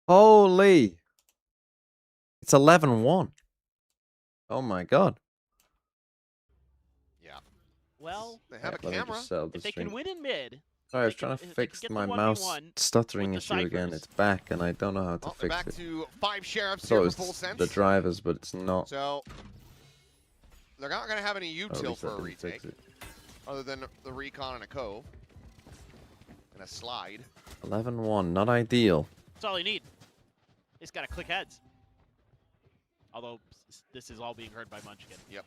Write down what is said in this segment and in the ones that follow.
Holy. It's 11-1. Oh my god. Yeah. Well, They have a Let me camera. just sell if this they can drink. win in mid, Sorry, I was they can- trying to if they can fix get the my 1v1 mouse stuttering with the issue again. ciphers. It's back, and I don't know how to Well, they're fix back it. to 5 sheriffs I here thought for it full was sense. the drivers, but it's not. So they're not going to have any Or at util least I for a didn't retake, fix it. other than the recon and a cove and a slide. 11-1, not ideal. That's all you need. It's got to click heads. Although this is all being heard by Munchkin. Yep.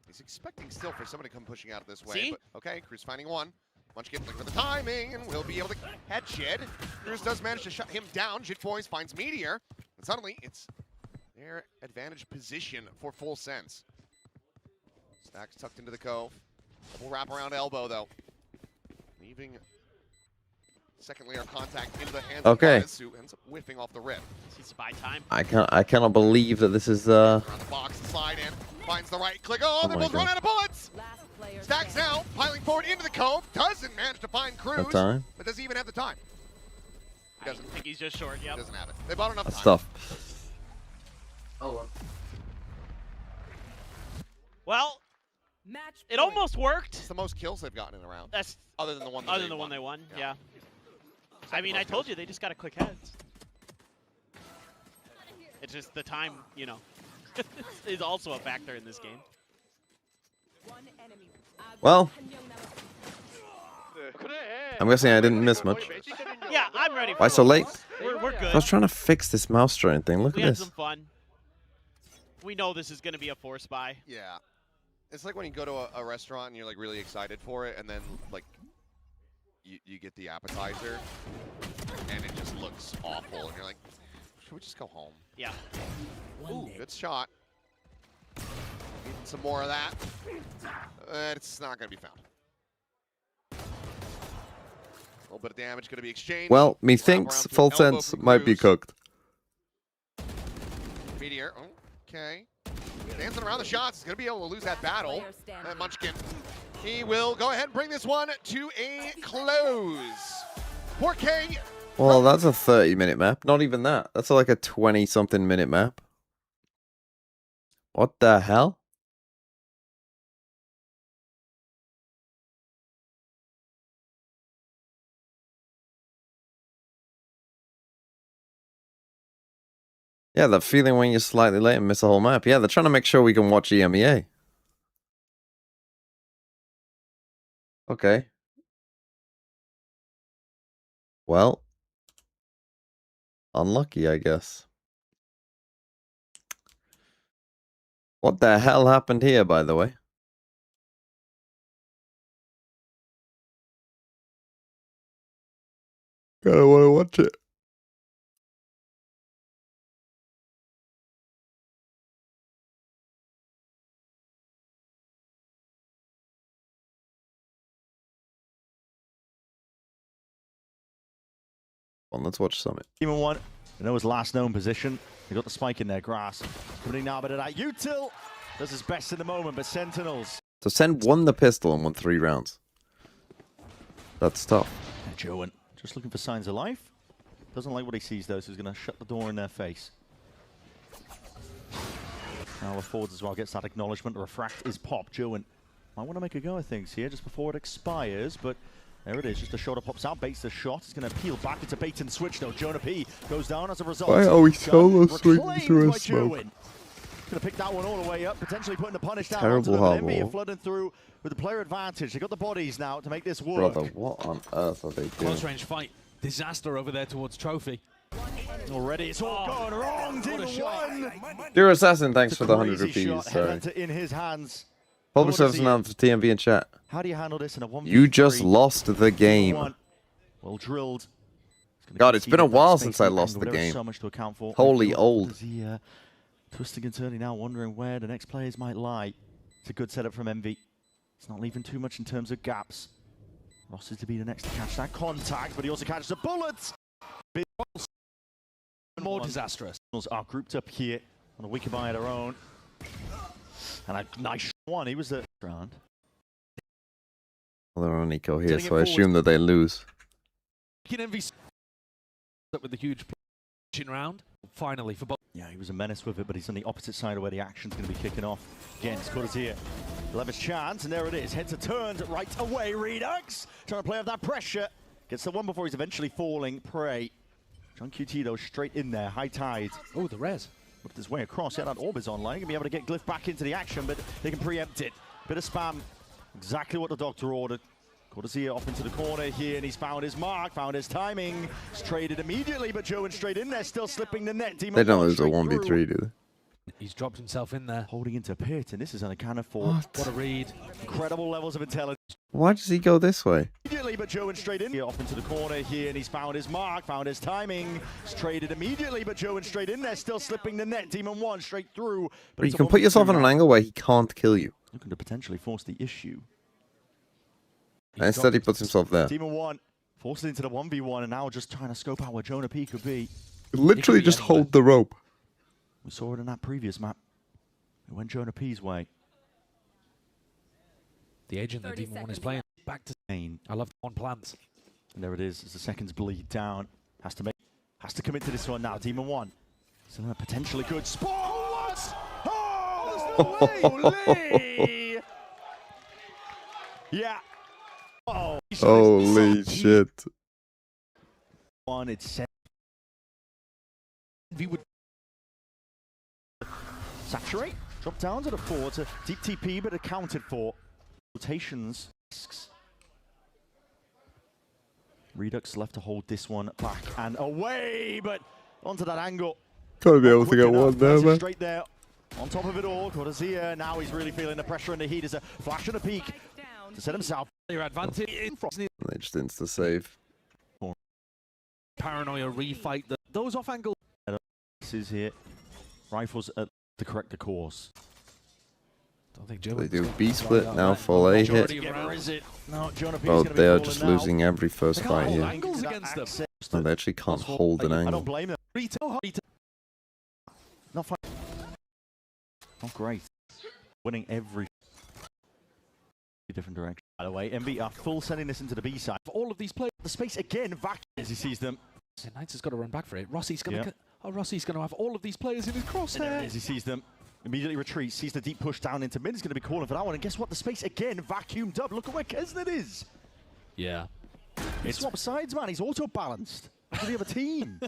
He's expecting still for somebody to come pushing out of this way. See? But okay, Cruz finding one. Munchkin looking for the timing, and will be able to head Jid. Cruz does manage to shut him down. Jid Boys finds Meteor, and suddenly it's their advantage position for full sense. Stacks tucked into the cove. Double wrap around elbow though, leaving second layer contact into the hands of Martis, who ends up whiffing off the rip. Needs to buy time. I cannot believe that this is Around the box, slide in, finds the right click. Oh, they my both run God. out of bullets! Stacks now, piling forward into the cove, doesn't manage to find Cruz, that time. but does he even have the time? He I doesn't. think he's just short, He yep. doesn't have it. They bought enough That's time. tough. Oh well. Well, it almost worked. It's the most kills they've gotten in a round, That's other than the one that other they than the one won. they won, Yeah. yeah. I mean, I told you, they just got to click heads. It's just the time, you know, is also a factor in this game. Well, I'm guessing I didn't miss much. Yeah, I'm ready for Why so late? We're good. I was trying to fix this mouse strain thing. Look We at had this. some fun. We know this is going to be a force buy. Yeah. It's like when you go to a restaurant and you're like really excited for it, and then like you get the appetizer and it just looks awful, and you're like, should we just go home? Yeah. Ooh, good shot. Needing some more of that. It's not going to be found. A little bit of damage going to be exchanged. Well, Wrap methinks around to full an elbow sense from might be Cruz. cooked. Meteor, okay. Dancing around the shots, he's going to be able to lose that battle. And Munchkin, he will go ahead and bring this one to a close. 4K. Well, that's a 30-minute map. Not even that. That's like a 20-something minute map. What the hell? Yeah, that feeling when you're slightly late and miss a whole map. Yeah, they're trying to make sure we can watch EMEA. Okay. Well, unlucky, I guess. What the hell happened here, by the way? Kinda wanna watch it. Well, let's watch Summit. Even one, you know his last known position. They got the spike in their grass. Coming in now, but that util does his best in the moment, but Sentinels. So Sen won the pistol and won 3 rounds. That's tough. Joan just looking for signs of life. Doesn't like what he sees though, so he's going to shut the door in their face. Now affords as well, gets that acknowledgement. Refract is popped. Joan might want to make a go of things here just before it expires, but there it is. Just a shoulder pops out, baits the shot. It's going to peel back. It's a bait and switch though. Jonah P goes down as a result. Why are we solo swinging Reclaimed through a by smoke? Joan. Gonna pick that one all the way up, potentially putting the punish down. Terrible onto them. hardball. EMEA flooding through with the player advantage. They got the bodies now to make this work. Brother, what on earth are they doing? Close range fight. Disaster over there towards Trophy. Already, it's all gone wrong. What a Team shot. one. Dear Assassin, thanks It's for a the 100 crazy rupees. shot. Sorry. Headhunter in his hands. Public What service does he- announcement for TMV in chat. How do you handle this in a 1v3? You just lost the game. Well drilled. God, it's been a Conceded that while space since I and lost angle, the but there is game. so much to account for. Holy What old. does he, twisting and turning now, wondering where the next players might lie. It's a good setup from MV. It's not leaving too much in terms of gaps. Ross is to be the next to catch that contact, but he also catches the bullets. More disastrous. Are grouped up here on a weaker by their own. And a nice one. He was the round. Well, they're on eco here, Turning it so I assume that they lose. Envy up with the huge pitching round. Finally, for both. Yeah, he was a menace with it, but he's on the opposite side of where the action's going to be kicking off. Again, Scott is here. He'll have his chance, and there it is. Heads are turned right away. Redux trying to play off that pressure. Gets the one before he's eventually falling prey. John QT, though, straight in there. High tide. Oh, the res. Whipped his way across. Yeah, that orb is online. Going to be able to get Glyph back into the action, but they can preempt it. Bit of spam. Exactly what the doctor ordered. Cortezia off into the corner here, and he's found his mark, found his timing. He's traded immediately, but Joe went straight in there, still slipping the net. They don't lose a 1v3, do they? He's dropped himself in there. Holding into pit, and this is an account for What a read. incredible levels of intelligence. Why does he go this way? Immediately, but Joe went straight in. Off into the corner here, and he's found his mark, found his timing. He's traded immediately, but Joe went straight in there, still slipping the net. Demon 1 straight through. But you can put yourself in an angle where he can't kill you. Looking to potentially force the issue. And instead he puts himself there. Demon 1 forced it into the 1v1, and now just trying to scope out where Jonah P could be. Literally just hold the rope. We saw it in that previous map. It went Jonah P's way. The agent that Demon 1 is playing. Back to Main. I love the one plants. And there it is, as the seconds bleed down. Has to commit to this one now. Demon 1. So a potentially good spot. Oh, there's no way. Yeah. Oh, Holy shit. One, it's set. We would Saturate. Drop down to the 4. It's a deep TP, but accounted for. Rotations. Redux left to hold this one back and away, but onto that angle. Gotta be able to get one there, man. Straight there. On top of it all, Cortezia. Now he's really feeling the pressure and the heat. As a flash and a peek to set himself. your advantage in front. They just insta save. Paranoia refight. Those off angle. This is here. Rifles at the correct course. Don't think Joe. They do B split now, full A hit. No, Jonah P's Oh, gonna be they are falling just now. losing every first They can't fight hold here. angles against them. No, they actually can't hold an I don't angle. blame them. Not fun. Not great. Winning every different direction. By the way, MB are full sending this into the B side. For all of these players, The space again, vacuum as he sees them. Knights has got to run back for it. Rossi's going to. Yeah. Oh, Rossi's going to have all of these players in his crosshair. As he sees them, immediately retreats, sees the deep push down into mid. He's going to be calling for that one. And guess what? The space again, vacuumed up. Look at where Kesnet is. Yeah. It's swap sides, man. He's auto-balanced. Look at the other team.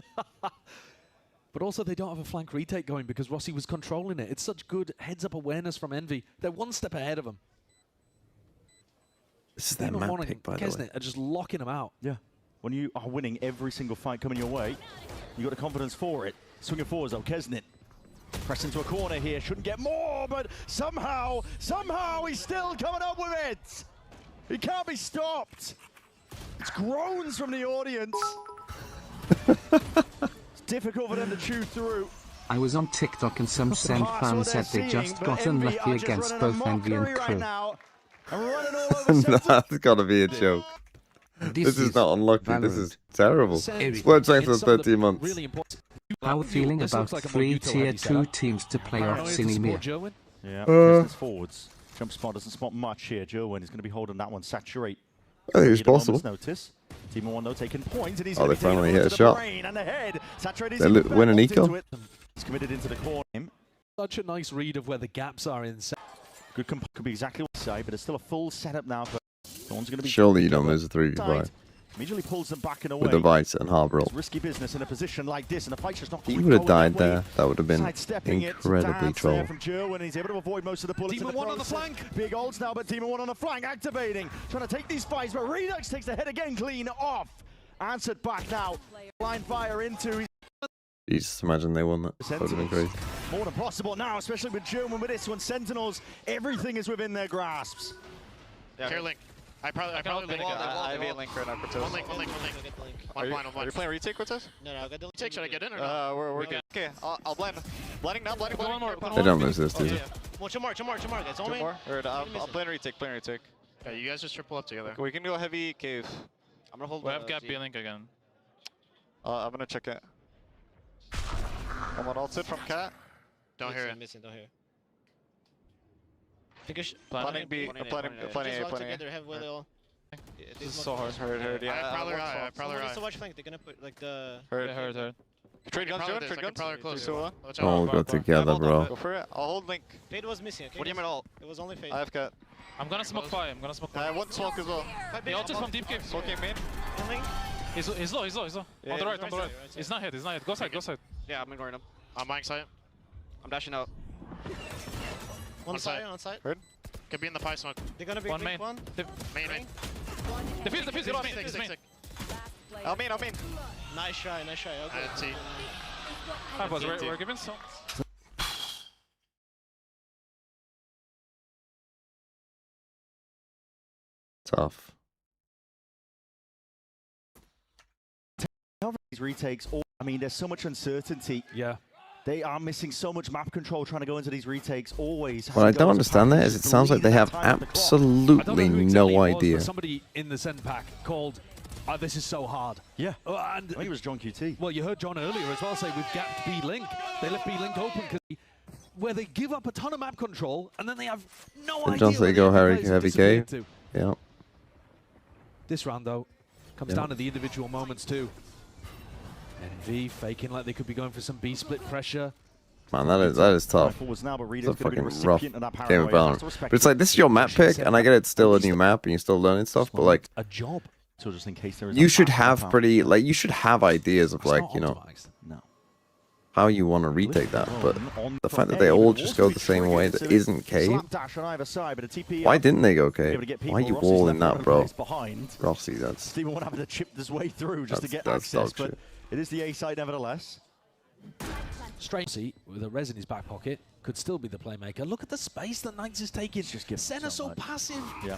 But also, they don't have a flank retake going because Rossi was controlling it. It's such good heads-up awareness from Envy. They're one step ahead of him. This is their Demon map One and pick, by the way. Kesnet are just locking him out. Yeah. When you are winning every single fight coming your way, you got the confidence for it. Swinging forwards though, Kesnet. Press into a corner here, shouldn't get more, but somehow he's still coming up with it. He can't be stopped. It's groans from the audience. It's difficult for them to chew through. I was on TikTok and some Send fans said they just got unlucky against both Envy and Crew. That's gotta be a joke. This is not unlucky, this is terrible. Send What I'm saying in for some of the 13 months. Really important. How feeling This about looks like a 3 Monuto tier heavy 2 setup. teams to play off Paranoia to support Cinemia? Joe. Yeah, Kesnet's forwards. Jump spot doesn't spot much here. Joe is going to be holding that one. Saturate. I think it's Need a moment's possible. Notice. Team 1 though taking points, and he's Oh, gonna they be taking finally it hit a onto the shot. brain and the head. Saturate is They even win an better eco. into it. He's committed into the corner. Such a nice read of where the gaps are in. Good could be exactly what side, but it's still a full setup now. For no one's going to be. Surely you don't lose a 3v5 Immediately pulls them back and away. with a Vice and hard roll. It's risky business in a position like this, and the fight's just not. He quite would have going died their way. there. That would have been Sidestepping it. incredibly Dance troll. there from Joe, and he's able to avoid most of the bullets. Demon in the 1 on the process. flank. Big ults now, but Demon 1 on the flank, activating, trying to take these fights, but Redux takes the head again, clean off. Answered back now. Blind fire into. Jesus, imagine they won that. That would have been crazy. More than possible now, especially with Joe, and with this one, Sentinels, everything is within their grasps. Care link. I probably link. I have a link right now, Cortez. One link. One blind, one Are you playing retake, Cortez? No, I got the Take, should I get in or not? We're good. Okay, I'll blend. Blending now, blending. They don't lose this, dude. Well, two more, guys. Two more? Or I'll plan retake, Yeah, you guys just triple up together. We can go heavy cave. I'm gonna hold. We have gap B-link again. I'm gonna check it. I'm on ult it from cat. Don't hear it. Missing, don't hear it. Think I should. Planning B, planning A, Just walk planning A. together, have Willow. This is so hard. Heard, yeah. Probably watch right. flank. Probably right. So watch flank. They're gonna put like the. Heard. Trade guns, Joe. Trade guns. Probably close. 3, 2, 1. Watch All out. go together, bro. Go for it. I'll hold link. Fade was missing. Okay? What do you mean all? It was only Fade. I've got. I'm gonna smoke fire. I'm gonna smoke fire. One smoke as well. He ulted from deep cave. Smoking main. He's low. He's low. Yeah, On the right. right On the right. side, right side. He's not hit. He's not hit. Go side. Go side. Yeah, I'm ignoring him. I'm buying side. I'm dashing out. One side. On side. Heard. Could be in the pie smoke. They're gonna be One main. Main. Defuse. Defuse. Main. I'll main. Nice try. Nice try. Okay. I didn't see. But we're giving so. Tough. These retakes, I mean, there's so much uncertainty. Yeah. They are missing so much map control trying to go into these retakes always. What I don't understand there is it sounds like they have absolutely no idea. Somebody in the send pack called, this is so hard. Yeah. And I think it was John QT. Well, you heard John earlier as well say we've gapped B-Link. They left B-Link open where they give up a ton of map control and then they have no idea. Just they go heavy cave. Yeah. This round, though, comes down to the individual moments, too. NV faking like they could be going for some B-split pressure. Man, that is tough. It's a fucking rough game of Valorant. But it's like, this is your map pick, and I get it's still a new map, and you're still learning stuff, but like, a job. So just in case there is you should have you should have ideas of like, you know, how you want to retake that, but the fact that they all just go the same way that isn't cave, why didn't they go cave? Why are you all in that, bro? Rossi, that's... Steven won't have to chip his way through just to get that's access, dog but shit. it is the A side nevertheless. Strange with a res in his back pocket, could still be the playmaker. Look at the space that Knights is taking. Senna so passive. Yeah.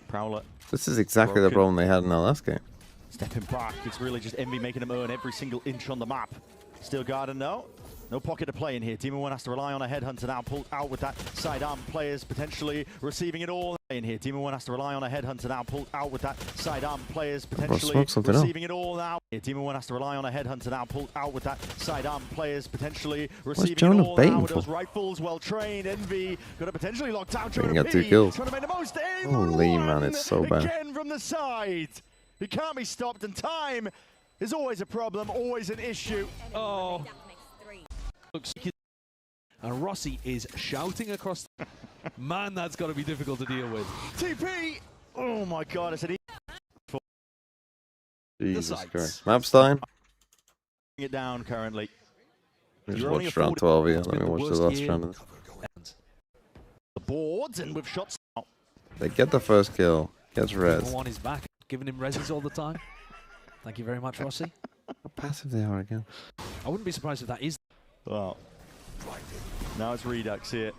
Prowler. This is exactly the problem they had in our last game. Stepping back, it's really just Envy making him earn every single inch on the map. Steel Garden, no pocket to play in here. Demon One has to rely on a headhunter now, pulled out with that sidearm. Players potentially receiving it all in here. Demon One has to rely on a headhunter now, pulled out with that sidearm. Players potentially receiving it all now. Demon One has to rely on a headhunter now, pulled out with that sidearm. Players potentially receiving it all now with those rifles. Well trained. Envy got to potentially locked out. Jonah P. 2 kills. Trying to make the most. Holy man, it's so bad. Again from the side. He can't be stopped, and time is always a problem, always an issue. Oh. And Rossi is shouting across. Man, that's got to be difficult to deal with. TP! Oh my god, it's an Jesus Christ. Mapstein? It down currently. Just watched round 12 here. Let me watch the last round of this. The boards, and with shots out. They get the first kill. Gets res. One is back, giving him reses all the time. Thank you very much, Rossi. How passive they are again. I wouldn't be surprised if that is. Well, now it's Redux here.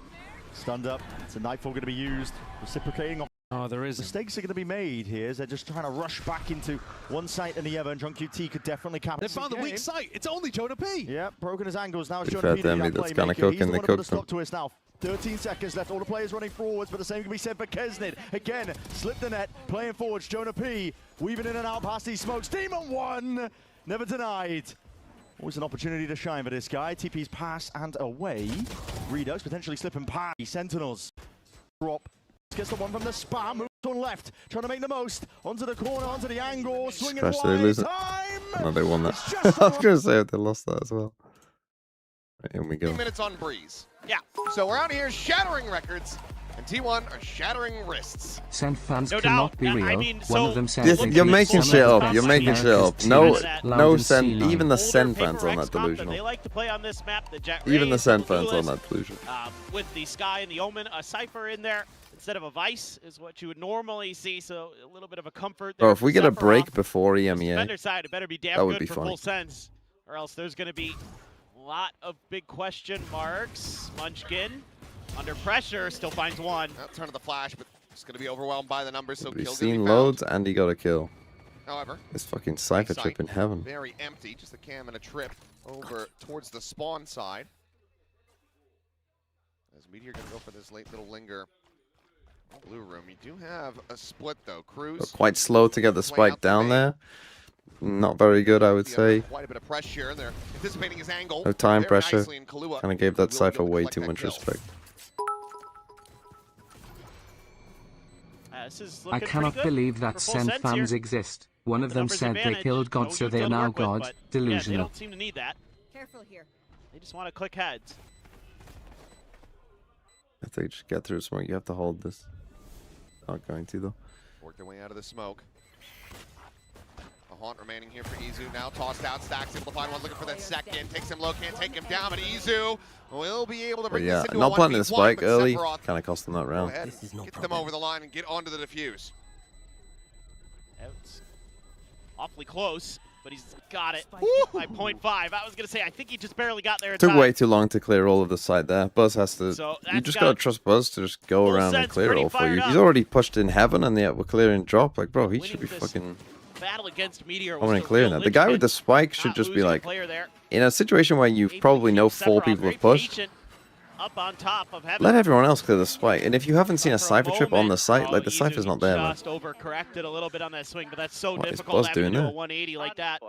Stunned up. It's a Nightfall going to be used. Reciprocating. Oh, there is. Mistakes are going to be made here as they're just trying to rush back into one site and the other, and John QT could definitely capture. They found the weak site. It's only Jonah P. Yeah, broken his angles. Now it's Pretty Jonah P. fair to Emmy, that's kind of cooking. They cooked him. Twist now. 13 seconds left. All the players running forwards, but the same can be said for Kesnid. Again, slipped the net, playing forwards. Jonah P. weaving in and out past these smokes. Demon One, never denied. Always an opportunity to shine for this guy. TP's pass and away. Redux potentially slipping past. Sentinels drop. Gets the one from the spam. Moves on left. Trying to make the most. Onto the corner, onto the angle. Swinging wide. They lose it. No, they won that. I was going to say if they lost that as well. Right, here we go. 15 minutes on Breeze. Yeah. So we're out here shattering records, and T1 are shattering wrists. Send fans No cannot doubt. be real. I mean, One of them says You're making shit up. You're making shit up. No send. Even the send fans on that delusional. They like to play on this map. Even the send fans on that delusion. With the Sky and the Omen, a Cypher in there instead of a Vice is what you would normally see. So a little bit of a comfort there. Bro, if we get a break before EMEA, defender side, it better be damn that would good be for funny. full sends, or else there's going to be a lot of big question marks. Munchkin under pressure still finds one. Turn to the flash, but it's going to be overwhelmed by the numbers. So we've kills seen loads, and he got a kill. However, this fucking Cypher site, trip in heaven. Very empty, just a cam and a trip over towards the spawn side. As Meteor going to go for this late little linger. Blue room. You do have a split though. Cruz Quite slow to get the spike down there. Not very good, I would say. Quite a bit of pressure. They're anticipating his angle. No time pressure. Kind of gave that Cypher way too much respect. Yeah, this is I looking cannot pretty good believe that for Full Sen Sense fans here. exist. One of them Numbers said they advantage. killed God, No so youth they are to now work with, God. but, yeah, Delusional. they don't seem to need that. Careful here. They just want to click heads. If they just get through smoke, you have to hold this. Not going to though. Work their way out of the smoke. A haunt remaining here for Izu. Now tossed out, stacks, able to find one, looking for that second. Takes him low, can't take him down, but Izu will be able to But bring yeah, this into not a planting the 1v1, spike but early Sephiroth kind of cost them that go round. ahead, get them over the line and get onto the defuse. It's awfully close, but he's got it by 0.5. I was going to say, I think he just barely got there in Took time. way too long to clear all of the side there. Buzz has to. So You that's just got gotta trust Buzz to just go Full around and Sense clear it pretty all for fired you. up. He's already pushed in heaven, and yet we're clearing drop. Like, bro, he Winning should be this fucking. battle against Meteor was already the clearing real that. The guy with the linchpin. spike should Not just be losing a like, player there. in a situation where you Able to probably keep know 4 Sephiroth people very have pushed, patient up on top of heaven. let everyone else clear the spike. And if you haven't seen a For Cypher trip on the moment, site, like the Izu Cypher's not there, man. just overcorrected a little bit on that swing, but that's so What is difficult Buzz having to doing do a there? 180 like that.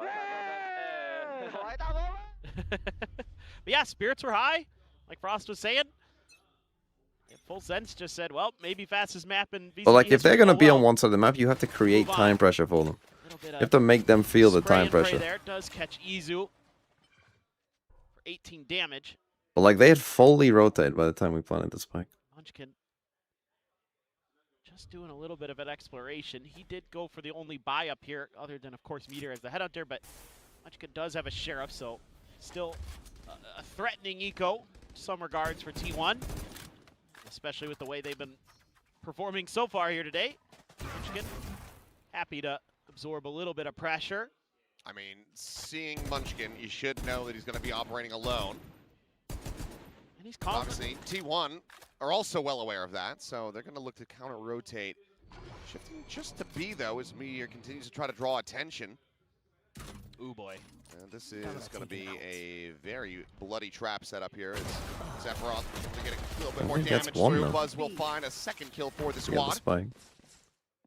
But yeah, spirits were high, like Frost was saying. And Full Sense just said, well, maybe fastest map in VCT But like, if they're history. gonna be Oh, on one side of the map, you have to create Move on. time pressure for them. Little bit You of have to make them feel the spray time and pray pressure. there. Does catch Izu for 18 damage. But like, they had fully rotated by the time we planted the spike. Munchkin just doing a little bit of an exploration. He did go for the only buy up here, other than, of course, Meteor as the headhunter, but Munchkin does have a Sheriff, so still a threatening eco in some regards for T1, especially with the way they've been performing so far here today. Munchkin happy to absorb a little bit of pressure. I mean, seeing Munchkin, you should know that he's going to be operating alone. And he's confident. Obviously, T1 are also well aware of that, so they're going to look to counter-rotate. Shifting just to B, though, as Meteor continues to try to draw attention. Ooh, boy. And this is going to be a very bloody trap setup here. As Sephiroth to get a little bit more think that's damage one, through. though. Buzz will find a second kill for the To get the squad. spike.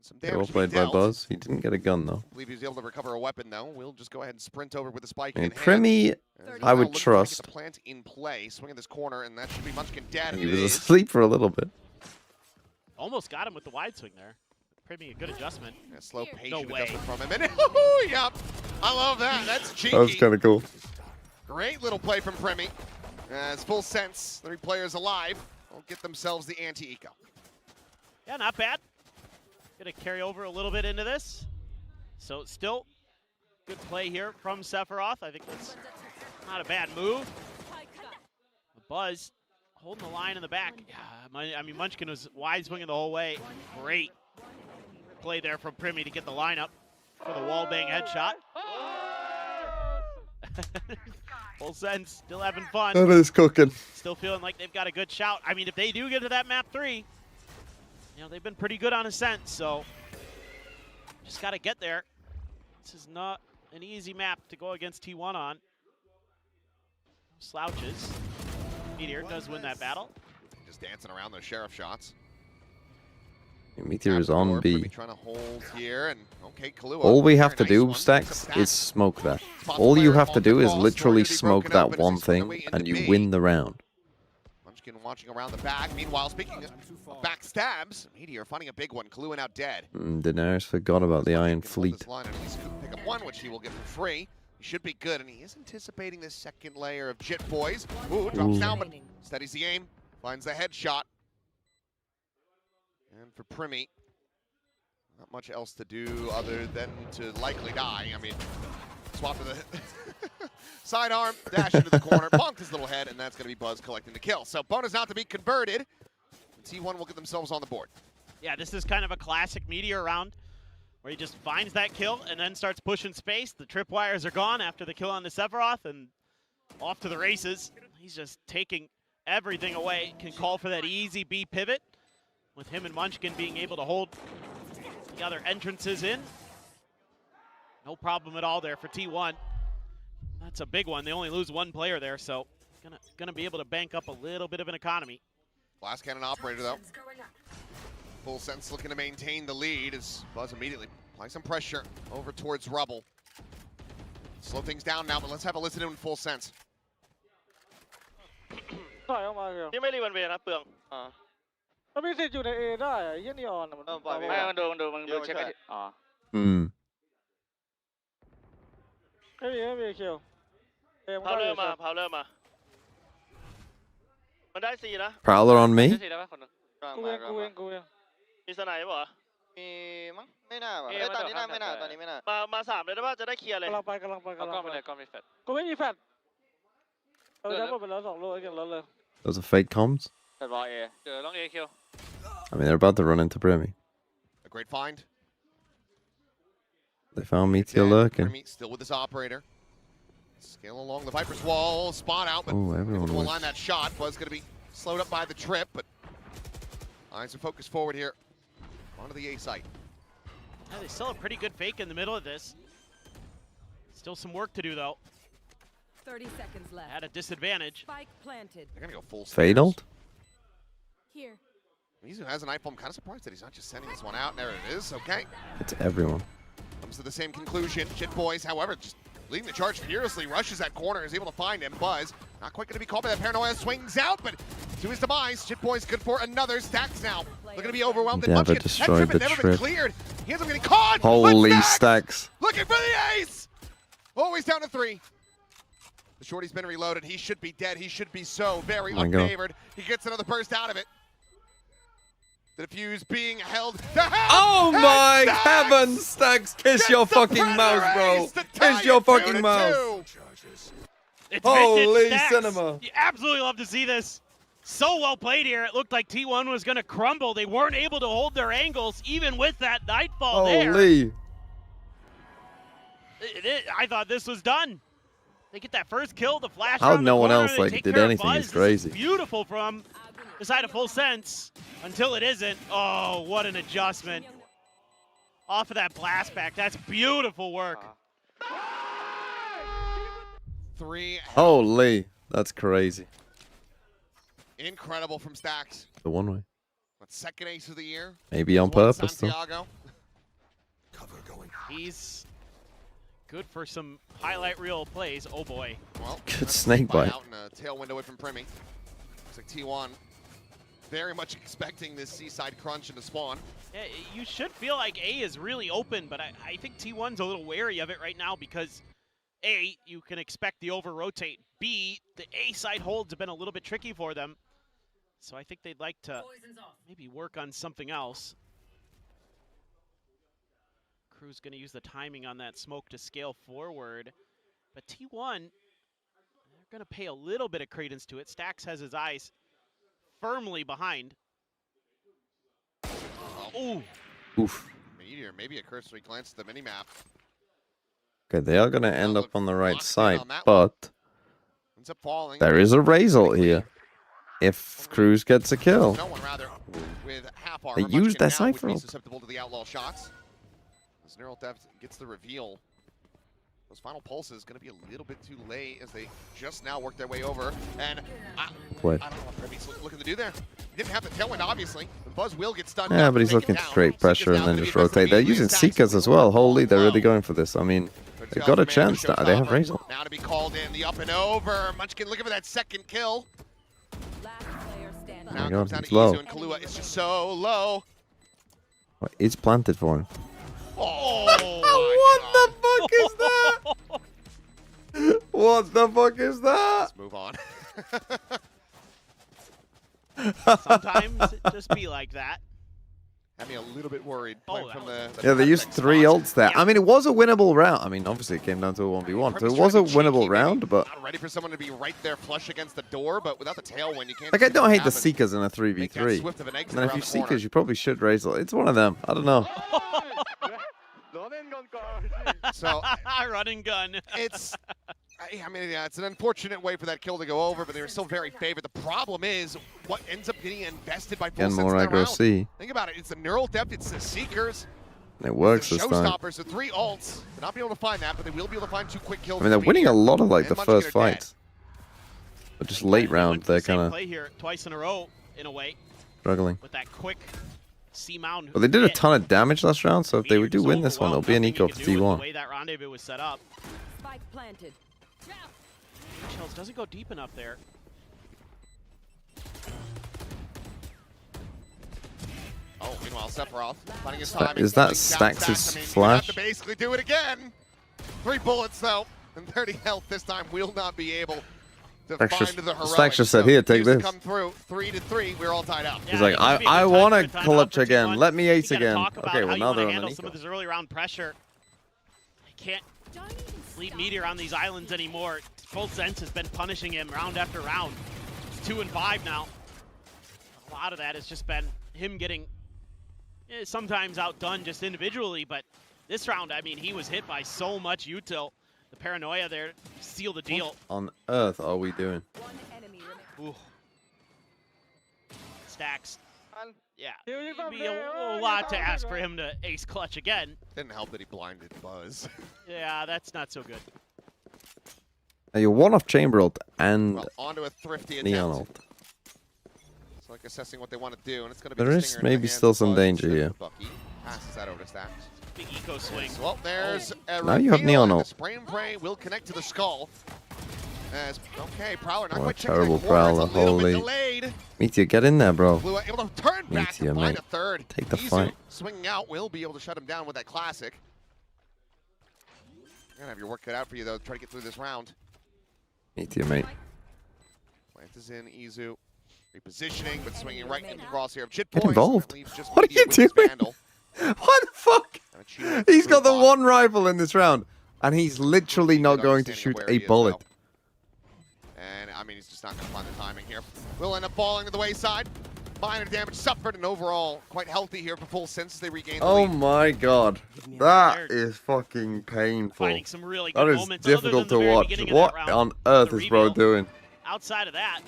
Some They well damage to be played by dealt. Buzz. He didn't get a gun though. I believe he was able to recover a weapon, though. We'll just go ahead and sprint over with the spike And in hand. Primy, As he's I now would looking to trust. Get the plant in play, swinging this corner, and that should be Munchkin dead. And and he it was is. asleep for a little bit. Almost got him with the wide swing there. Primy, a good adjustment. A slow, No patient way. adjustment from him. And yep, I love that. That's cheeky. That was kind of cool. Great little play from Primy. As Full Sense, 3 players alive, will get themselves the anti-eco. Yeah, not bad. Gonna carry over a little bit into this. So still good play here from Sephiroth. I think that's not a bad move. Buzz holding the line in the back. Yeah, I mean, Munchkin was wide swinging the whole way. Great play there from Primy to get the lineup for the wall bang headshot. Full Sense, still having fun. That is cooking. Still feeling like they've got a good shout. I mean, if they do get to that map 3, you know, they've been pretty good on Ascent, so just got to get there. This is not an easy map to go against T1 on. Slouches. Meteor does win that battle. Just dancing around those Sheriff shots. Meteor is on B. Trying to hold here, and okay, Kahlua. All we have Very to do, nice one. Stacks, Picks up is that. smoke that. Spot All you player have to on do the is cross, literally going to be smoke broken up, that but as one he's swinging thing, away into and you B. win the round. Munchkin watching around the back. Meanwhile, speaking of backstabs, Meteor finding a big one. Kahlua now dead. Daenerys forgot about the Iron Can hold Fleet. this line and at least pick up one, which he will get for free. He should be good, and he is anticipating this second layer of Jit Boys. Ooh, drops down, but steadies the aim. Finds the headshot. And for Primy, not much else to do other than to likely die. I mean, swap to the sidearm, dash into the corner, bonk his little head, and that's going to be Buzz collecting the kill. So bonus not to be converted. T1 will get themselves on the board. Yeah, this is kind of a classic Meteor round where he just finds that kill and then starts pushing space. The tripwires are gone after the kill on the Sephiroth, and off to the races. He's just taking everything away. Can call for that easy B pivot with him and Munchkin being able to hold the other entrances in. No problem at all there for T1. That's a big one. They only lose 1 player there, so gonna be able to bank up a little bit of an economy. Blast Cannon operator, though. Full Sense looking to maintain the lead as Buzz immediately applies some pressure over towards Rubble. Slow things down now, but let's have a listen to in Full Sense. ยังไม่รีวันเวย์นะเปลือง มันมีสิทธิ์อยู่ใน A ได้อะยี่นีออนมันปล่อยไม่มันดูเช็คอ๋อไม่มีคิวพาวเริ่มมามันได้4นะ Prowler on me. 4ได้ป่ะคนนึงกูเองมีสไนป์ป่ะมีมั้งไม่น่าป่ะตอนนี้ไม่น่ามา3เลยได้ป่ะจะได้เคลียร์เลยกำลังไปก็ไม่ได้ก็มีแฟตกูไม่มีแฟตเราจะหมดไปแล้ว2 ลูกอย่างนั้นเลย Those are fake comms. แฟตบอล A เจอลอง A คิว I mean, they're about to run into Brimmy. A great find. They found Meteor lurking. Brimmy still with this operator. Scale along the Viper's wall, spot out, but everyone will was. line that shot. Was going to be slowed up by the trip, but eyes are focused forward here onto the A site. Yeah, they still have a pretty good fake in the middle of this. Still some work to do though. 30 seconds left. At a disadvantage. Spike planted. They're going to go full Fade ult? Here. Mizu has an iPhone. I'm kind of surprised that he's not just sending this one out. There it is. Okay. It's everyone. Comes to the same conclusion. Jit Boys, however, just leading the charge furiously, rushes that corner, is able to find him. Buzz, not quite going to be caught by that paranoia, swings out, but to his demise, Jit Boys good for another. Stacks now. They're going to be overwhelmed. Never That destroyed trip the had never trip. been cleared. He ends up getting caught. Holy stacks. Looking for the ace. Always down to 3. The shorty's been reloaded. He should be dead. He should be so very unfavored. He gets another burst out of it. The defuse being held. Oh my heavens, Stacks! Kiss your fucking mouse, bro. Kiss your fucking mouse. It's Holy Stacks. cinema. You absolutely love to see this. So well played here. It looked like T1 was going to crumble. They weren't able to hold their angles, even with that nightfall there. Holy. I thought this was done. They get that first kill, the flash. How around the no one corner, else they like take did care of anything Buzz. is crazy. This is beautiful from the side of Full Sense until it isn't. Oh, what an adjustment. Off of that blast back. That's beautiful work. 3. Holy. That's crazy. Incredible from Stacks. The one way. What, second ace of the year? Maybe on purpose, though. Santiago. Cover going. He's good for some highlight reel plays. Oh boy. Well, good snake bite. Out in a tail window away from Primmy. Looks like T1 very much expecting this seaside crunch into spawn. Yeah, you should feel like A is really open, but I think T1's a little wary of it right now because A, you can expect the over-rotate. B, the A side holds have been a little bit tricky for them. So I think they'd like to maybe work on something else. Crew's going to use the timing on that smoke to scale forward. But T1, they're going to pay a little bit of credence to it. Stacks has his eyes firmly behind. Ooh. Oof. Meteor, maybe a cursory glance at the minimap. Okay, they are going to end up on the right side, but Ends up falling. there is a raise ult here. If Cruz gets a kill. No one, rather, with half armor. They used that cypher ult. Susceptible to the outlaw shots. As Neural Depth gets the reveal. Those final pulses going to be a little bit too late as they just now work their way over. And I don't know what Primmy's looking to do there. He didn't have the tailwind, obviously. But Buzz will get stunned. Yeah, but he's looking to create pressure and then just rotate. They're using Seekers as well. Holy, they're really going for this. I mean, they've got a chance. They have raise ult. Now to be called in, the up and over. Munchkin looking for that second kill. Oh Now my comes god, down he's to low. Izu, and Kahlua is just so low. It's planted for him. Oh, what the fuck is that? What the fuck is that? Let's move on. Sometimes it just be like that. Had me a little bit worried. From the Yeah, they used 3 ults there. I mean, it was a winnable round. I mean, obviously it came down to a 1v1, so it was a winnable round, but not ready for someone to be right there flush against the door, but without the tailwind, you can't. like, I don't hate the Seekers in a 3v3. And then if you Seekers, you probably should raise it. It's one of them. I don't know. So run and gun. It's, I mean, yeah, it's an unfortunate way for that kill to go over, but they were still very favored. The problem is what ends up getting invested by full Again, sense more in that aggro round. C. Think about it. It's the Neural Depth. It's the Seekers. It works the this time. Showstoppers. The 3 ults. They're not be able to find that, but they will be able to find 2 quick kills. I mean, they're winning a lot of like the Munchkin first are dead. fights, but just late round they're kind of play here twice in a row in a way struggling. with that quick C mount. But they did a ton of damage last round, so if they do win this one, it'll be an eco for The T1. way that rendezvous was set up. Spike planted. Chills doesn't go deep enough there. Meanwhile, Sephiroth finding his time. Is that Stax' flash? To basically do it again. 3 bullets though, and 30 health this time. Will not be able to find the heroic. Stax just said, "Here, take this." Come through 3-3. We're all tied up. He's like, I want to clutch again. Let me ace again. Okay, well now they're on the some of this early round pressure. I can't leave Meteor on these islands anymore. Full Sense has been punishing him round after round. It's 2 and 5 now. A lot of that has just been him getting sometimes outdone just individually, but this round, I mean, he was hit by so much util. The paranoia there sealed the deal. What on earth are we doing? Ooh. Stacks. Yeah, it'd be a lot to ask for him to ace clutch again. Didn't help that he blinded Buzz. Yeah, that's not so good. Now you're one off Chamber ult and onto a thrifty Neon attempt. ult. It's like assessing what they want to do, and it's going to be There is maybe still some danger here. Bucky passes that over to Stacks. Big eco swing. Well, there's a now you have Neon ult. Spray and pray will connect to the skull. As, okay, Prowler not Oh, quite terrible checking the corner. Prowler, It's a little bit holy. delayed. Meteor, get in there, bro. Blue able to turn back Meteor, and find mate. a third. Take the Izu fight. swinging out will be able to shut him down with that classic. You're gonna have your work cut out for you though. Try to get through this round. Meteor, mate. Plant is in, Izu repositioning, but swinging right into the crosshair of Chit Get Boys. involved. Just What are you Meteor with his doing? vandal. What the fuck? He's got the one rifle in this round, and he's literally not going to shoot a bullet. And I mean, he's just not going to find the timing here. Will end up falling to the wayside. Minor damage suffered, and overall quite healthy here for Full Sense as they regain the Oh lead. my god, that is fucking painful. Finding some really That good is moments other difficult than to the very watch. beginning of What that round, on earth the is bro reveal. doing? Outside of that,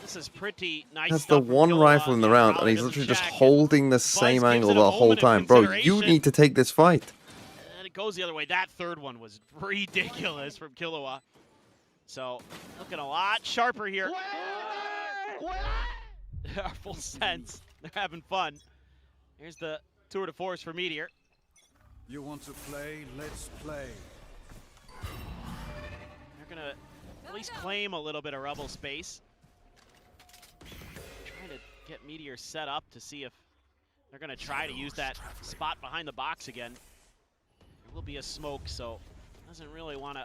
this is pretty nice. That's the stuff from one Killua. rifle in the Yeah, round, Prowler and he's doesn't literally just check. holding the same gives angle it a the whole moment of time. Bro, you consideration. need to take this fight. And it goes the other way. That third one was ridiculous from Killua. So, looking a lot sharper here. Our Full Sense. They're having fun. Here's the tour de force for Meteor. You want to play? Let's play. They're going to at least claim a little bit of rubble space. Trying to get Meteor set up to see if they're going to try to use that spot behind the box again. There will be a smoke, so doesn't really want to.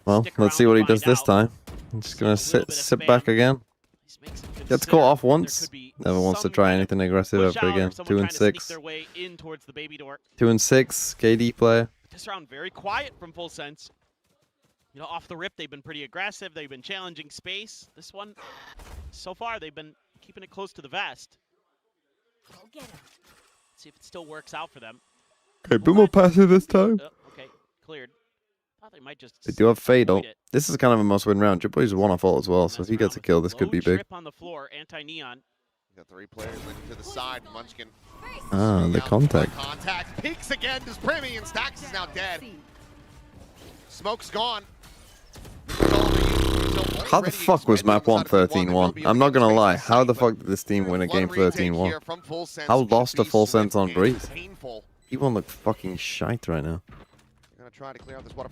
Well, let's see what he does this time. I'm just gonna sit back again. Gets caught off once. Never wants to try anything aggressive ever again. 2 and 6. 2 and 6. KD player. This round very quiet from Full Sense. You know, off the rip, they've been pretty aggressive. They've been challenging space. This one, so far, they've been keeping it close to the vest. See if it still works out for them. Okay, bit more passive this time. Okay, cleared. Thought they might just. They do have Fatal. it. This is kind of a must-win round. Jibboy is one off ult as well, so if he gets a kill, this could be big. Trip on the floor, anti-neon. Got 3 players linked to the side. Munchkin. Ah, the contact. Contact peeks again. Does Primy, and Stax is now dead. Smoke's gone. How the fuck was map 1 13-1? I'm not gonna lie. How the fuck did this team win a game 13-1? How lost a Full Sense on Breeze? People look fucking shite right now.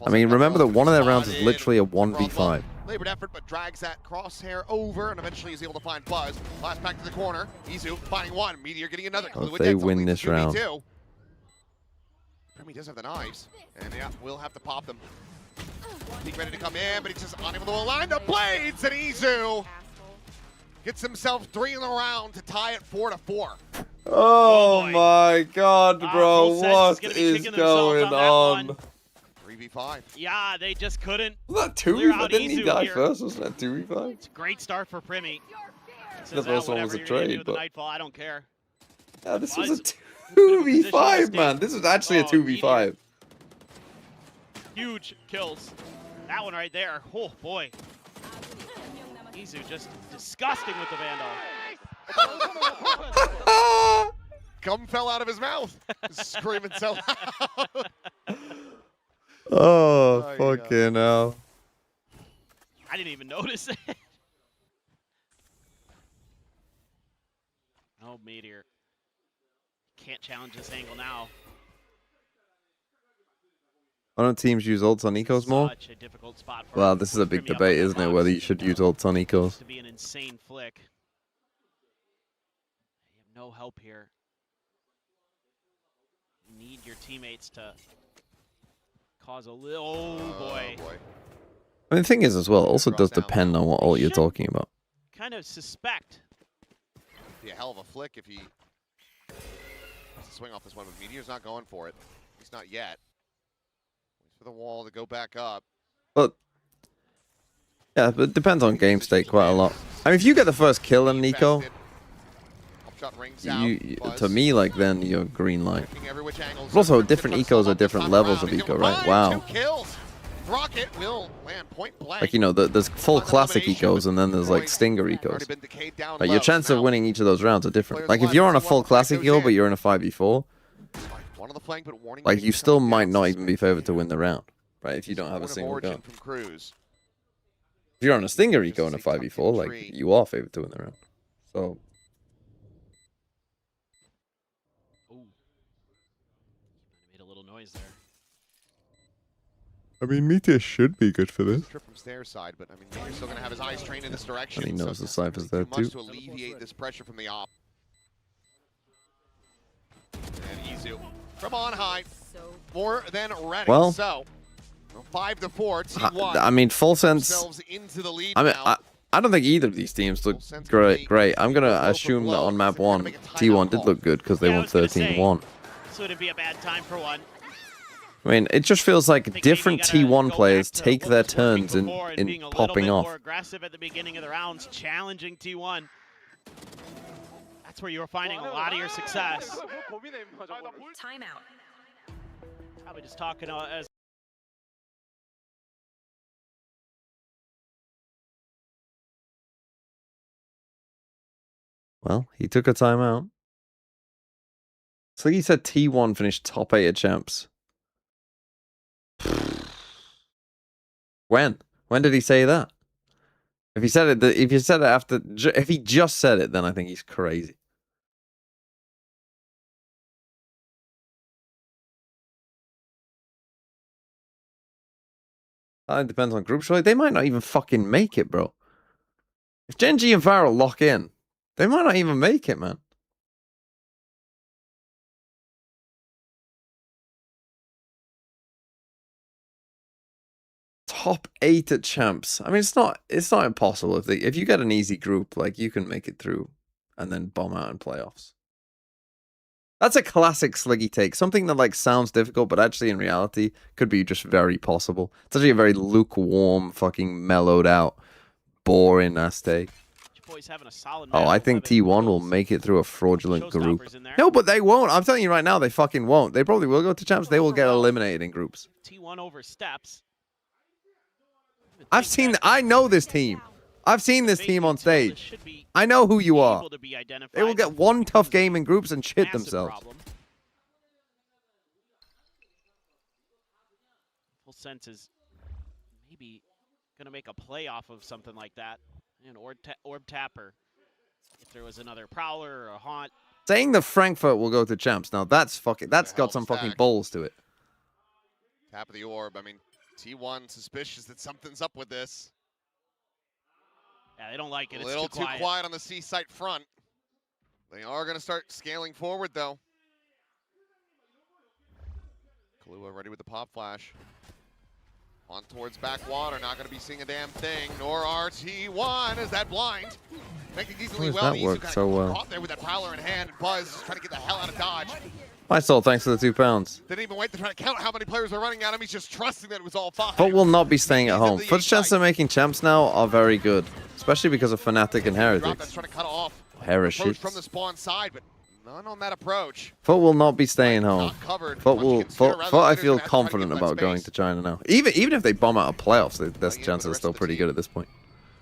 I mean, remember that one of their rounds is literally a 1v5. Labored effort, but drags that crosshair over, and eventually is able to find Buzz. Last back to the corner. Izu finding one. Meteor getting another. If they win this round. Primy does have the knives, and yeah, we'll have to pop them. He's ready to come in, but he's just unable to align the blades, and Izu gets himself 3 in the round to tie it 4-4. Oh my god, bro, what is going on? 3v5. Yeah, they just couldn't. Was that 2v5? Didn't he die first? Wasn't that 2v5? It's a great start for Primy. The first one was a trade, but Nightfall, I don't care. yeah, this was a 2v5, man. This was actually a 2v5. Huge kills. That one right there. Oh boy. Izu just disgusting with the Vandal. Gum fell out of his mouth. Screaming so loud. Oh, fucking hell. I didn't even notice it. Oh, Meteor. Can't challenge this angle now. Why don't teams use ults on ecos more? Such a difficult spot for Well, this is a big debate, isn't it? Whether you should use ults on ecos. To be an insane flick. You have no help here. You need your teammates to cause a little. Oh boy. I mean, the thing is as well, it also does depend on what ult you're talking about. Kind of suspect. Be a hell of a flick if he swing off this one, but Meteor's not going for it. He's not yet. Waits for the wall to go back up. But yeah, but it depends on game state quite a lot. I mean, if you get the first kill in Nico, to me, like, then you're green light. But also, different ecos are different levels of eco, right? Wow. Rocket will land point blank. Like, you know, there's full classic ecos and then there's like stinger ecos. Like, your chance of winning each of those rounds are different. Like, if you're on a full classic eco but you're in a 5v4, like, you still might not even be favored to win the round, right? If you don't have a single gun. If you're on a stinger eco in a 5v4, like, you are favored to win the round. So. Made a little noise there. I mean, Meteor should be good for this. Trip from stair side, but I mean, Meteor's still gonna have his eyes trained in this direction. And he knows the Cypher's there too. To alleviate this pressure from the op. And Izu from on high, more than ready. Well, so 5-4. T1. I mean, full sense. Into the lead I mean, now. I don't think either of these teams look great. I'm gonna assume that on map 1, T1 did look good because they won 13-1. So it'd be a bad time for one. I mean, it just feels like different T1 players take their turns in popping off. More aggressive at the beginning of the rounds, challenging T1. That's where you're finding a lot of your success. Timeout. Probably just talking as. Well, he took a timeout. So he said T1 finished top 8 at champs. When? When did he say that? If he said it, if he said it after, if he just said it, then I think he's crazy. It depends on group. Surely they might not even fucking make it, bro. If Gen G and Viral lock in, they might not even make it, man. Top 8 at champs. I mean, it's not impossible. If you get an easy group, like, you can make it through and then bomb out in playoffs. That's a classic Sliggy take. Something that, like, sounds difficult, but actually in reality could be just very possible. It's actually a very lukewarm, fucking mellowed out, boring ass take. Oh, I think T1 will make it through a fraudulent group. No, but they won't. I'm telling you right now, they fucking won't. They probably will go to champs. They will get eliminated in groups. T1 oversteps. I know this team. I've seen this team on stage. I know who you are. They will get one tough game in groups and shit themselves. Full sense is maybe going to make a play off of something like that. An orb tapper. If there was another prowler or a haunt. Saying that Frankfurt will go to champs. Now that's got some fucking balls to it. Tap of the orb. I mean, T1 suspicious that something's up with this. Yeah, they don't like it. A little too quiet on the C site front. They are going to start scaling forward, though. Kahlua ready with the pop flash. On towards backwater, not going to be seeing a damn thing. Nor RT1 as that blind. Making easily well. That worked so well. Caught there with that prowler in hand. Buzz just trying to get the hell out of dodge. My soul, thanks for the £2. Didn't even wait to try to count how many players are running at him. He's just trusting that it was all five. But will not be staying at home. First chance of making champs now are very good, especially because of Fnatic and Heretics. That's trying to cut off. Heretics from the spawn side, but none on that approach. Foot will not be staying home. Foot I feel confident about going to China now. Even if they bomb out of playoffs, their chances are still pretty good at this point.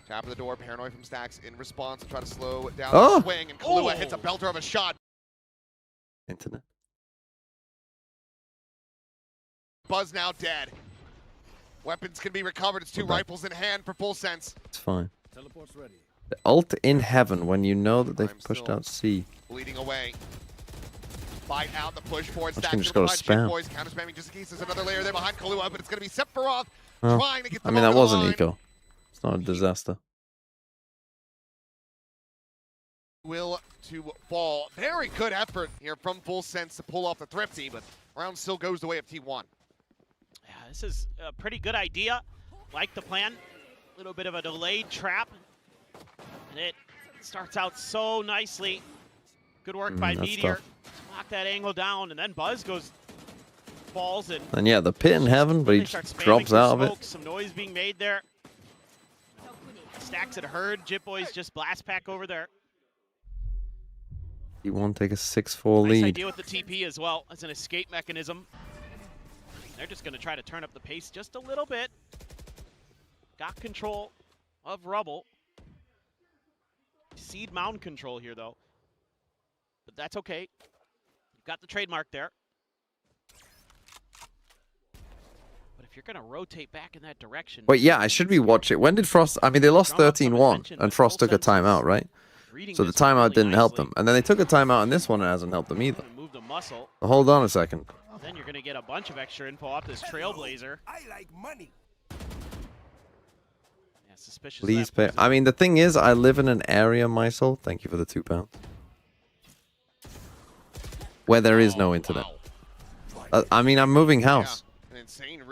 Tap of the door, paranoid from Stacks in response to try to slow down the swing, and Kahlua hits a belter of a shot. Internet. Buzz now dead. Weapons can be recovered. It's two rifles in hand for full sense. It's fine. Teleport's ready. The ult in heaven when you know that they've pushed out C. Bleeding away. Fight out the push forward. Stacks just got to spam. Boys counter spamming just in case there's another layer there behind Kahlua, but it's going to be Sephiroth well, trying to get the I mean, that was an eco. It's not a disaster. Will to fall. Very good effort here from Full Sense to pull off the Thrifty, but Round still goes the way of T1. Yeah, this is a pretty good idea. Like the plan. A little bit of a delayed trap. And it starts out so nicely. Good work by Meteor. Tough. Lock that angle down, and then Buzz falls and yeah, the pit in heaven, but he just drops out of it. Some noise being made there. Stacks had heard. Jitboys just blast pack over there. T1 take a 6-4 lead. Nice idea with the TP as well as an escape mechanism. They're just going to try to turn up the pace just a little bit. Got control of Rubble. Seed mound control here, though. But that's okay. You've got the trademark there. But if you're going to rotate back in that direction... But yeah, I should be watching. When did Frost... I mean, they lost 13-1, and Frost took a timeout, right? So the timeout didn't help them. And then they took a timeout in this one, and it hasn't helped them either. Move the muscle. So hold on a second. Then you're going to get a bunch of extra info off this Trailblazer. I like money. Yeah, suspicious. Please pay. I mean, the thing is, I live in an area, Mysol. Thank you for the £2. Where there is no internet. I mean, I'm moving house.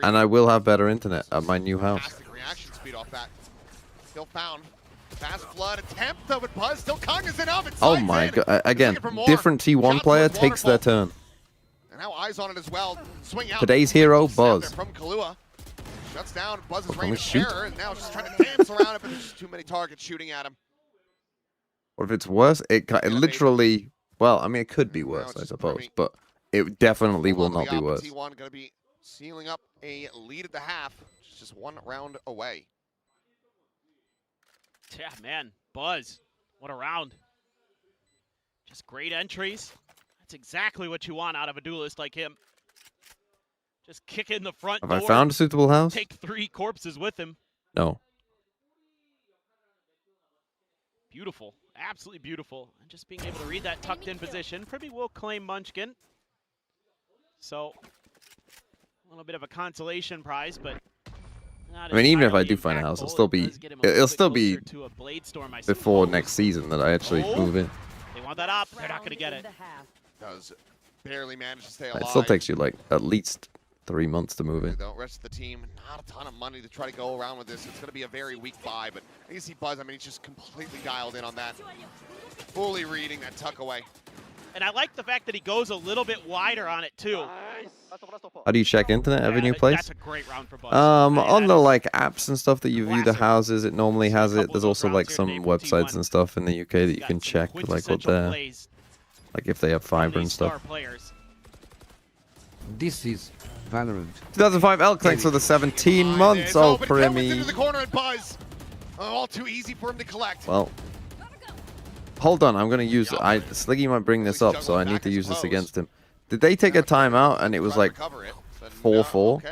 And I will have better internet at my new house. Reaction speed off that. Still found. Fast flood attempt though, but Buzz still cognizant of it. Oh my god. Again, different T1 player takes their turn. And now eyes on it as well. Swing out. Today's hero, Buzz. From Kahlua. Shuts down Buzz's range of terror, and now just trying to dance around it, but there's just too many targets shooting at him. What if it's worse? It literally... Well, I mean, it could be worse, I suppose, but it definitely will not be worse. T1 going to be sealing up a lead at the half, just one round away. Yeah, man, Buzz, what a round. Just great entries. That's exactly what you want out of a duelist like him. Just kick in the front door. Have I found a suitable house? Take 3 corpses with him. No. Beautiful. Absolutely beautiful. And just being able to read that tucked in position. Privy will claim Munchkin. So, a little bit of a consolation prize, but not I mean, even if I do find a house, it'll still be before next season that I actually move in. They want that up. They're not going to get it. Does barely manage to stay alive. It still takes you like at least 3 months to move in. The rest of the team, not a ton of money to try to go around with this. It's going to be a very weak buy, but you see Buzz, I mean, he's just completely dialed in on that. Fully reading that tuck away. And I like the fact that he goes a little bit wider on it, too. How do you check internet every new place? That's a great round for Buzz. On the like apps and stuff that you view the houses, it normally has it. There's also like some websites and stuff in the UK that you can check like what they're like if they have fiber and stuff. This is Valorant. 2005 Elk, thanks for the 17 months. Oh, Primi. Into the corner and Buzz. All too easy for him to collect. Well, hold on. I'm gonna use. Sliggy might bring this up, so I need to use this against him. Did they take a timeout and it was like 4-4?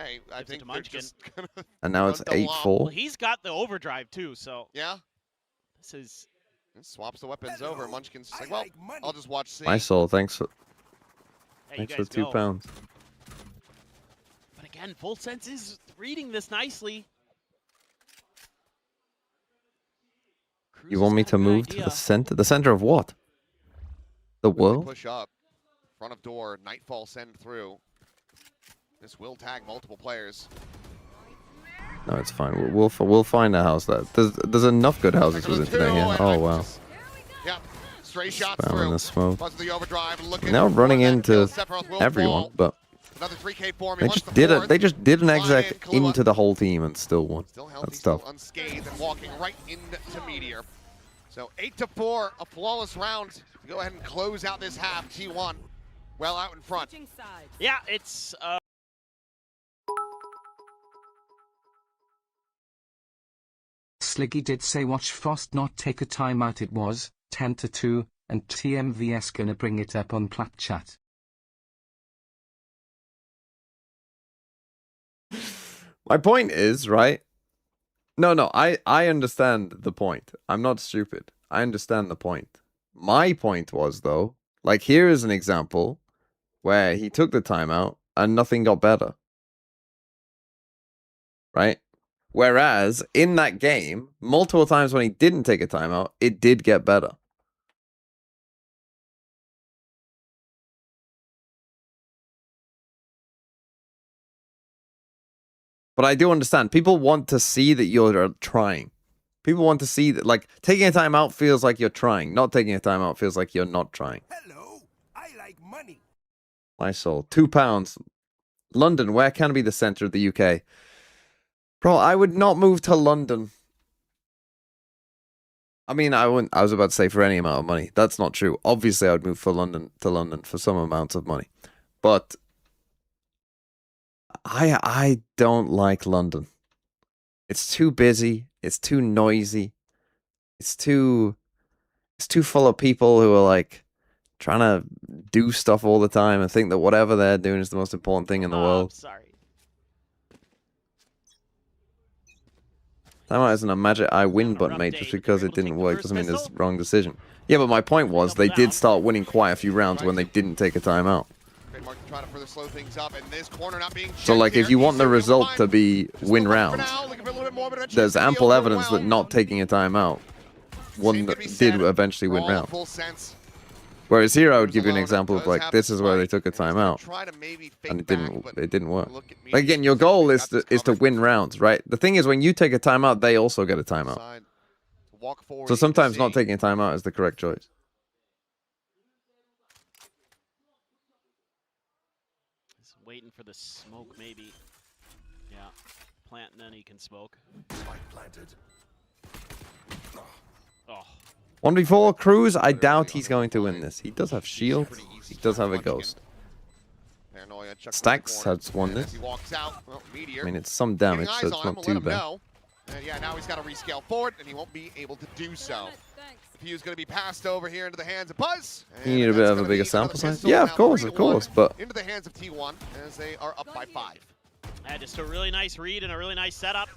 And now it's 8-4. Well, he's got the overdrive too, so yeah. This is swaps the weapons over. Munchkin's just like, well, I'll just watch. See. My soul, thanks for the £2. But again, Full Sense is reading this nicely. You want me to move to the center? The center of what? The world? Push up. Front of door. Nightfall send through. This will tag multiple players. No, it's fine. We'll find a house that there's enough good houses with internet here. Oh wow. Yeah. Stray shots Spam through. in the smoke. The overdrive, Now running into everyone, but another 3K form. They just did an exec into the whole team and still won. That's tough. Unscathed and walking right into Meteor. So 8-4, a flawless round to go ahead and close out this half. T1 well out in front. Yeah, it's Sliggy did say watch Frost not take a timeout. It was 10-2, and TMVS gonna bring it up on plat chat. My point is, right? No, I understand the point. I'm not stupid. I understand the point. My point was, though, like here is an example where he took the timeout and nothing got better. Right? Whereas in that game, multiple times when he didn't take a timeout, it did get better. But I do understand. People want to see that you're trying. People want to see that, like, taking a timeout feels like you're trying. Not taking a timeout feels like you're not trying. Hello, I like money. My soul. £2. London, where can be the center of the UK? Bro, I would not move to London. I mean, I wouldn't. I was about to say for any amount of money. That's not true. Obviously, I would move to London for some amounts of money. But I don't like London. It's too busy. It's too noisy. It's too full of people who are like trying to do stuff all the time and think that whatever they're doing is the most important thing in the world. Sorry. Timeout isn't a magic I win button, mate. Just because it didn't work doesn't mean it's the wrong decision. Yeah, but my point was they did start winning quite a few rounds when they didn't take a timeout. So, like, if you want the result to be win rounds, there's ample evidence that not taking a timeout did eventually win rounds. Whereas here, I would give you an example of, like, this is where they took a timeout, and it didn't work. Again, your goal is to win rounds, right? The thing is, when you take a timeout, they also get a timeout. So sometimes not taking a timeout is the correct choice. He's waiting for the smoke, maybe. Yeah, plant and then he can smoke. Oh. 1v4 Cruz, I doubt he's going to win this. He does have shield. He does have a ghost. Stacks has won this. I mean, it's some damage, so it's not too bad. And yeah, now he's got to rescale forward, and he won't be able to do so. He was going to be passed over here into the hands of Buzz. You need a bit of a bigger sample size? Yeah, of course, but... Into the hands of T1 as they are up by 5. Just a really nice read and a really nice setup.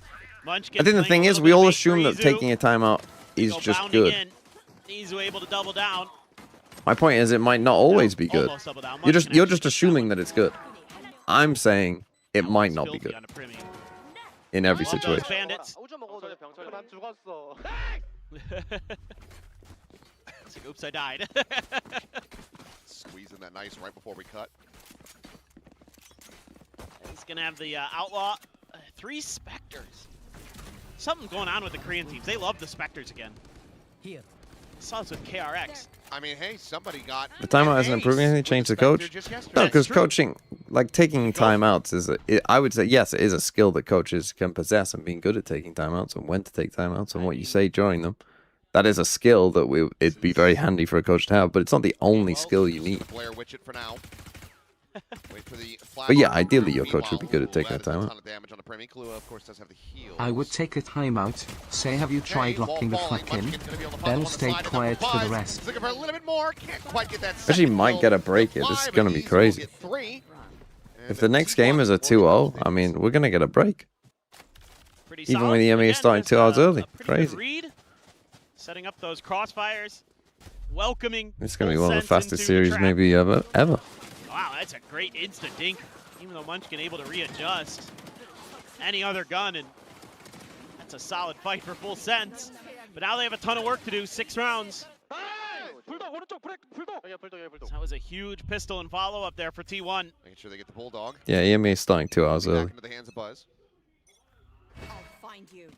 I think the thing is, we all assume that taking a timeout is just good. Izu able to double down. My point is, it might not always be good. You're just assuming that it's good. I'm saying it might not be good in every situation. Oops, I died. Squeezing that nice right before we cut. He's gonna have the outlaw. 3 Spectres. Something's going on with the Korean teams. They love the Spectres again. Here. I saw this with KRX. I mean, hey, somebody got... The timeout isn't improving anything? Change the coach? No, because coaching, like taking timeouts is, I would say, yes, it is a skill that coaches can possess, and being good at taking timeouts and when to take timeouts and what you say during them. That is a skill that it'd be very handy for a coach to have, but it's not the only skill you need. But yeah, ideally your coach would be good at taking a timeout. I would take a timeout, say have you tried locking the fleck in, then stay quiet for the rest. Actually might get a break here, this is going to be crazy. If the next game is a 2-0, I mean, we're going to get a break. Even when the EMEA is starting 2 hours early, crazy. Setting up those crossfires, welcoming. It's going to be one of the fastest series maybe ever. Wow, that's a great instant dink. Even though Munchkin able to readjust any other gun, and that's a solid fight for full sense. But now they have a ton of work to do. 6 rounds. So that was a huge pistol and follow up there for T1. Making sure they get the bulldog. Yeah, EMEA is starting 2 hours early. Into the hands of Buzz. I'll find you.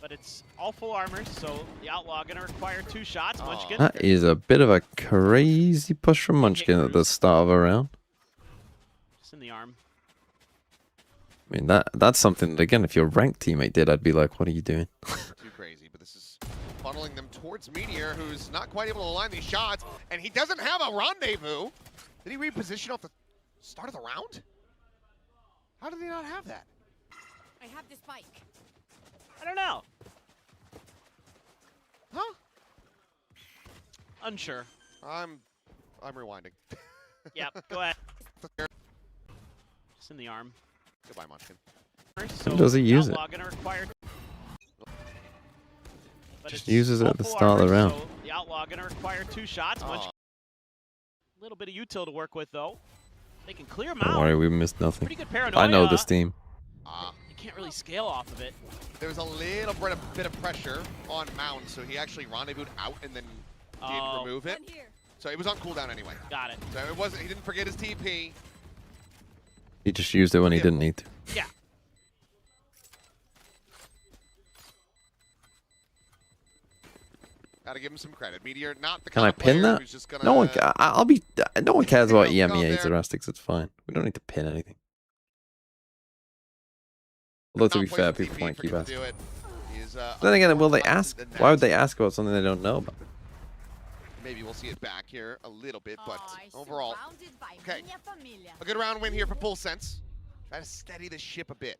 But it's all full armor, so the Outlaw gonna require 2 shots. Munchkin. That is a bit of a crazy push from Munchkin at the start of a round. Just in the arm. I mean, that's something that, again, if your ranked teammate did, I'd be like, what are you doing? Too crazy, but this is funneling them towards Meteor, who's not quite able to align these shots, and he doesn't have a rendezvous. Did he reposition off the start of the round? How did he not have that? I have this bike. I don't know. Huh? Unsure. I'm rewinding. Yep, go ahead. Just in the arm. Goodbye, Munchkin. How does he use it? Just uses it at the start of the round. So the Outlaw gonna require 2 shots. A little bit of util to work with, though. They can clear him out. Don't worry, we missed nothing. Pretty good paranoia. I know this team. You can't really scale off of it. There was a little bit of pressure on Mound, so he actually rendezvoused out and then did remove it. So it was on cooldown anyway. Got it. So it wasn't. He didn't forget his TP. He just used it when he didn't need to. Yeah. Gotta give him some credit. Meteor, not the Can kind I of player pin that? who's just gonna... No one. I'll be. No one cares about Go EMEA there. Zerastics. It's fine. We don't need to pin anything. Although to be fair, people might keep asking. Then again, will they ask? Why would they ask about something they don't know about? Maybe we'll see it back here a little bit, but overall, okay. A good round win here for Full Sense. Try to steady the ship a bit.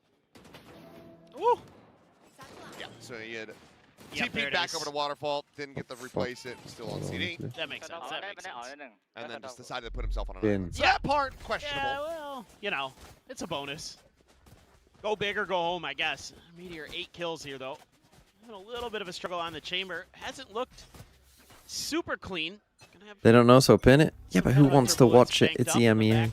Woo! Yeah, so he had Yep, TP'd back over to Waterfall, didn't get to replace it, still on CD. That makes sense. That makes sense. And then just decided to put himself on an Pin. island. So that part, questionable. Yeah, well, you know, it's a bonus. Go big or go home, I guess. Meteor 8 kills here, though. Having a little bit of a struggle on the chamber. Hasn't looked super clean. They don't know, so pin it. Yeah, but who wants to watch it? It's EMEA.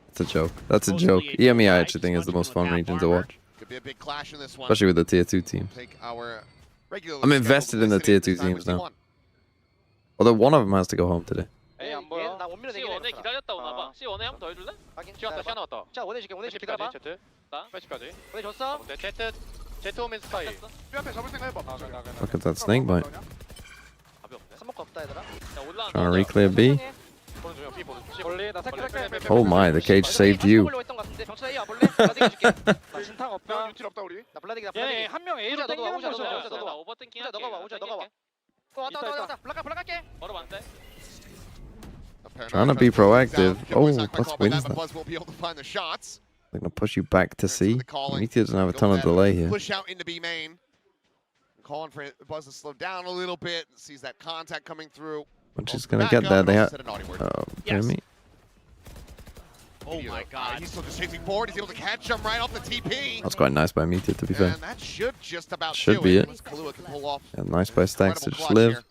It's a joke. That's a joke. EMEA, I actually think, is the most fun region to watch. Could be a big clash in this one. Especially with the tier 2 teams. I'm invested in the tier 2 teams now. Although one of them has to go home today. C1에 기다렸다 오나 봐. C1에 한 번 더 해줄래? 시간 나왔다. 자, 원해 줄게. 원해 줄게. 기다려봐. Z. 플래시까지. 원해 줬어. Z 오면 스파이. 앞에 잡을 생각 해봐. Look at that snake bite. 답이 없네. 스모크 없다 얘들아. 자, 올라. Trying to reclear B. 보는 중이야. B 보는 중. 볼래? 나 살게. Oh my, the cage saved you. 병철 A 와볼래? 블라딩 줄게. 나 신탕 없다. 유틸 없다 우리. 나 블라딩이다. 블라딩. 한명 A로 땡기는 거죠. 너가 오버띵킹. 너가 와. 너가 와. 왔다. 블락 갈게. 바로 반대. Trying to be proactive. Oh, let's win that. Buzz will be able to find the shots. They're going to push you back to C. Meteor doesn't have a ton of delay here. Push out into B main. Calling for Buzz to slow down a little bit. Sees that contact coming through. Which is going to get there. They have... me. Oh my god. He's still just chasing forward. He's able to catch him right off the TP. That's quite nice by Meteor, to be fair. And that should just about should be it. Yeah, nice by Stacks to just live.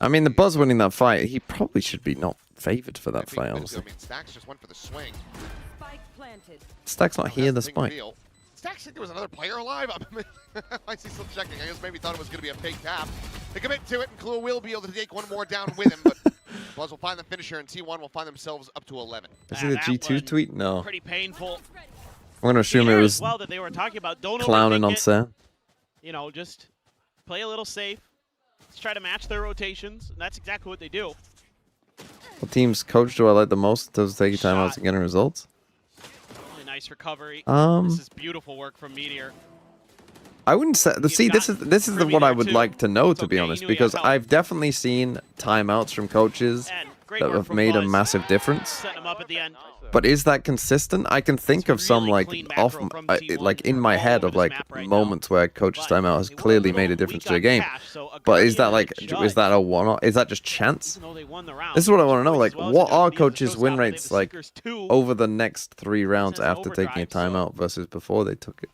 I mean, the Buzz winning that fight, he probably should be not favored for that fight, honestly. Stacks just went for the swing. Stacks not here, the spike. Stacks said there was another player alive. I see still checking. I guess maybe thought it was going to be a fake tap. They commit to it, and Kahlua will be able to take one more down with him, but Buzz will find the finisher, and T1 will find themselves up to 11. Is it the G2 tweet? No. Pretty painful. I'm going to assume it was well that they were talking about. Don't clowning on set. You know, just play a little safe. Let's try to match their rotations, and that's exactly what they do. What team's coach do I like the most? Does taking time out to getting results? Really nice recovery. This is beautiful work from Meteor. I wouldn't say. See, this is what I would like to know, to be honest, because I've definitely seen timeouts from coaches that have made a massive difference. Setting them up at the end. But is that consistent? I can think of some like in my head of like moments where coach's timeout has clearly made a difference to a game. But is that like a one-off? Is that just chance? This is what I want to know. Like, what are coaches' win rates like over the next 3 rounds after taking a timeout versus before they took it?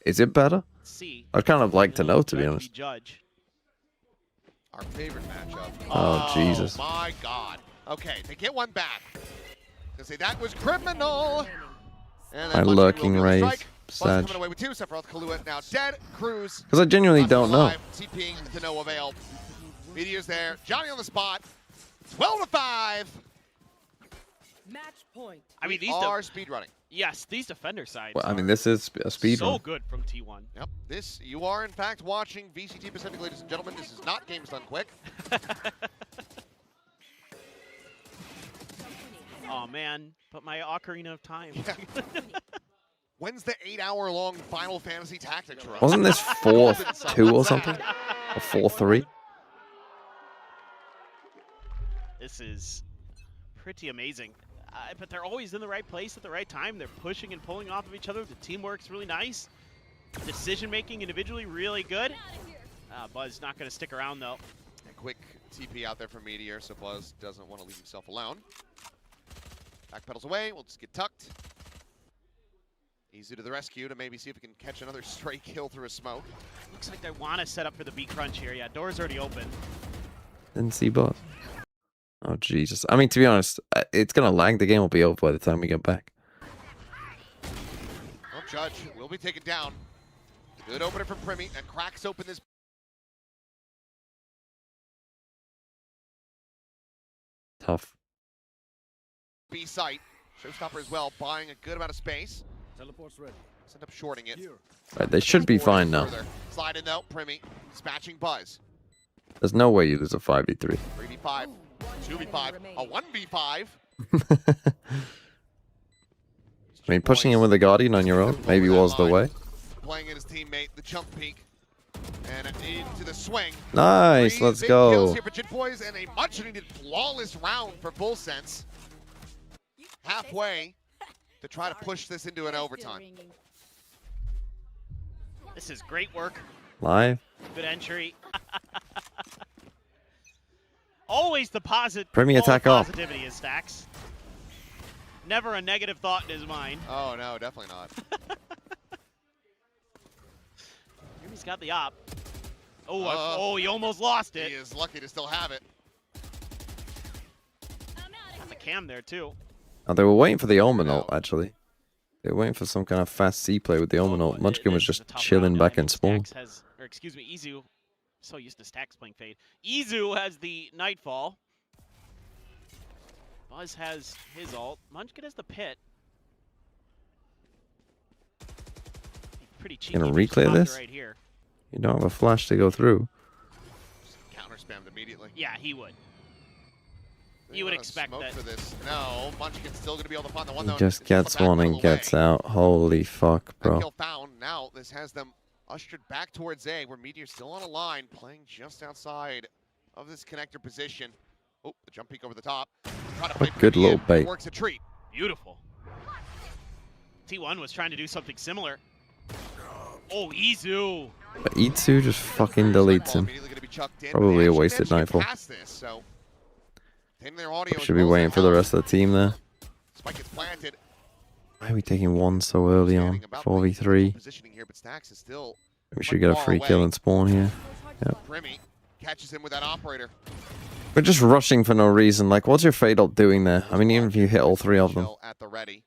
Is it better? I'd kind of like to know, to be honest. Our favorite matchup. Oh Jesus! My God. Okay, they get one back. They say that was criminal. And My lurking raise. Sad. Coming away with 2. Sephiroth, Kahlua now dead. Cruz. Because I genuinely don't know. TPing to no avail. Meteor's there. Johnny on the spot. 12-5. Match point. I mean, these are speedrunning. Yes, these defender sides. Well, I mean, this is a speed so run. good from T1. Yep. This, you are in fact watching VCT Pacific, ladies and gentlemen. This is not Games Done Quick. Oh man, but my Ocarina of Time. When's the 8-hour-long Final Fantasy Tactics run? Wasn't this 4-2 or something? Or 4-3? This is pretty amazing. But they're always in the right place at the right time. They're pushing and pulling off of each other. The teamwork's really nice. Decision-making individually really good. Buzz not going to stick around, though. A quick TP out there from Meteor, so Buzz doesn't want to leave himself alone. Backpedals away. We'll just get tucked. Easy to the rescue to maybe see if we can catch another stray kill through a smoke. Looks like they want to set up for the B crunch here. Yeah, door's already open. Didn't see Buzz. Oh, Jesus. I mean, to be honest, it's going to lag. The game will be over by the time we get back. Well, Judge will be taken down. Good opener from Primi and cracks open this Tough. B site. Showstopper as well, buying a good amount of space. Teleport's ready. End up shorting it. Right, they should be fine now. Slide in though, Primi, dispatching Buzz. There's no way you lose a 5v3. 3v5, 2v5, a 1v5. I mean, pushing in with a Guardian on your own maybe was the way. Playing in his teammate, the jump peak. And into the swing. Nice, let's go. Kills here for Jit Boys and a much needed flawless round for Full Sense. Halfway to try to push this into an overtime. This is great work. Live. Good entry. Always the Premier attack off. positivity is Stacks. Never a negative thought in his mind. Oh no, definitely not. He's got the op. Oh, he almost lost it. He is lucky to still have it. Got the cam there too. Oh, they were waiting for the Omen ult, actually. They were waiting for some kind of fast C play with the Omen ult. Munchkin was just chilling back in spawn. Izu. So used to Stacks playing Fade. Izu has the Nightfall. Buzz has his ult. Munchkin has the Pit. Pretty cheeky. Gonna reclear this? Right here. You don't have a flash to go through. Counter spammed immediately. Yeah, he would. You would expect that. For this. No, Munchkin's still going to be able to find the one. He just gets one and gets out. Holy fuck, bro. Kill found. Now this has them ushered back towards A, where Meteor's still on a line, playing just outside of this connector position. Oh, the jump peek over the top. A good little bait. Works a treat. Beautiful. T1 was trying to do something similar. Oh, Izu. But Itsu just fucking deletes him. Probably a wasted Nightfall. Should be waiting for the rest of the team there. Why are we taking one so early on? 4v3. We should get a free kill and spawn here. Yep. Catches him with that operator. We're just rushing for no reason. Like, what's your Fade ult doing there? I mean, even if you hit all three of them, at the ready.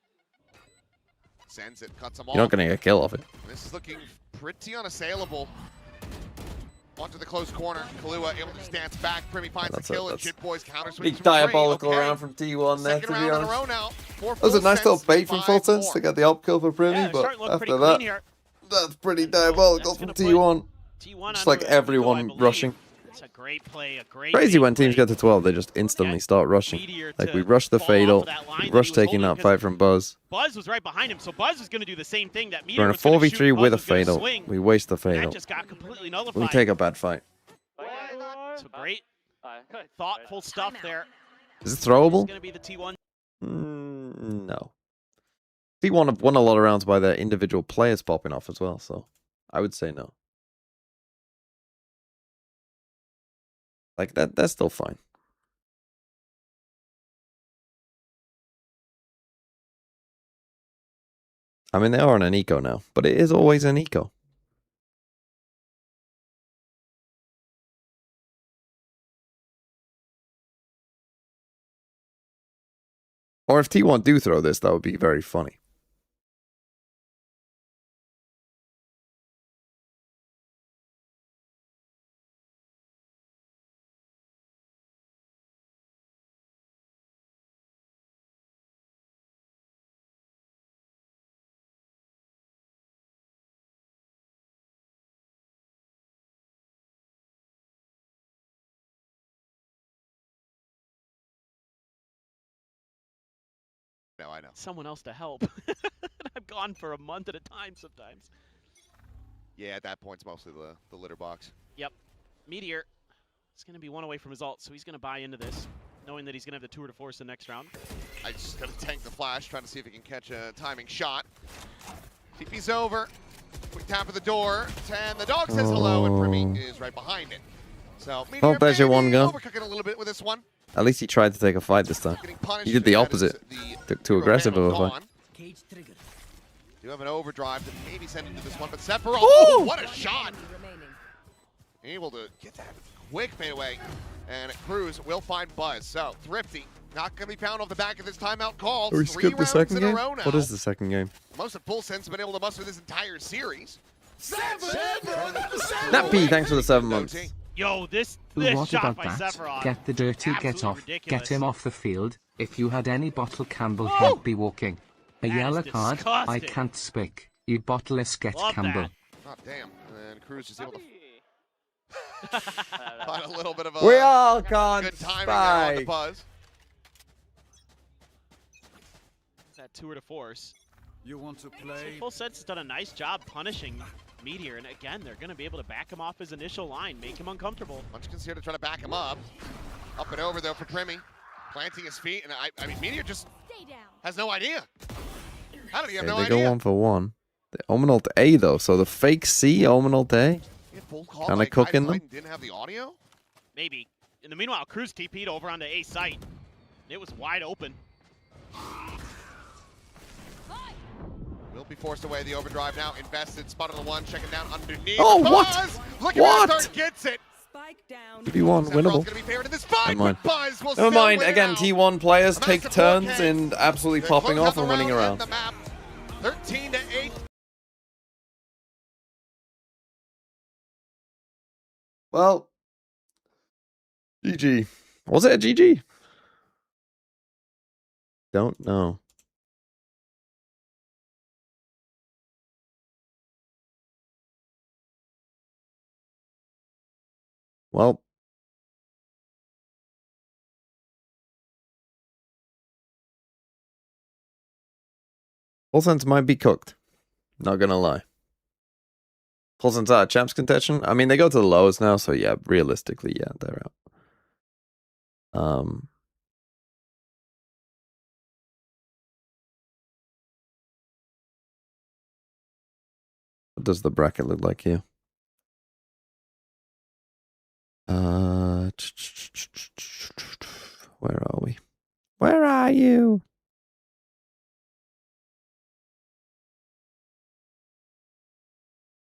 Sends it, cuts them you're not going to get a kill off it. This is looking pretty unassailable. Onto the close corner. Kahlua able to just dance back. Primi finds the kill, and Jit Boys counter swings. Big diabolical round from T1 there, to be honest. That was a nice little bait from Full Sense to get the op kill for Primi, but after that, that's pretty diabolical from T1. Just like everyone rushing. It's a great play, Crazy when teams get to 12, they just instantly start rushing. Like, we rushed the Fade ult, we rushed taking that fight from Buzz. Buzz was right behind him, so Buzz was going to do the same thing that We're in a 4v3 with a Fade ult. We waste the Fade ult. Just got completely nullified. We take a bad fight. So great, thoughtful stuff there. Is it throwable? It's going to be the T1. No. T1 have won a lot of rounds by their individual players popping off as well, so I would say no. Like, that's still fine. I mean, they are on an eco now, but it is always an eco. Or if T1 do throw this, that would be very funny. No, I know. Someone else to help. I've gone for a month at a time sometimes. Yeah, at that point, it's mostly the litter box. Yep. Meteor is going to be one away from his ult, so he's going to buy into this, knowing that he's going to have the tour de force the next round. I just got to tank the flash, trying to see if he can catch a timing shot. TP's over. Quick tap at the door. And the dog says hello, and Primi is right behind it. So, Meteor there's your one go. Overcooking a little bit with this one. At least he tried to take a fight this time. He did the opposite. Took too aggressive of a fight. Do have an overdrive to maybe send into this one, but Sephiroth, oh, what a shot! Able to get that quick fadeaway, and Cruz will find Buzz. So, Thrifty, not going to be found off the back of this timeout call. We skipped the second game? What is the second game? Most of Full Sense have been able to muster this entire series. Nappy, thanks for the 7 months. Yo, this What shot about by that? Sephiroth. Get the dirty get absolutely off. ridiculous. Get him off the field. If you had any bottle, Campbell he'd be walking. A That yellow is card. I disgusting. can't speak. You bottleless get Love Campbell. that. Oh, damn. And then Cruz is able to find a little bit of a We all can't good timing there on the spike. buzz. That tour de force. You want to So play? Full Sense has done a nice job punishing Meteor, and again, they're going to be able to back him off his initial line, make him uncomfortable. Munchkin's here to try to back him up. Up and over, though, for Primmy. Planting his feet, and I mean, Meteor just has no idea. How did he have no They idea? go 1 for 1. The Omen ult A though, so the fake C Omen ult A. Kind of cooking them. Didn't have the audio? Maybe. In the meanwhile, Cruz TP'd over onto A site. It was wide open. Will be forced away. The overdrive now invested. Spot on the one, checking down underneath. Oh, what? Buzz! Look What? at T1 gets it. Spike down. T1 Sephiroth's winnable. gonna be favored in this fight, Never mind. but Buzz will Never still mind. win it Again, out. T1 players A take massive turns 4K. in absolutely They're popping closing off out and the winning round around. and the map. 13-8. Well, GG. Was it a GG? Don't know. Well, Full Sense might be cooked. Not gonna lie. Full Sense out of champs contention. I mean, they go to the lowest now, so yeah, realistically, yeah, they're out. What does the bracket look like here? Where are we? Where are you?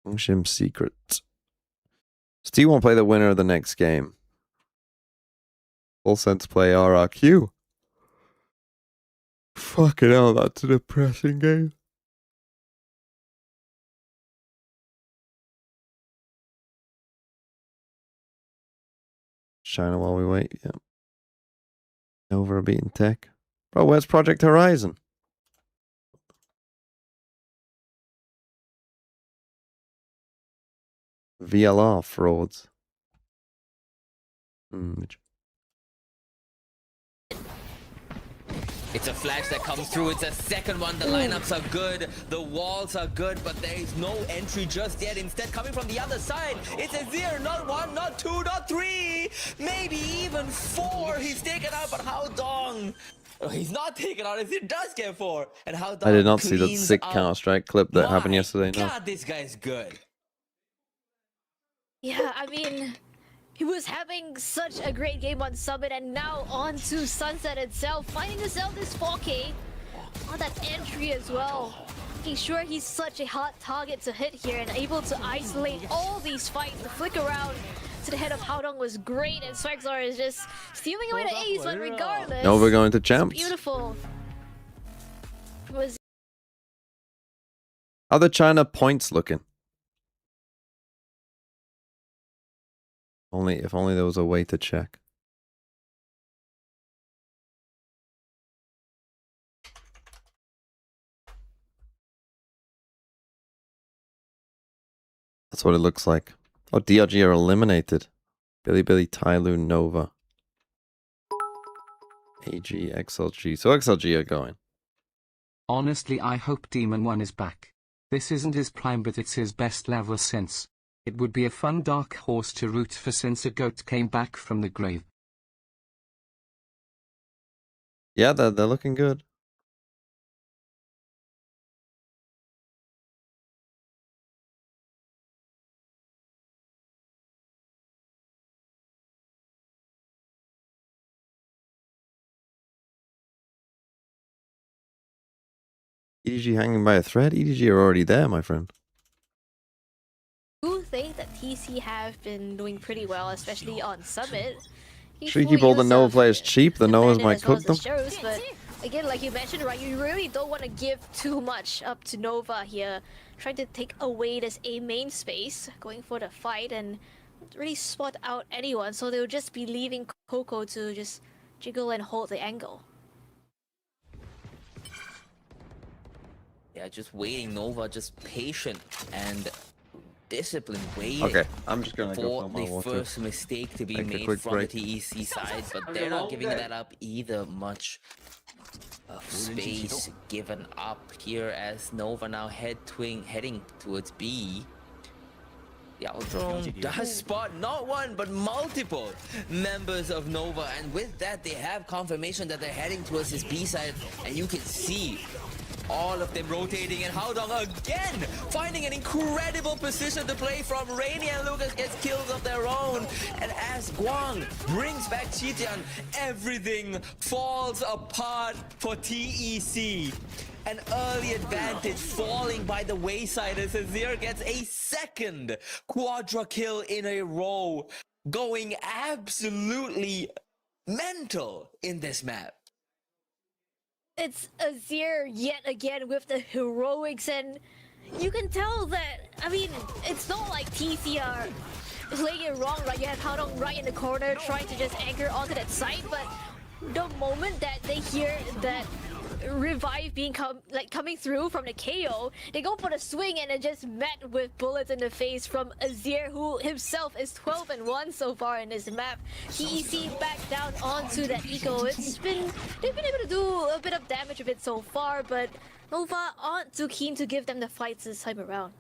Shim secret. Steve won't play the winner of the next game. Full Sense play RRQ. Fucking hell, that's a depressing game. China while we wait, yeah. Over a beaten tech. Bro, where's Project Horizon? VLR frauds. It's a flash that comes through. It's a second one. The lineups are good. The walls are good, but there is no entry just yet. Instead, coming from the other side, it's a 0, not 1, not 2, not 3, maybe even 4. He's taken out, but how Dong? Oh, he's not taken out. If he does get 4, and how Dong I did not see that cleans sick up. Counter-Strike clip that happened yesterday. No. God, this guy's good. Yeah, I mean, he was having such a great game on Summit, and now on to Sunset itself, finding himself this 4K on that entry as well. Making sure he's such a hot target to hit here and able to isolate all these fights. The flick around to the head of Haodong was great, and Swagzar is just stealing away the ace, but regardless, Nova going to it's champs. beautiful. It was How the China points looking? If only there was a way to check. That's what it looks like. Oh, DRG are eliminated. Billy, Tyloo, Nova. AG, XLG. So XLG are going. Honestly, I hope Demon 1 is back. This isn't his prime, but it's his best level since. It would be a fun dark horse to root for since a goat came back from the grave. Yeah, they're looking good. EDG hanging by a thread? EDG are already there, my friend. I do think that TC have been doing pretty well, especially on Summit. Should we keep all the Nova players cheap? The Novas might as well cook as them. the shows, but again, like you mentioned, right, you really don't want to give too much up to Nova here. Trying to take away this A main space, going for the fight, and really spot out anyone, so they'll just be leaving Coco to just jiggle and hold the angle. Yeah, just waiting. Nova just patient and disciplined waiting. Okay, I'm just gonna go for fill my the water. first mistake to be Take a made quick from break. the TEC side, but they're not giving that up either. Much of space given up here as Nova now heading towards B. The Outdrone does spot not one but multiple members of Nova, and with that they have confirmation that they're heading towards this B side, and you can see all of them rotating, and Haodong again finding an incredible position to play from. Rainy and Lucas gets kills of their own, and as Guang brings back Chitian, everything falls apart for TEC. An early advantage falling by the wayside as Azir gets a second quadra kill in a row, going absolutely mental in this map. It's Azir yet again with the heroics, and you can tell that, I mean, it's not like TC are playing it wrong, right? You have Haodong right in the corner trying to just anchor onto that side, but the moment that they hear that revive being coming through from the KO, they go for the swing, and it just met with bullets in the face from Azir, who himself is 12-1 so far in this map. TEC back down onto that eco. They've been able to do a bit of damage with it so far, but Nova aren't too keen to give them the fights this time around.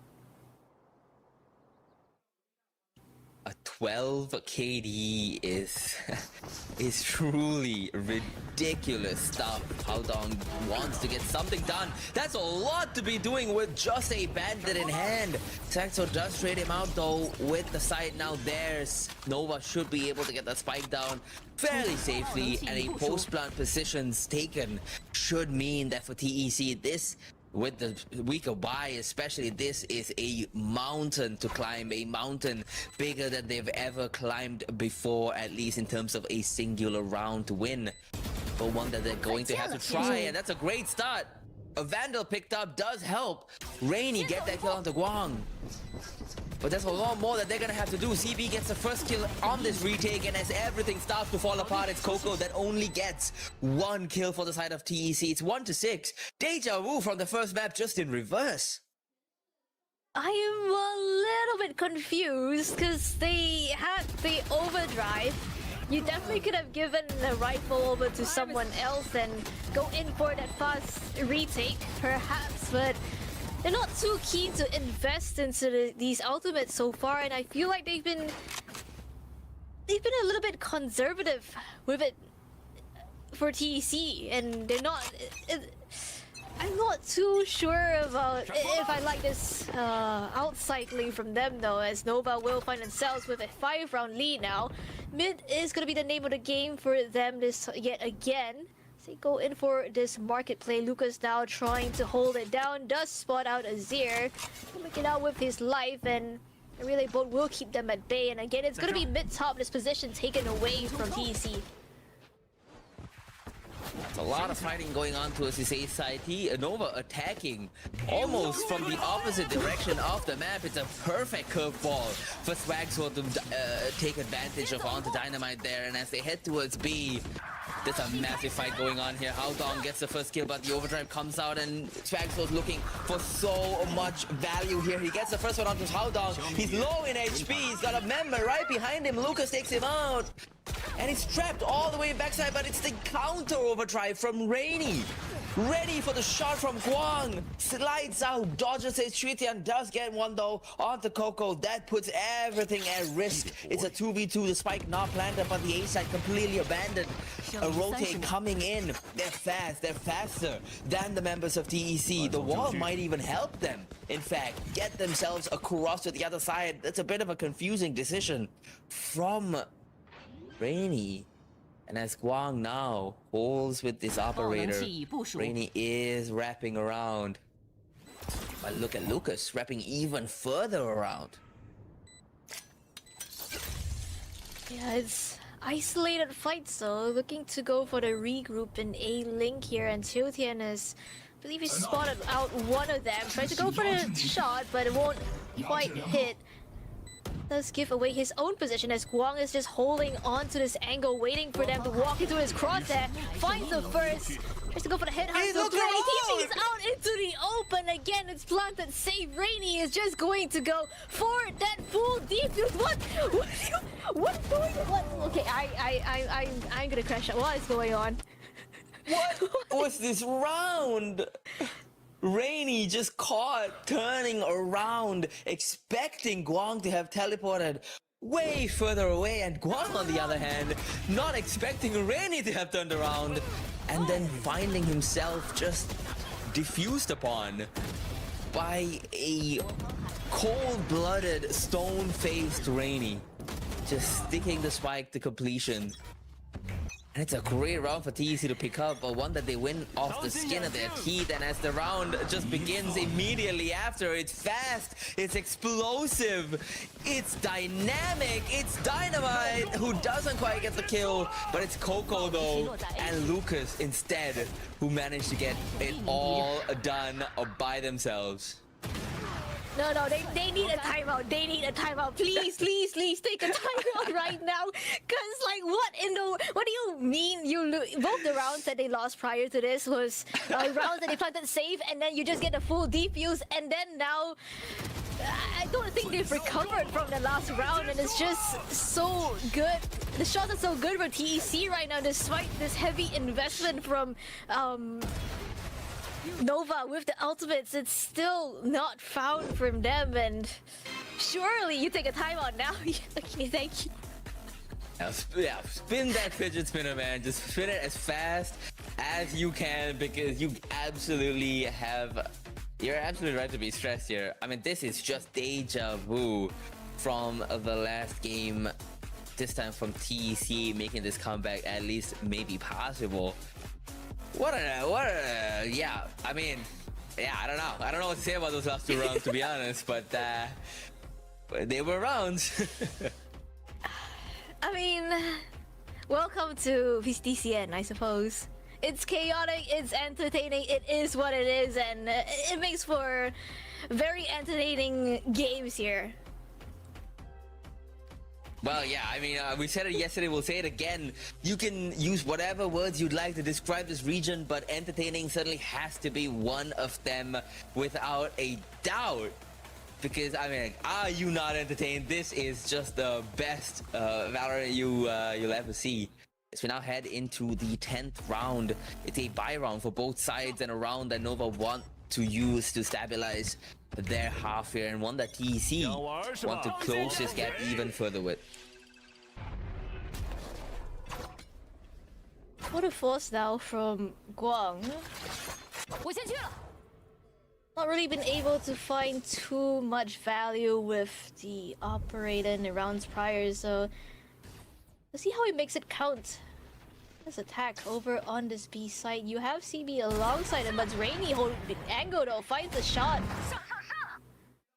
A 12 KD is truly ridiculous stuff. Haodong wants to get something done. That's a lot to be doing with just a bandit in hand. Saxo does trade him out though with the side now theirs. Nova should be able to get that spike down fairly safely, and a post-plant positions taken should mean that for TEC, this, with the weaker buy especially, this is a mountain to climb, a mountain bigger than they've ever climbed before, at least in terms of a singular round to win, but one that they're going to have to try, and that's a great start. A Vandal picked up does help Rainy get that kill onto Guang, but there's a lot more that they're gonna have to do. CB gets the first kill on this retake, and as everything starts to fall apart, it's Coco that only gets one kill for the side of TEC. It's 1-6. Deja vu from the first map, just in reverse. I am a little bit confused because they had the overdrive. You definitely could have given the rifle over to someone else and go in for that fast retake, perhaps, but they're not too keen to invest into these ultimates so far, and I feel like they've been a little bit conservative with it for TEC, and they're not. I'm not too sure about if I like this out-cycling from them though, as Nova will find themselves with a 5-round lead now. Mid is going to be the name of the game for them this yet again. They go in for this market play. Lucas now trying to hold it down, does spot out Azir, make it out with his life, and the relay boat will keep them at bay. And again, it's going to be mid-top, this position taken away from TEC. It's a lot of fighting going on towards this A side. Nova attacking almost from the opposite direction of the map. It's a perfect curveball for Swagsword to take advantage of onto Dynamite there. And as they head towards B, there's a massive fight going on here. Haodong gets the first kill, but the overdrive comes out, and Swagsword looking for so much value here. He gets the first one onto Haodong. He's low in HP. He's got a member right behind him. Lucas takes him out. And he's trapped all the way backside, but it's the counter overdrive from Rainy. Ready for the shot from Guang. Slides out, dodges it. Shuitian does get one though onto Coco. That puts everything at risk. It's a 2v2. The spike not planted, but the A side completely abandoned. A rotate coming in. They're fast. They're faster than the members of TEC. The wall might even help them, in fact, get themselves across to the other side. That's a bit of a confusing decision from Rainy. And as Guang now holds with this operator, Rainy is wrapping around. But look at Lucas wrapping even further around. Yeah, it's isolated fights though. Looking to go for the regroup in A link here, and Chiltian is, I believe he spotted out one of them. Tries to go for the shot, but it won't quite hit. does give away his own position as Guang is just holding on to this angle, waiting for them to walk into his crosshair. Finds the first. Tries to go for the headhunt. So TP's out into the open again. It's planted. Save. Rainy is just going to go for that full defuse. What's going on? What? Okay, I'm gonna crash out. What is going on? What was this round? Rainy just caught turning around, expecting Guang to have teleported way further away, and Guang, on the other hand, not expecting Rainy to have turned around, and then finding himself just diffused upon by a cold-blooded, stone-faced Rainy, just sticking the spike to completion. And it's a great round for TEC to pick up, but one that they win off the skin of their teeth. And as the round just begins immediately after, it's fast, it's explosive, it's dynamic, it's Dynamite who doesn't quite get the kill, but it's Coco though, and Lucas instead, who managed to get it all done by themselves. No, they need a timeout. They need a timeout. Please, please, please take a timeout right now. Cause like, what do you mean both the rounds that they lost prior to this was rounds that they planted safe, and then you just get a full defuse, and then now I don't think they've recovered from the last round, and it's just so good. The shots are so good for TEC right now, despite this heavy investment from Nova with the ultimates. It's still not found from them, and surely you take a timeout now. Okay, thank you. Yeah, spin that fidget spinner, man. Just spin it as fast as you can, because you're absolutely right to be stressed here. I mean, this is just deja vu from the last game. This time from TEC making this comeback at least maybe possible. Yeah, I mean, yeah, I don't know what to say about those last two rounds, to be honest, but they were rounds. I mean, welcome to VCTCN, I suppose. It's chaotic, it's entertaining, it is what it is, and it makes for very entertaining games here. Well, yeah, I mean, we said it yesterday, we'll say it again. You can use whatever words you'd like to describe this region, but entertaining certainly has to be one of them without a doubt. Because, I mean, are you not entertained? This is just the best Valorant you'll ever see. As we now head into the 10th round, it's a buy round for both sides, and a round that Nova want to use to stabilize their half here, and one that TEC want to close this gap even further with. What a force now from Guang. Not really been able to find too much value with the operator in the rounds prior, so let's see how he makes it count. This attack over on this B side. You have CB alongside him, but Rainy holding the angle though, finds the shot.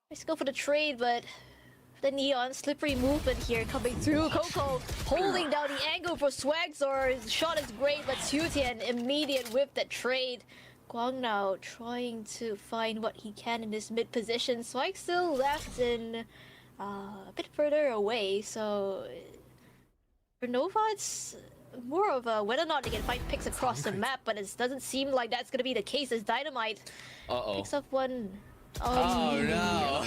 Let's go for the trade, but the Neon slippery movement here coming through. Coco holding down the angle for Swagzor. His shot is great, but Tian immediate with the trade. Guang now trying to find what he can in this mid position. Swag still left in a bit further away, so for Nova it's more of a whether or not they can find picks across the map, but it doesn't seem like that's gonna be the case as Dynamite picks up one. Oh no!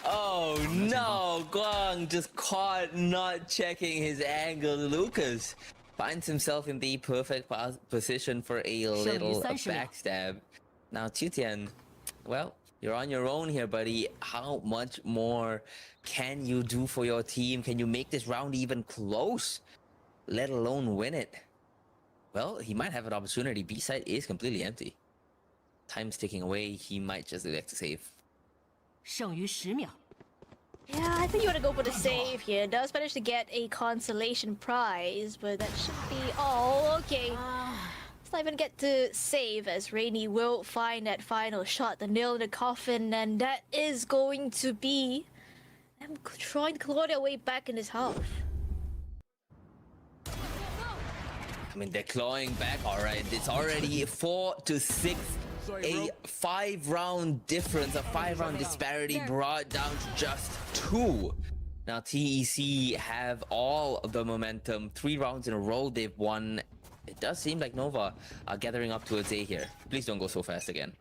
Oh no! Guang just caught not checking his angle. Lucas finds himself in the perfect position for a little backstab. Now Tian, well, you're on your own here, buddy. How much more can you do for your team? Can you make this round even close, let alone win it? Well, he might have an opportunity. B side is completely empty. Time's ticking away. He might just elect to save. Yeah, I think you want to go for the save here. Does manage to get a consolation prize, but that should be all. Okay. Let's not even get to save, as Rainy will find that final shot, the nail in the coffin, and that is going to be them trying to claw their way back in this half. I mean, they're clawing back, alright. It's already 4-6 a 5-round difference, a 5-round disparity brought down to just 2. Now TEC have all of the momentum. 3 rounds in a row they've won. It does seem like Nova are gathering up towards A here. Please don't go so fast again.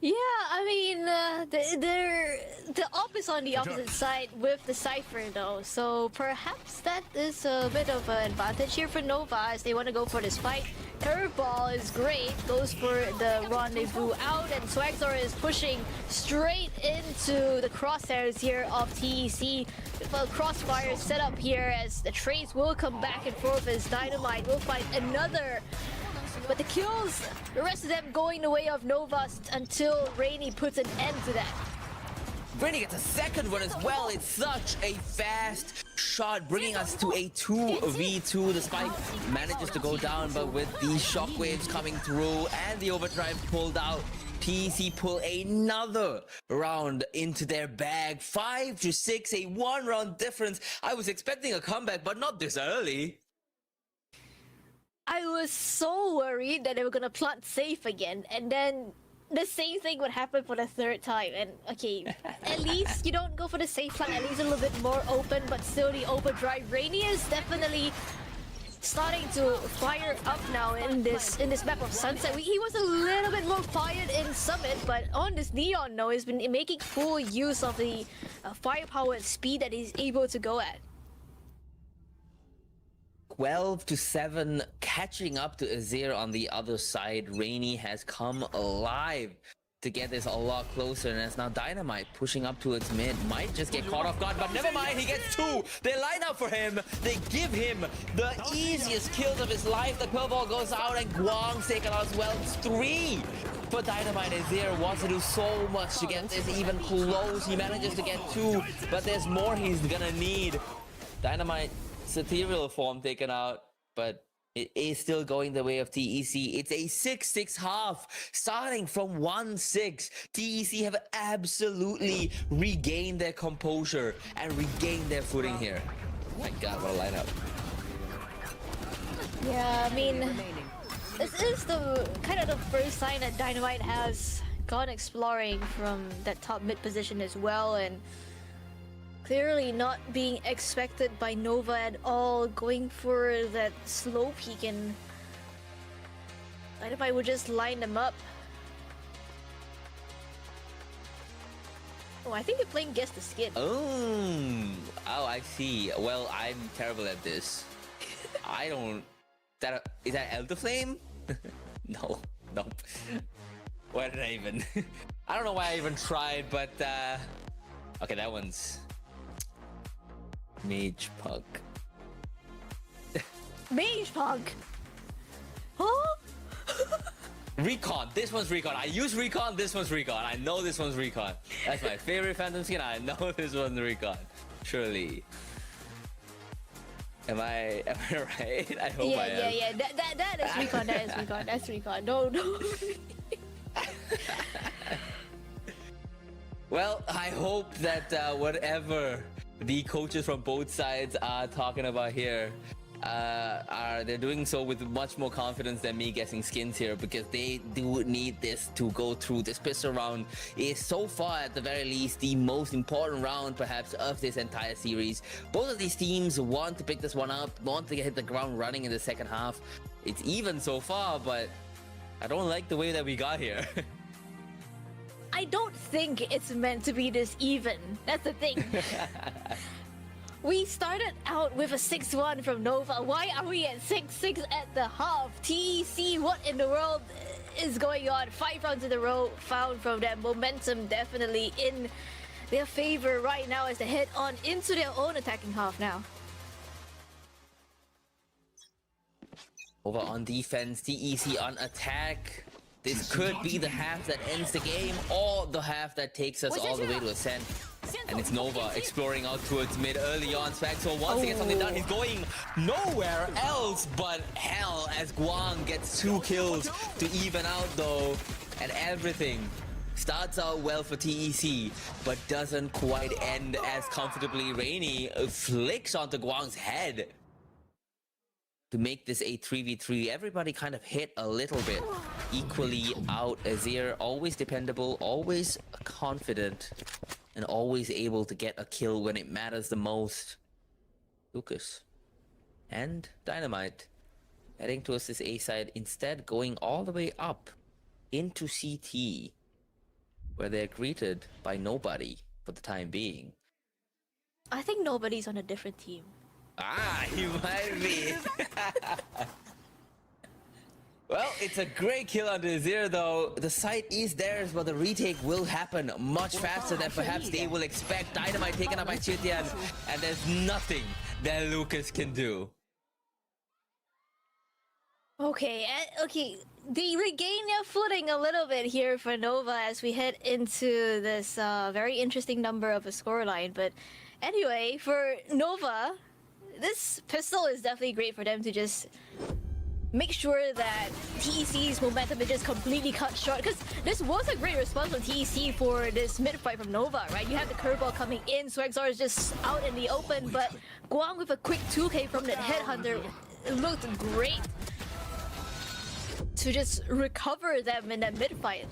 Yeah, I mean, the op is on the opposite side with the Cypher though, so perhaps that is a bit of an advantage here for Nova as they want to go for this fight. Curveball is great, goes for the rendezvous out, and Swagzor is pushing straight into the crosshairs here of TEC. With a crossfire set up here as the trades will come back and forth as Dynamite will find another. But the kills, the rest of them going the way of Nova until Rainy puts an end to that. Rainy gets a second one as well. It's such a fast shot, bringing us to a 2v2. The spike manages to go down, but with these shockwaves coming through and the overdrive pulled out, TEC pull another round into their bag. 5-6, a 1-round difference. I was expecting a comeback, but not this early. I was so worried that they were gonna plant safe again, and then the same thing would happen for the 3rd time. And okay, at least you don't go for the safe plant, at least a little bit more open, but still the overdrive. Rainy is definitely starting to fire up now in this map of Sunset. He was a little bit more fired in Summit, but on this Neon, no, he's been making full use of the firepower and speed that he's able to go at. 12-7, catching up to Azir on the other side. Rainy has come alive to get this a lot closer, and it's now Dynamite pushing up towards mid. Might just get caught off guard, but never mind, he gets 2. They line up for him. They give him the easiest kills of his life. The curveball goes out, and Guang's taken out as well. It's 3 for Dynamite. Azir wants to do so much to get this even close. He manages to get 2, but there's more he's gonna need. Dynamite ethereal form taken out, but it is still going the way of TEC. It's a 6-6 half, starting from 1-6. TEC have absolutely regained their composure and regained their footing here. My god, what a lineup. Yeah, I mean, this is the kind of the first sign that Dynamite has gone exploring from that top mid position as well, and clearly not being expected by Nova at all, going for that slow peek, and Dynamite would just line them up. Oh, I think they're playing Guess the Skin. Oh, I see. Well, I'm terrible at this. I don't... Is that Elder Flame? No, nope. Why did I even... I don't know why I even tried, but okay, that one's... Mage Pug. Mage Pug? Huh? Recon. This one's Recon. I use Recon. This one's Recon. I know this one's Recon. That's my favorite Phantom skin. I know this one's Recon. Surely. Am I right? I hope I am. Yeah. That is Recon. That is Recon. That's Recon. No. Well, I hope that whatever the coaches from both sides are talking about here, they're doing so with much more confidence than me guessing skins here, because they do need this to go through. This pistol round is so far, at the very least, the most important round perhaps of this entire series. Both of these teams want to pick this one up, want to hit the ground running in the second half. It's even so far, but I don't like the way that we got here. I don't think it's meant to be this even. That's the thing. We started out with a 6-1 from Nova. Why are we at 6-6 at the half? TEC, what in the world is going on? 5 rounds in a row found from them. Momentum definitely in their favor right now as they head on into their own attacking half now. Over on defense, TEC on attack. This could be the half that ends the game, or the half that takes us all the way to Ascent. And it's Nova exploring out towards mid early on. Swagzor wants to get something done. He's going nowhere else but hell as Guang gets 2 kills to even out though. And everything starts out well for TEC, but doesn't quite end as comfortably. Rainy flicks onto Guang's head. to make this a 3v3. Everybody kind of hit a little bit equally out. Azir always dependable, always confident, and always able to get a kill when it matters the most. Lucas and Dynamite heading towards this A side, instead going all the way up into CT, where they're greeted by nobody for the time being. I think nobody's on a different team. Ah, he might be. Well, it's a great kill on the Azir though. The site is theirs, but the retake will happen much faster than perhaps they will expect. Dynamite taken up by Chitian, and there's nothing that Lucas can do. Okay, okay. They regain their footing a little bit here for Nova as we head into this very interesting number of a scoreline. But anyway, for Nova, this pistol is definitely great for them to just make sure that TEC's momentum is just completely cut short, because this was a great response from TEC for this mid-fight from Nova, right? You have the curveball coming in, Swagzar is just out in the open, but Guang with a quick 2k from that Headhunter, it looked great to just recover them in that mid-fight.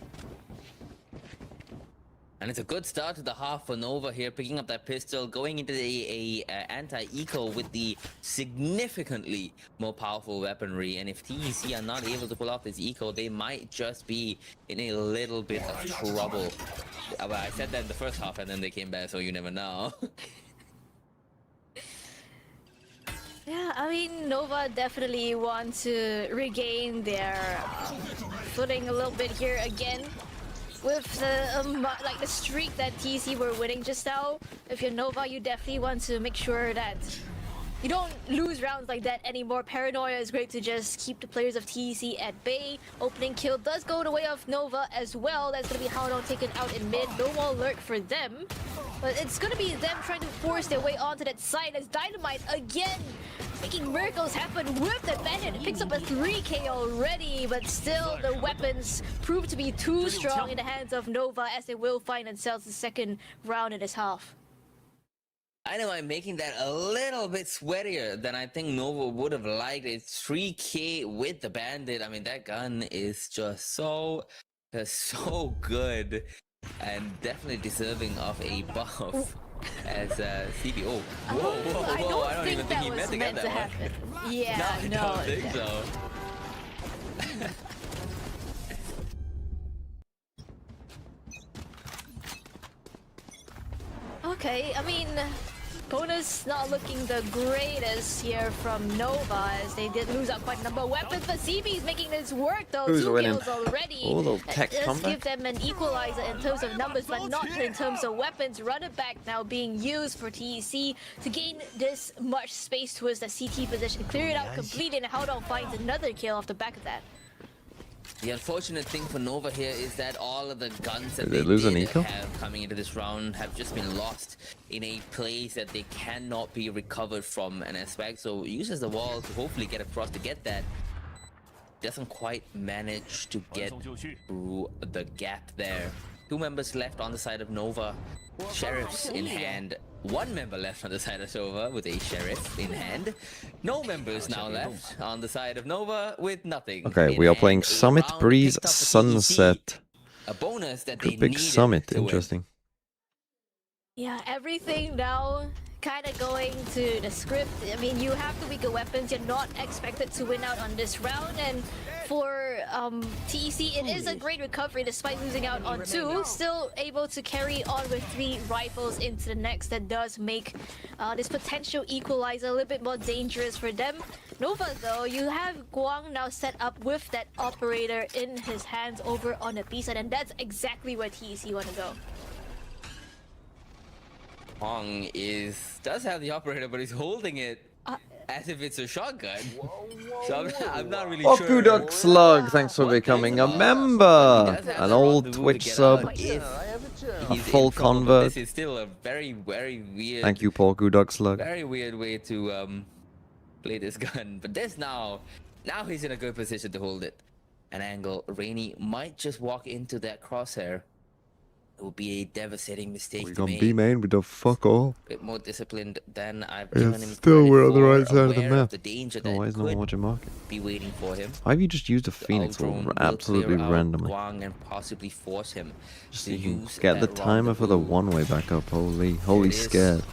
And it's a good start to the half for Nova here, picking up that pistol, going into the anti-eco with the significantly more powerful weaponry. And if TEC are not able to pull off this eco, they might just be in a little bit of trouble. Well, I said that in the first half and then they came back, so you never know. Yeah, I mean, Nova definitely want to regain their footing a little bit here again. With the like the streak that TEC were winning just now, if you're Nova, you definitely want to make sure that you don't lose rounds like that anymore. Paranoia is great to just keep the players of TEC at bay. Opening kill does go the way of Nova as well. That's gonna be Howdown taken out in mid. No more lurk for them, but it's gonna be them trying to force their way onto that side as Dynamite again making miracles happen with the bandit. It picks up a 3k already, but still the weapons prove to be too strong in the hands of Nova as they will find themselves the second round in this half. I know I'm making that a little bit sweatier than I think Nova would have liked. It's 3k with the bandit. I mean, that gun is just so good and definitely deserving of a buff. As CBO. Whoa, I don't even think he meant to get that happen. one. Yeah, no, I don't think so. Okay, I mean, bonus not looking the greatest here from Nova as they did lose out quite a number of weapons, but CB's making this work though. Who's 2 winning? kills already. Oh, little tech Let's comeback. give them an equalizer in terms of numbers, but not in terms of weapons. Run it back now being used for TEC to gain this much space towards the CT position. Clear it out completely, and Howdown finds another kill off the back of that. The unfortunate thing for Nova here is that all of the guns that Did they lose an did eco? have coming into this round have just been lost in a place that they cannot be recovered from. And as so uses the wall to hopefully get across to get that. Doesn't quite manage to get through the gap there. 2 members left on the side of Nova. Sheriffs in hand. 1 member left on the side of Nova with a sheriff in hand. No members now left on the side of Nova with nothing. Okay, we are playing Summit Breeze Sunset. A bonus that Good they big needed Summit, to win. interesting. Yeah, everything now kind of going to the script. I mean, you have the weaker weapons. You're not expected to win out on this round. And for TEC, it is a great recovery despite losing out on 2. Still able to carry on with 3 rifles into the next. That does make this potential equalizer a little bit more dangerous for them. Nova, though, you have Guang now set up with that operator in his hands over on the B side. And that's exactly where TEC want to go. Hong does have the operator, but he's holding it as if it's a shotgun. So I'm not really sure. Okudok Slug, thanks for becoming a member. An old Twitch sub. A full convert. This is still a very, very weird. Thank you, Okudok Slug. Very weird way to play this gun. But this now he's in a good position to hold it. An angle. Rainy might just walk into that crosshair. It would be a devastating mistake We to got make. B main, we do fuck all. A bit more disciplined than I've Yeah, given him still credit we're on the for, right side of the aware map. the danger Oh, why that is no one could watching market? be waiting for him. Why have you just used a Phoenix Drone will absolutely clear out randomly? Guang and possibly force him Just to so you can use get the that timer for the rendezvous. one-way back up. Holy it is. scared.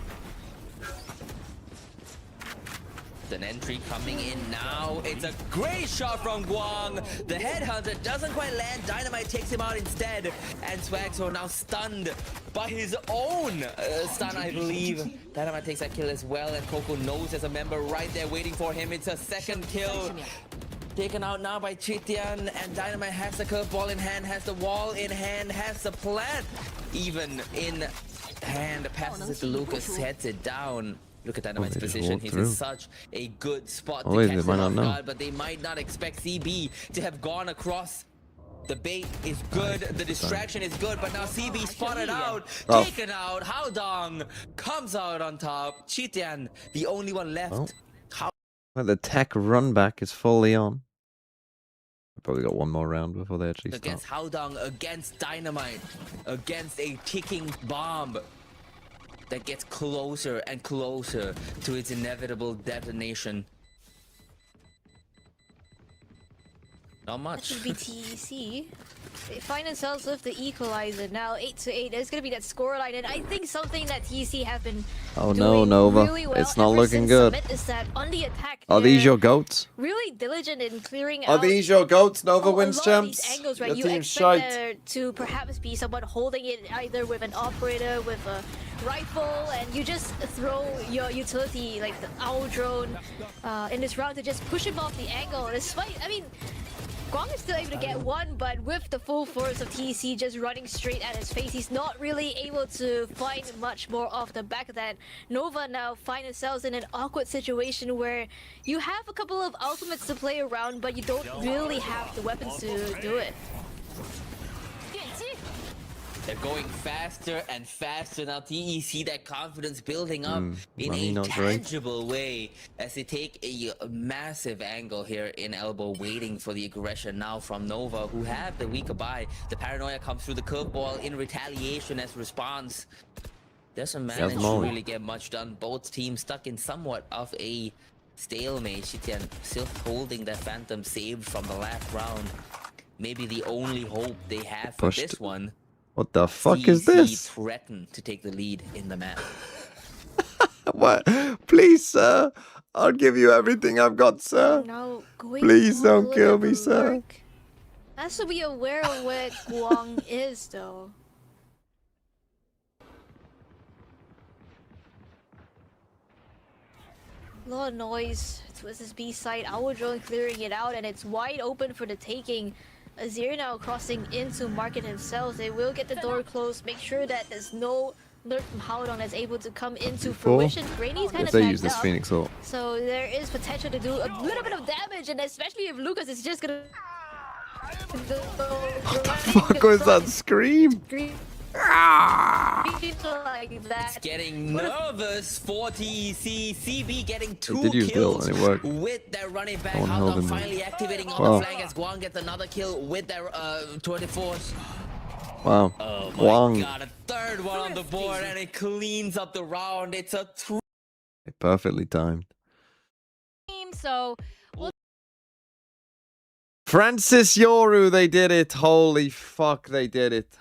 An entry coming in now. It's a great shot from Guang. The headhunter doesn't quite land. Dynamite takes him out instead. And Swagso now stunned by his own stun, I believe. Dynamite takes that kill as well. And Coco knows there's a member right there waiting for him. It's a second kill. Taken out now by Chitian. And Dynamite has the curveball in hand, has the wall in hand, has the plant even in hand. Passes it to Lucas, heads it down. Look at Dynamite's position. He's in such a good spot to catch them off guard, but they might not expect CB to have gone across. The bait is good, the distraction is good, but now CB spotted out, taken out. Haodong comes out on top. Chitian, the only one left. Well, the tech run back is fully on. We've probably got one more round before they actually start. Against Haodong, against Dynamite, against a ticking bomb that gets closer and closer to its inevitable detonation. Not much. That should be TEC. They find themselves with the equalizer now, 8-8. There's gonna be that scoreline, and I think something that TEC have been doing Nova. really well It's not ever looking since good. Summit is that on the attack, Are these your goats? really diligent in clearing Are out these your goats? Nova wins a lot of champs. these angles, right? Your You team's expect shite. there to perhaps be someone holding it either with an operator, with a rifle, and you just throw your utility like the owl drone in this round to just push him off the angle. Despite, I mean, Guang is still able to get one, but with the full force of TEC just running straight at his face, he's not really able to find much more off the back of that. Nova now find themselves in an awkward situation where you have a couple of ultimates to play around, but you don't really have the weapons to do it. They're going faster and faster now. TEC, that confidence building up in a not great. tangible way as they take a massive angle here in elbow, waiting for the aggression now from Nova, who have the weaker buy. The paranoia comes through the curveball in retaliation as response. Doesn't manage to really get much done. Both teams stuck in somewhat of a stalemate. Chitian still holding that Phantom saved from the last round. Maybe the only hope they have for this one. What the fuck is this? Threaten to take the lead in the map. What? Please, sir. I'll give you everything I've got, sir. Now, Please don't kill me, sir. Has to be aware of where Guang is, though. A lot of noise towards this B side. Our drone clearing it out, and it's wide open for the taking. Azir now crossing into Market himself. They will get the door closed, make sure that there's no alert from Haodong that's able to come into fruition. Brainy's kind of they use tagged this up, Phoenix ult. so there is potential to do a little bit of damage, and especially if Lucas is just gonna... What the fuck was that scream? Like that. It's getting nervous for TEC. CB getting two did use kills and it worked. with their running back. No one held Haodong him. finally activating on Wow. the flank as Guang gets another kill with their 24s. Wow. Oh my Guang. god, a third one on the board, and it cleans up the round. It's a Perfectly timed. So Francis Yoru, they did it. Holy fuck, they did it.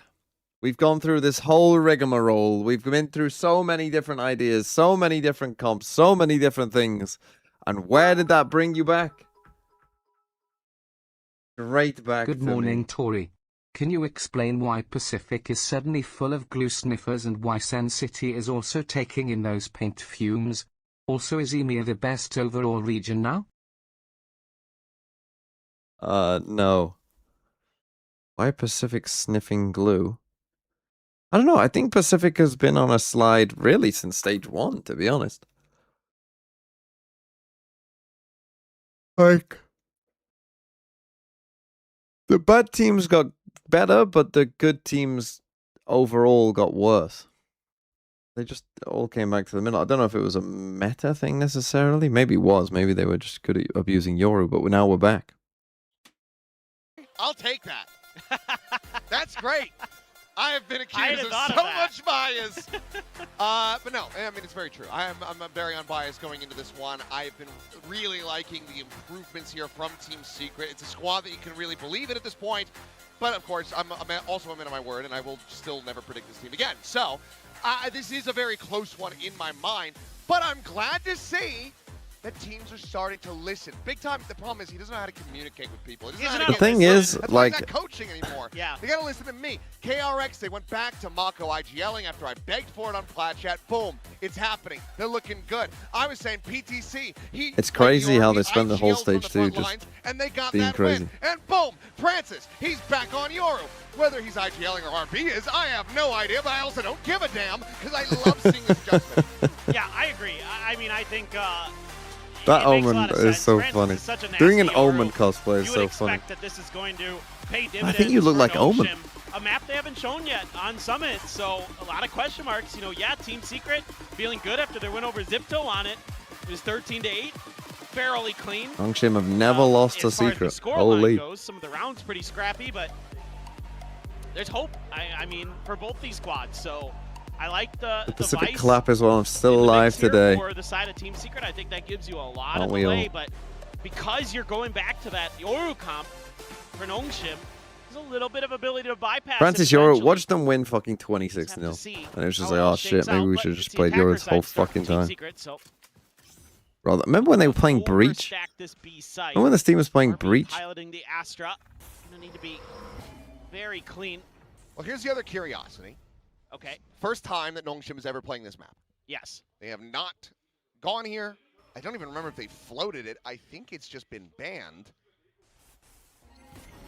We've gone through this whole rigmarole. We've been through so many different ideas, so many different comps, so many different things. And where did that bring you back? Straight back Good to morning, me. Tori. Can you explain why Pacific is suddenly full of glue sniffers and why Sen City is also taking in those paint fumes? Also, is EMEA the best overall region now? No. Why Pacific sniffing glue? I don't know. I think Pacific has been on a slide really since stage 1, to be honest. Like, the bad teams got better, but the good teams overall got worse. They just all came back to the middle. I don't know if it was a meta thing necessarily. Maybe it was. Maybe they were just good at abusing Yoru, but now we're back. I'll take that. That's great. I have been accused of so much bias. But no, I mean, it's very true. I'm very unbiased going into this one. I've been really liking the improvements here from Team Secret. It's a squad that you can really believe in at this point. But of course, I'm also a man of my word, and I will still never predict this team again. So this is a very close one in my mind. But I'm glad to see that teams are starting to listen. Big time, the problem is he doesn't know how to communicate with people. The thing is, like, he's not coaching anymore. Yeah. They gotta listen to me. KRX, they went back to Mako IGLing after I begged for it on Plat Chat. Boom, it's happening. They're looking good. I was saying PTC. It's crazy how they spent the whole stage too, just and they got being that crazy. Win. And boom, Francis, he's back on Yoru. Whether he's IGLing or RP is, I have no idea, but I also don't give a damn because I love seeing his judgment. Yeah, I agree. I mean, I think that Omen is so funny. Doing an Omen cosplay is so funny. That this is going to pay I think you look like Omen. A map they haven't shown yet on Summit, so a lot of question marks. You know, yeah, Team Secret feeling good after their win over Zipto on it. It was 13-8, fairly clean. Nongshim have never lost to Secret. Holy. Some of the rounds pretty scrappy, but there's hope. I mean, for both these squads. So I like the Pacific clap as well. I'm still alive today. For the side of Team Secret, I think that gives you a lot of delay, but because you're going back to that Yoru comp for Nongshim, there's a little bit of ability to bypass. Francis Yoru, watch them win fucking 26-0. And it was just like, oh shit, maybe we should have just played Yoru this whole fucking time. Rather, remember when they were playing Breach? Remember when this team was playing Breach? Piloting the Astra. Gonna need to be very clean. Well, here's the other curiosity. Okay. First time that Nongshim is ever playing this map. Yes. They have not gone here. I don't even remember if they floated it. I think it's just been banned.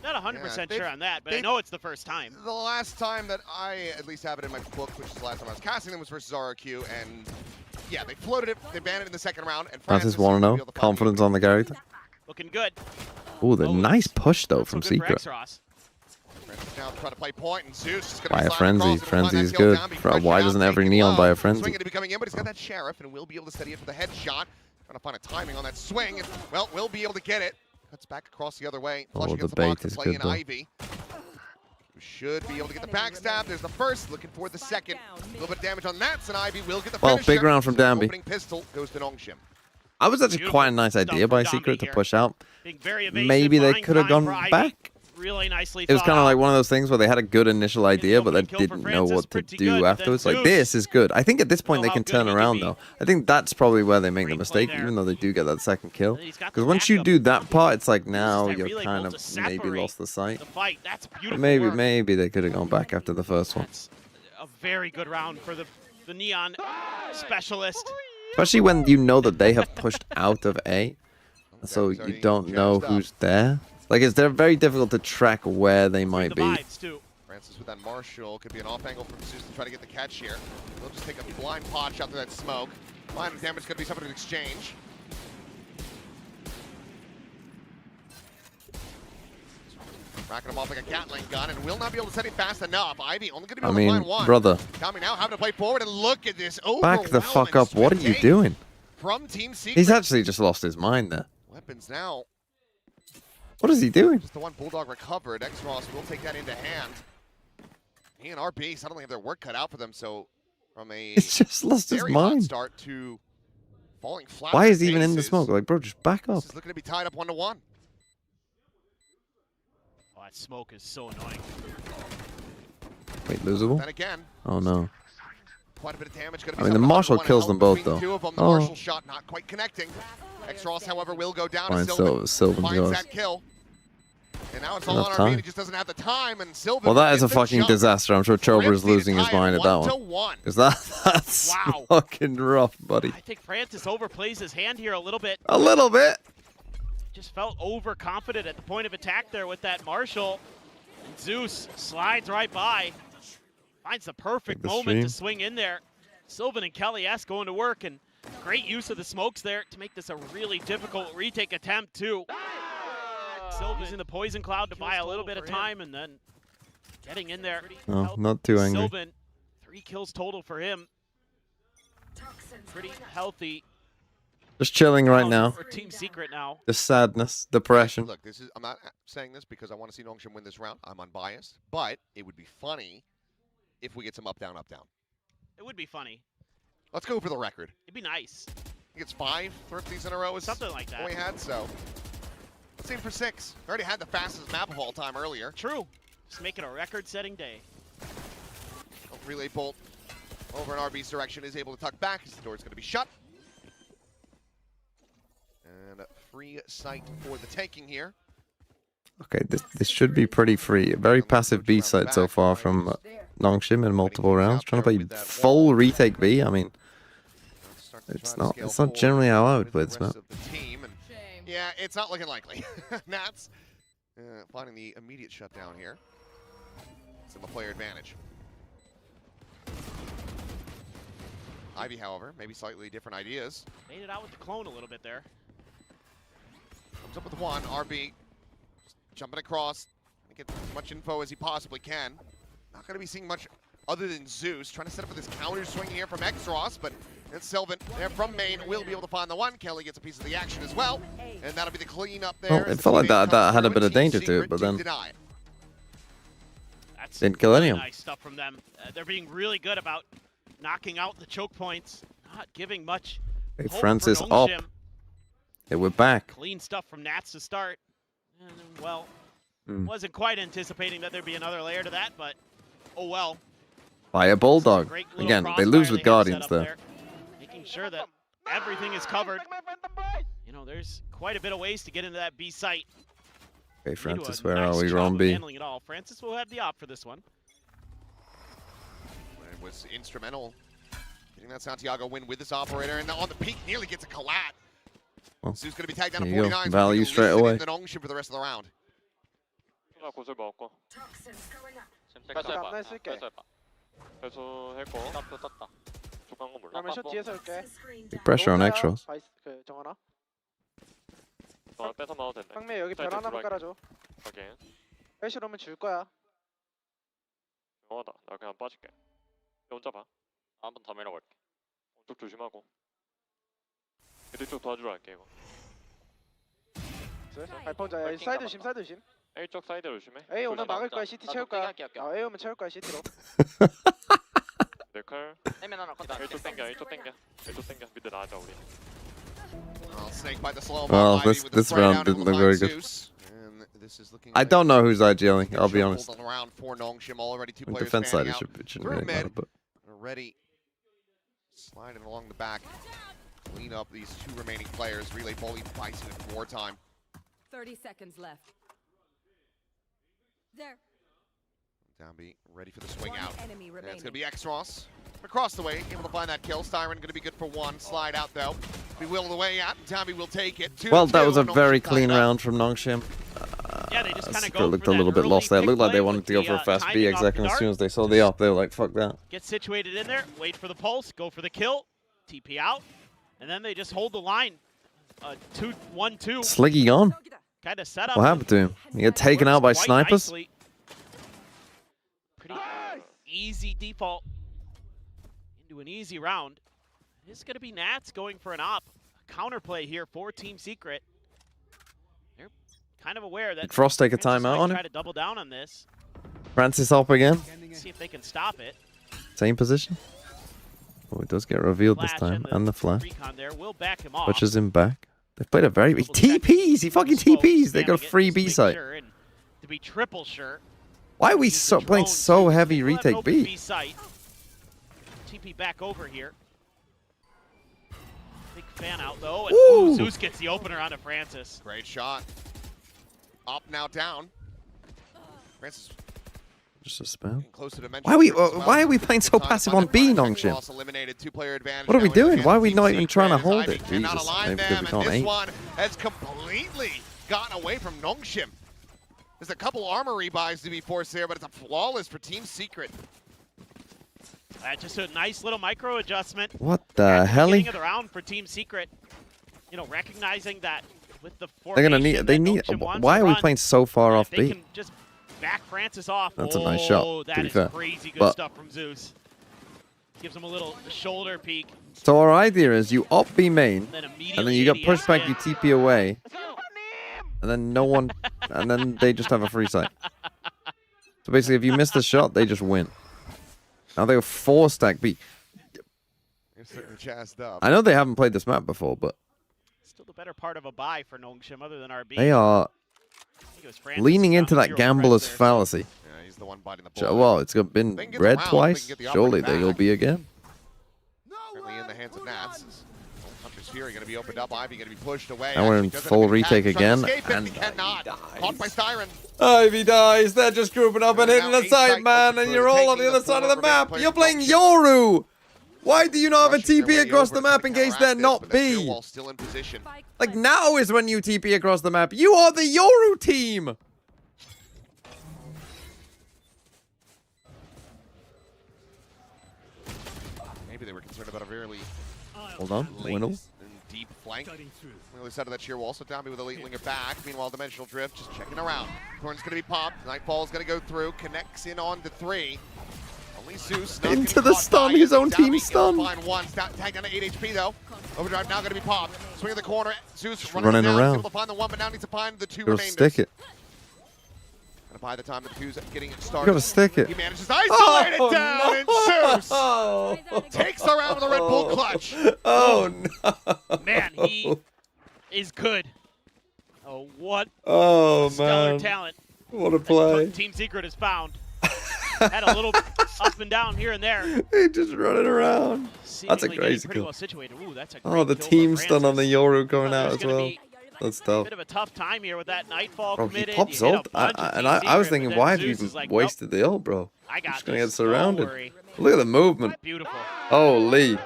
Not 100% sure on that, but I know it's the first time. The last time that I at least have it in my book, which is the last time I was casting them, was versus RRQ, and yeah, they floated it, they banned it in the second round, and Francis want to know confidence on the character. Looking good. Oh, the nice push though from Secret. Now try to play point, and Zeus is buy a frenzy. Frenzy is good. Why doesn't every Neon buy a frenzy? Swing to be coming in, but he's got that Sheriff, and will be able to steady it for the headshot. Trying to find a timing on that swing, and well, will be able to get it. Cuts back across the other way. Oh, the bait is good though. Ivy. Should be able to get the backstab. There's the first, looking for the second. A little bit of damage on that, and Ivy will get the finisher. Big round from Danby. Opening pistol goes to Nongshim. I was actually quite a nice idea by Secret to push out. Maybe they could have gone back. Really nicely. It was kind of like one of those things where they had a good initial idea, but they didn't know what to do afterwards. Like, this is good. I think at this point they can turn around, though. I think that's probably where they make the mistake, even though they do get that second kill. Because once you do that part, it's like now you're kind of maybe lost the sight. But maybe they could have gone back after the first one. A very good round for the Neon specialist. Especially when you know that they have pushed out of A, so you don't know who's there. Like, they're very difficult to track where they might be. Francis with that Marshall. Could be an off angle from Zeus to try to get the catch here. They'll just take a blind pot shot through that smoke. Line of damage could be something to exchange. Racking him off like a Gatling gun and will not be able to set him fast enough. Ivy only going to be able to find one. Brother. Tommy now having to play forward, and look at this. Back the fuck up. What are you doing? From Team Secret. He's actually just lost his mind there. Weapons now. What is he doing? Just the one Bulldog recovered. X-Ross will take that into hand. He and RB suddenly have their work cut out for them, so from a He's just lost his mind. Start to falling flat. Why is he even in the smoke? Like, bro, just back up. This is looking to be tied up 1-1. Oh, that smoke is so annoying. Wait, losable? Then again. Oh no. Quite a bit of damage. I mean, the Marshall kills them both, though. The Marshall shot not quite connecting. X-Ross, however, will go down. Fine, Sylvan finds that kill. And now it's all on RB. He just doesn't have the time. And Sylvan. Well, that is a fucking disaster. I'm sure Chober is losing his mind at that one. Because that's fucking rough, buddy. I think Francis overplays his hand here a little bit. A little bit. Just felt overconfident at the point of attack there with that Marshall. And Zeus slides right by. Finds the perfect moment to swing in there. Sylvan and Kelly S going to work, and great use of the smokes there to make this a really difficult retake attempt too. Sylvan using the poison cloud to buy a little bit of time, and then getting in there. No, not too angry. Sylvan, 3 kills total for him. Pretty healthy. Just chilling right now. For Team Secret now. The sadness, depression. Look, I'm not saying this because I want to see Nongshim win this round. I'm unbiased, but it would be funny if we get some up, down, up, down. It would be funny. Let's go for the record. It'd be nice. I think it's 5 thrifties in a row. Something like that. We had, so let's aim for 6. We already had the fastest map of all time earlier. True. Just make it a record-setting day. Relay bolt over in RB's direction is able to tuck back as the door's going to be shut. And a free sight for the taking here. Okay, this should be pretty free. A very passive B side so far from Nongshim in multiple rounds. Trying to play full retake B. I mean, it's not generally how I would play this map. Yeah, it's not looking likely. Nats finding the immediate shutdown here. It's in the player advantage. Ivy, however, maybe slightly different ideas. Made it out with the clone a little bit there. Comes up with 1. RB just jumping across. Get as much info as he possibly can. Not going to be seeing much other than Zeus. Trying to set up for this counter swing here from Xross, but it's Sylvan there from main will be able to find the 1. Kelly gets a piece of the action as well. And that'll be the cleanup there. Well, it felt like that had a bit of danger to it, but then That's didn't kill any of them. Nice stuff from them. They're being really good about knocking out the choke points, not giving much. Hey, hope Francis for up. Nongshim. Hey, we're back. Clean stuff from Nats to start. And, well, wasn't quite anticipating that there'd be another layer to that, but oh well. By a Bulldog. Again, they lose with Guardians there. Making sure that everything is covered. You know, there's quite a bit of ways to get into that B site. Okay, Francis, where are we? We're on B. Handling it all. Francis will have the op for this one. It was instrumental getting that Santiago win with this operator, and on the peak nearly gets a collat. Well, Zeus going to be tagged down to there you 49. go. Value straight away. The Nongshim for the rest of the round. Big pressure on Xross. 상매 여기 별 하나만 깔아줘. 애쉬 오면 줄 거야. 나 그냥 빠질게. 혼자 봐. 한 번 더 밀어볼게. 오른쪽 조심하고. 애들 쪽 도와주러 갈게 이거. 발포자 사이드 조심 사이드 조심. A 쪽 사이드 조심해. A 오면 막을 거야 CT 채울 거야. A 오면 채울 거야 CT로. 내 칼. A 쪽 땡겨 A 쪽 땡겨. A 쪽 땡겨. 미드 나가자 우리. Well, this round didn't look very good. I don't know who's IGLing, I'll be honest. On defense side, it shouldn't really matter, but... Already sliding along the back. Clean up these 2 remaining players. Relay bully Bison in wartime. 30 seconds left. There. Down B, ready for the swing out. And it's going to be Xross. Across the way, able to find that kill. Styron going to be good for 1. Slide out though. We will the way out. Tabby will take it. 2-2. Well, that was a very clean round from Nongshim. Yeah, they just kind of go looked a little bit lost there. It looked like they wanted to go for a fast B exec, and as soon as they saw the op, they were like, fuck that. Get situated in there, wait for the pulse, go for the kill, TP out, and then they just hold the line. 2-1-2. Sliggy gone. Kind of set up. What happened to him? He got taken out by snipers? Nicely. Pretty easy default into an easy round. It's going to be Nats going for an op. A counterplay here for Team Secret. They're kind of aware that Did Frost take a timeout on him? Try to double down on this. Francis up again. See if they can stop it. Same position. Oh, it does get revealed this time. And the flash. Pushes him back. They've played a very... He TPs! He fucking TPs! They got a free B site. To be triple sure. Why are we playing so heavy retake B? TP back over here. Big fan out though. And ooh, Zeus gets the opener onto Francis. Great shot. Up now down. Francis. Just a spam. Closer to why are we playing so passive on B, Nongshim? What are we doing? Why are we not even trying to hold it? Jesus, maybe because we can't aim. This one has completely gotten away from Nongshim. There's a couple armor rebuys to be forced there, but it's a flawless for Team Secret. Just a nice little micro adjustment. What the hell? Beginning of the round for Team Secret. You know, recognizing that with the they're gonna need. They need. Why are we playing so far off B? They can just back Francis off. That's a nice shot. That is crazy good stuff from Zeus. Gives him a little shoulder peek. So our idea is you up B main, and then you get pushed back, you TP away, and then no one, and then they just have a free site. So basically, if you miss the shot, they just win. Now they have 4 stack B. They're certainly jazzed up. I know they haven't played this map before, but Still the better part of a buy for Nongshim other than RB. they are leaning into that gambler's fallacy. Yeah, he's the one biting the bullet. Well, it's been red twice. Surely they will be again. Currently in the hands of Nats. Hunter's Fury going to be opened up. Ivy going to be pushed away. Now we're in full retake again. And he cannot. Caught by Styron. Ivy dies. They're just grouping up and hitting the side, man. And you're all on the other side of the map. You're playing Yoru. Why do you not have a TP across the map in case they're not B? Still in position. Like, now is when you TP across the map. You are the Yoru team. Maybe they were concerned about a very Hold on. Winnel. and deep flank. On the other side of that sheer wall, so Downby with a late linger back. Meanwhile, Dimensional Drift just checking around. Corn's going to be popped. Nightfall's going to go through. Connects in on to 3. Only Zeus not Into the stun. His own team stun. Find one. Tag down to 8 HP though. Overdrive now going to be popped. Swing in the corner. Zeus running down, around. able to find the one, but now needs to find the 2 Go remainders. stick it. Gonna buy the time that the 2's getting it started. You gotta stick it. He manages to isolate it down, and Zeus takes the round with a Red Bull clutch. Oh no! Man, he is good. Oh, what stellar man. Talent. What a play. Team Secret has found. Had a little up and down here and there. He just running around. That's a Seemingly crazy pretty kill. well situated. Ooh, that's a Oh, the great kill team by stun on the Francis. Yoru going out There's as gonna well. be That's a tough. bit of a tough time here with that Nightfall Bro, he committed. pops You hit a ult. bunch of I Team was Secret, thinking, but why then have you Zeus even is like, wasted the ult, bro? I got Just gonna this. get surrounded. Don't worry. Look at the movement. Beautiful. Holy.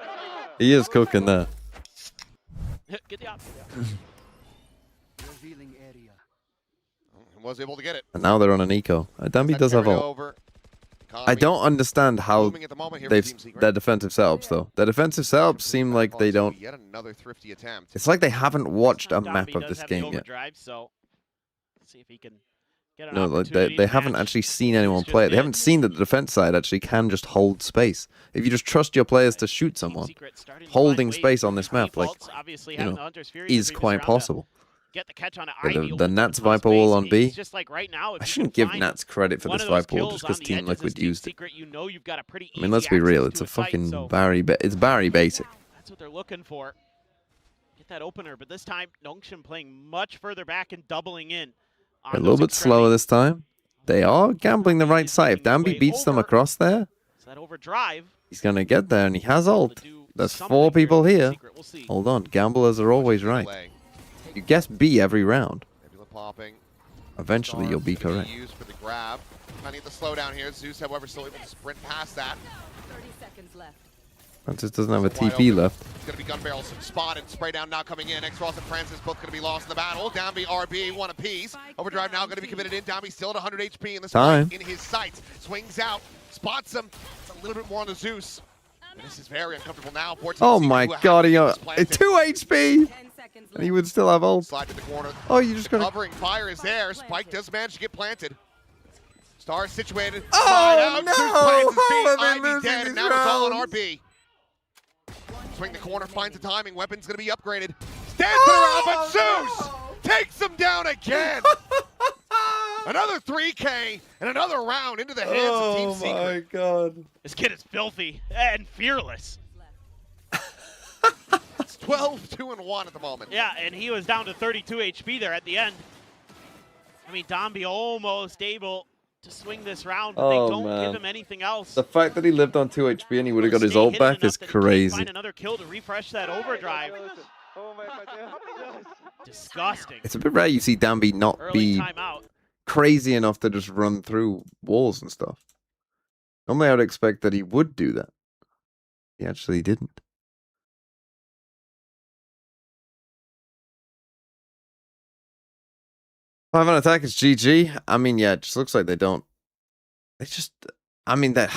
He is cooking there. Get the option. Was able to get it. And now they're on an eco. Danby does have ult. I don't understand how their defensive setups, though. Their defensive setups seem like they don't... Yet another thrifty attempt. It's like they haven't watched a Dombey map of does this have the game yet. overdrive, so let's see if he can get an No, like opportunity they to haven't match. actually seen anyone He's play it. just They haven't in. seen that the defense side actually can just hold space. If you just trust your players to shoot someone, Secret starting to holding find space ways. on this map, like, Defaults, obviously, you having know, the Hunter's Fury in the is previous quite round to possible. Get the catch on it. Yeah, Ivy the opens Nats up Viper space. wall on B. It's just like right now, if I you shouldn't can give find Nats credit for one this of those Viper wall kills just because on the Team edges Liquid as Team used it. Secret, you know you've got a pretty I mean, let's be easy real. access It's to a site, fucking so it's very basic. that's what they're looking for. Get that opener, but this time Nongshim playing much further back and doubling in. on A little those bit slower this time. They are gambling the right side. If Danby beats them across there, So that overdrive. he's going to get there, and he has ult. There's 4 people here. Hold on. Gamblers are always right. You guess B every round. Popping. Eventually, you'll be correct. Used for the grab. I need the slowdown here. Zeus, however, still able to sprint past that. 30 seconds left. Francis doesn't have a Wide TP open. left. It's going to be gun barrels spotted. Spray down now coming in. X-Ross and Francis both going to be lost in the battle. Downby, RB, one apiece. Overdrive now going to be committed in. Downby still at 100 HP in the Time. in his sights. Swings out. Spots him. It's a little bit more on the Zeus. And this is very uncomfortable now. Oh my god, he got 2 HP! And he would still have ult. Slide to the corner. Oh, you just got Covering fire is there. Spike does manage to get planted. Star is situated. Oh, Slide out. no! Zeus plants his How feet. are they Ivy losing dead, these and now it's all on rounds? RB. Swing the corner, finds the timing. Weapon's going to be upgraded. Stands around, but Zeus takes him down again. Another 3K and another round into the hands of Team Secret. Oh my god. This kid is filthy and fearless. It's 12-2-1 at the moment. Yeah, and he was down to 32 HP there at the end. I mean, Dombey almost able to swing this round, but Oh, they don't man. give him anything else. The fact that he lived on 2 HP and he would have got his Stay ult hidden back is enough that he can't crazy. Find another kill to refresh that overdrive. Disgusting. It's a bit rare you see Danby not Early be timeout. crazy enough to just run through walls and stuff. Normally I would expect that he would do that. He actually didn't. 5 on attack is GG. I mean, yeah, it just looks like they don't. They just, I mean, that,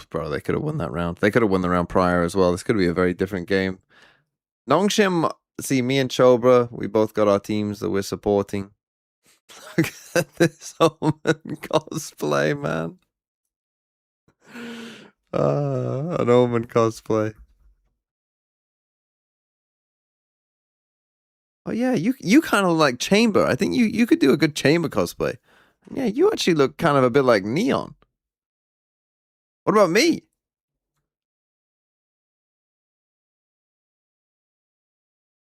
bro, they could have won that round. They could have won the round prior as well. This could be a very different game. Nongshim, see, me and Chobra, we both got our teams that we're supporting. Look at this Omen cosplay, man. An Omen cosplay. Oh yeah, you kind of like Chamber. I think you could do a good Chamber cosplay. Yeah, you actually look kind of a bit like Neon. What about me?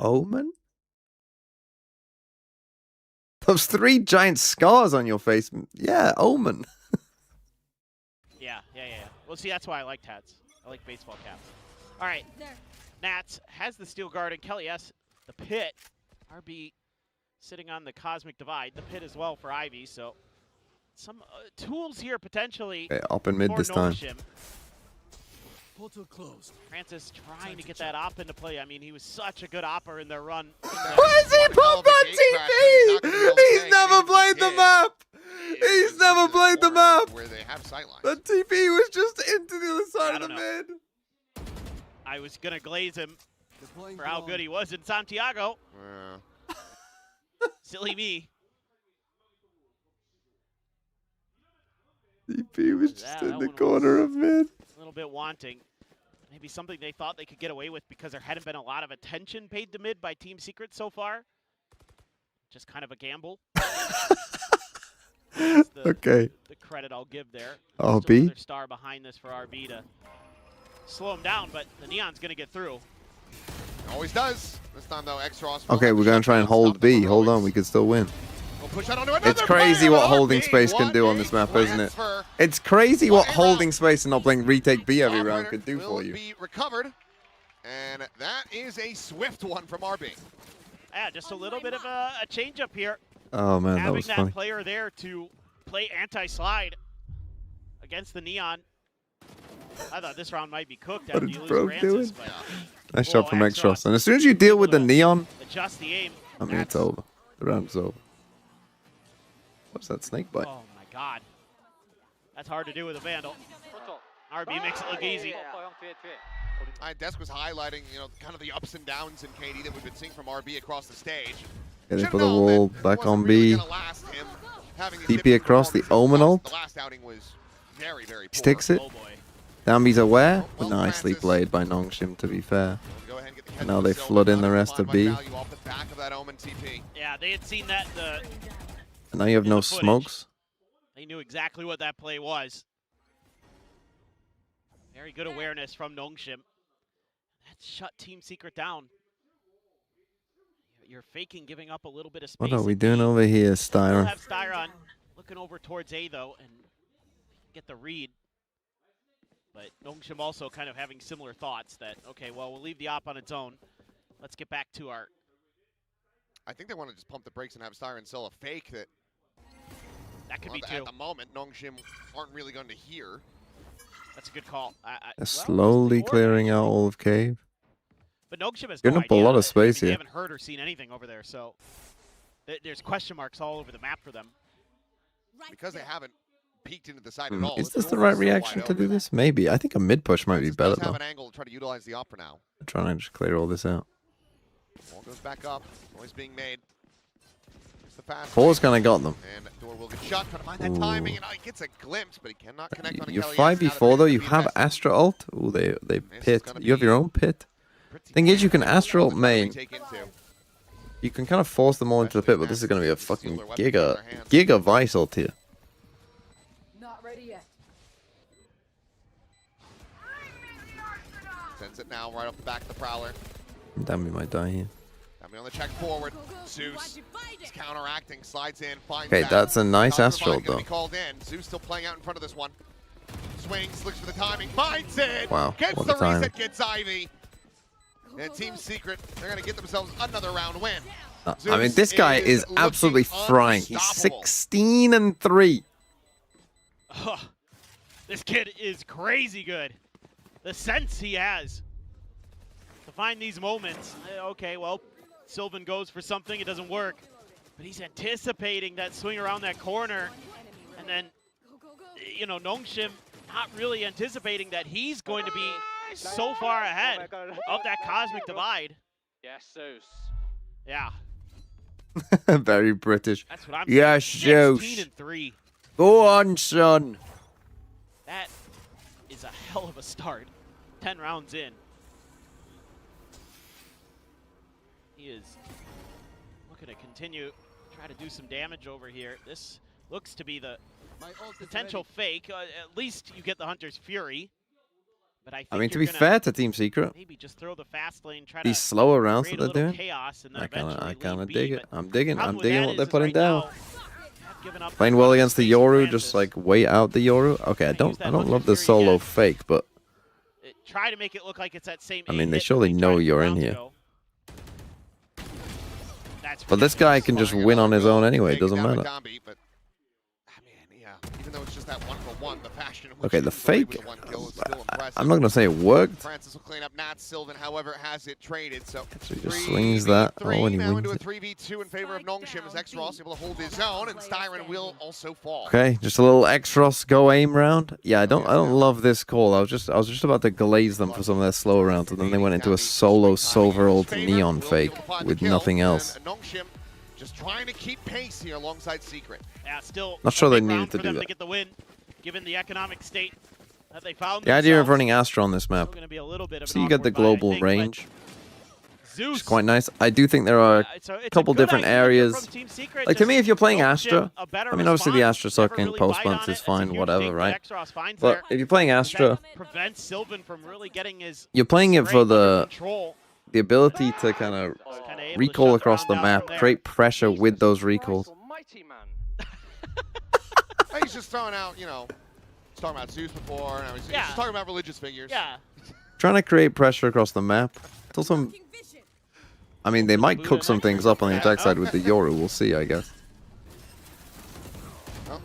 Omen? Those 3 giant scars on your face. Yeah, Omen. Yeah. Well, see, that's why I like hats. I like baseball caps. All right. Nats has the steel guard and Kelly S. The pit. RB sitting on the Cosmic Divide. The pit as well for Ivy. So some tools here potentially. Okay, up in mid for this time. Noshim. Portal closed. Francis trying to get that op into play. I mean, he was such a good opper in their run. Why has he pulled that TP? He's never played the map. He's never played the map. Where they have sightlines. The TP was just into the other side of the mid. I was going to glaze him for how good he was in Santiago. Silly me. TP was just in the corner of mid. A little bit wanting. Maybe something they thought they could get away with because there hadn't been a lot of attention paid to mid by Team Secret so far. Just kind of a gamble. Okay. The credit I'll give there. RB. Another star behind this for RB to slow him down, but the Neon's going to get through. Always does. This time, though, X-Ross. Okay, we're going to try and hold B. Hold on, we could still win. We'll push that onto another It's crazy player what holding RB. space can do on this map, isn't it? It's crazy what holding space and not playing retake B every round could do for you. Will be recovered, and that is a swift one from RB. Yeah, just a little bit of a change-up here. Oh, man, that Having was that funny. player there to play anti-slide against the Neon. I thought this round might be cooked after you lose Francis, but Nice shot from X-Ross. And as soon as you deal with the Neon, adjust the aim. I mean, it's over. The round's over. What's that snake bite? Oh my god. That's hard to do with a Vandal. RB makes it look easy. Desk was highlighting, kind of the ups and downs in KD that we've been seeing from RB across the stage. Okay, they put the wall back on B. TP across the Omen ult. The last outing was very, very poor. Sticks it. Danby's aware. Nicely played by Nongshim, to be fair. And now they flood in the rest of B. Yeah, they had seen that. And now you have no smokes. They knew exactly what that play was. Very good awareness from Nongshim. That shut Team Secret down. You're faking giving up a little bit of space. What are we doing over here, Styron? Have Styron looking over towards A, though, and get the read. But Nongshim also kind of having similar thoughts that, okay, well, we'll leave the op on its own. Let's get back to our... I think they want to just pump the brakes and have Styron sell a fake that... That could be too. At the moment, Nongshim aren't really going to hear. That's a good call. They're slowly clearing out all of cave. But Nongshim has Giving no up a idea. lot of space They here. haven't heard or seen anything over there, so there's question marks all over the map for them. Because they haven't peeked into the side at all. Is this the right reaction to do this? Maybe. I think a mid push might be better, though. Have an angle to try to utilize the op for now. I'm trying to just clear all this out. Ball goes back up. Noise being made. It's the fast. Four's kind of got them. And door will get shot. Trying to find that timing, and he gets a glimpse, but he cannot connect on a You're Kelly. 5v4 though. You have Astra ult. Ooh, they pit. You have your own pit. Thing is, you can Astra ult main. You can kind of force them all into the pit, but this is going to be a fucking Giga Vice ult here. Not ready yet. Sends it now right off the back of the Prowler. Damn, we might die here. Coming on the check forward. Zeus is counteracting, slides in, finds Okay, that. that's a nice Astra ult though. Be called in. Zeus still playing out in front of this one. Swings, looks for the timing, finds it. Wow, Gets what the a timing. reset, gets Ivy. And Team Secret, they're going to get themselves another round win. I mean, this guy is absolutely frying. He's 16-3. Oh, this kid is crazy good. The sense he has to find these moments. Okay, well, Sylvan goes for something, it doesn't work. But he's anticipating that swing around that corner. And then, Nongshim not really anticipating that he's going to be so far ahead of that Cosmic Divide. Yes, Zeus. Yeah. Very British. That's what I'm yes, saying. Zeus. 16-3. Go on, son. That is a hell of a start. 10 rounds in. He is looking to continue, try to do some damage over here. This looks to be the potential fake. At least you get the Hunter's Fury. But I I mean, to you're be gonna fair to Team Secret, maybe just throw the fast lane, try these to slower rounds create that a they're little doing, chaos, and then I eventually kind of lead dig B, it. but I'm digging problem with what that they're is putting right down. now, I've given up Playing a well lot of against the space to Yoru, Francis. just like wait out the Yoru. Okay, I don't love the solo fake, but Try to make it look like it's that same I mean, they hit that surely tried know a few you're in rounds here. ago. That's But this guy can just win on his own anyway. It doesn't matter. But, man, yeah, even though it's just that 1-for-1, the passion in which Okay, he the was away with fake. the one kill is still impressive. I'm not gonna say it worked. Francis will clean up Nat Sylvan, however, has it traded. So So he just swings that. Oh, and he now wins into a it. 3v2 in favor of Nongshim as X-Ross able to hold his own, and Styron will also fall. Okay, just a little X-Ross go aim round. Yeah, I don't love this call. I was just about to glaze them for some of their slower rounds, and then they went into a solo silver ult neon fake with nothing else. Nongshim just trying to keep pace here alongside Secret. Yeah, still Not sure a they big needed round to for do them that. to get the win, given the economic state that they found The idea of themselves. running Astra on this map, Still gonna be a little bit of so an you get the awkward buy, I global think, but range, Zeus, which is quite nice. I do think there are it's a couple good different idea areas. from Team Secret, Like to just me, if you're playing Nongshim, Astra, a better I mean, obviously the response, Astra suck never in really post bite plants on is it. It's a fine, huge whatever, thing that right? X-Ross finds But there. if you're playing Astra, That prevents Sylvan from really getting his you're playing it for strength under the control. ability to kind of Kinda able to recoil shut across the round down map, from there. create pressure with those recalls. He's just throwing out, you know, he's talking about Zeus before, and he's just talking about religious figures. Yeah. Trying to create pressure across the map. It's also, I mean, they might cook some things up on the attack side with the Yoru. We'll see, I guess. Oh,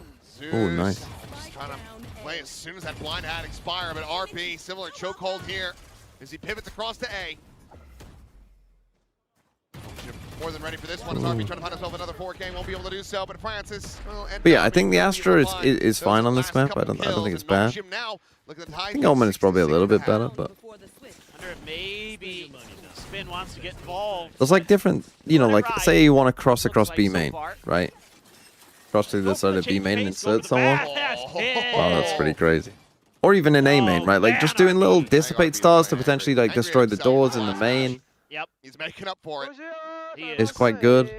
Oh, nice. Just trying to play as soon as that blind had expire, but RP, similar chokehold here as he pivots across to A. More than ready for this one as RP trying to find himself another 4K, won't be able to do so, but Francis will end But yeah, up I think the being Astra line. is fine on this Last map. I couple don't kills, think it's and bad. Nongshim now, look at the I think Omen is probably a little bit better, but Wonder if maybe Spin wants to get involved. there's like different, you know, like say you want to cross across B main, right? Cross to the side of B main and insert someone. Wow, that's pretty crazy. Or even in A main, right? Like just doing little dissipate stars to potentially like destroy the doors in the main Yep. He's making up for it. is quite good.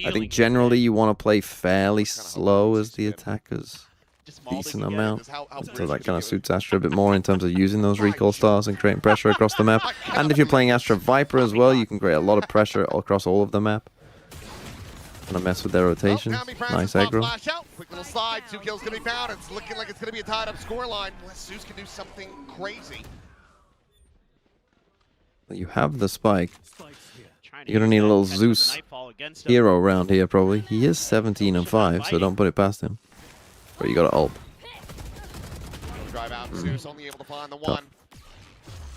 I think generally you want to play fairly slow as the attackers. Decent amount. So that kind of suits Astra a bit more in terms of using those recall stars and creating pressure across the map. And if you're playing Astra Viper as well, you can create a lot of pressure across all of the map. Gonna mess with their rotations. Nice aggro. Flash out. Quick little slide. 2 kills gonna be found. It's looking like it's gonna be a tied up scoreline. Unless Zeus can do something crazy. You have the spike. You're gonna need a little Zeus hero around here probably. He is 17 and 5, so don't put it past him. But you gotta ult. Drive out. Zeus only able to find the one.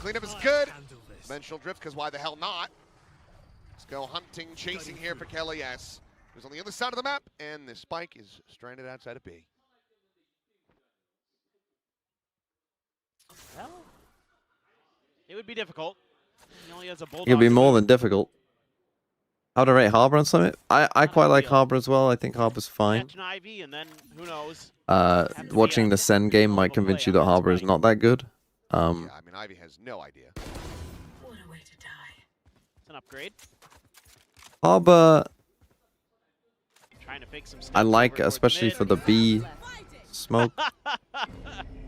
Cleanup is good. Dimensional drift, because why the hell not? Let's go hunting, chasing here for Kelly S. Who's on the other side of the map, and the spike is stranded outside of B. Well, it would be difficult. He only has a bulldog. It'll be more than difficult. How to rate Harbor on Summit? I quite like Harbor as well. I think Harbor's fine. Catch an Ivy, and then who knows? Watching the Sen game might convince you that Harbor is not that good. Yeah, I mean, Ivy has no idea. It's an upgrade. Harbor, Trying to fake some I stunts like, over towards especially mid. for the B smoke. Yeah,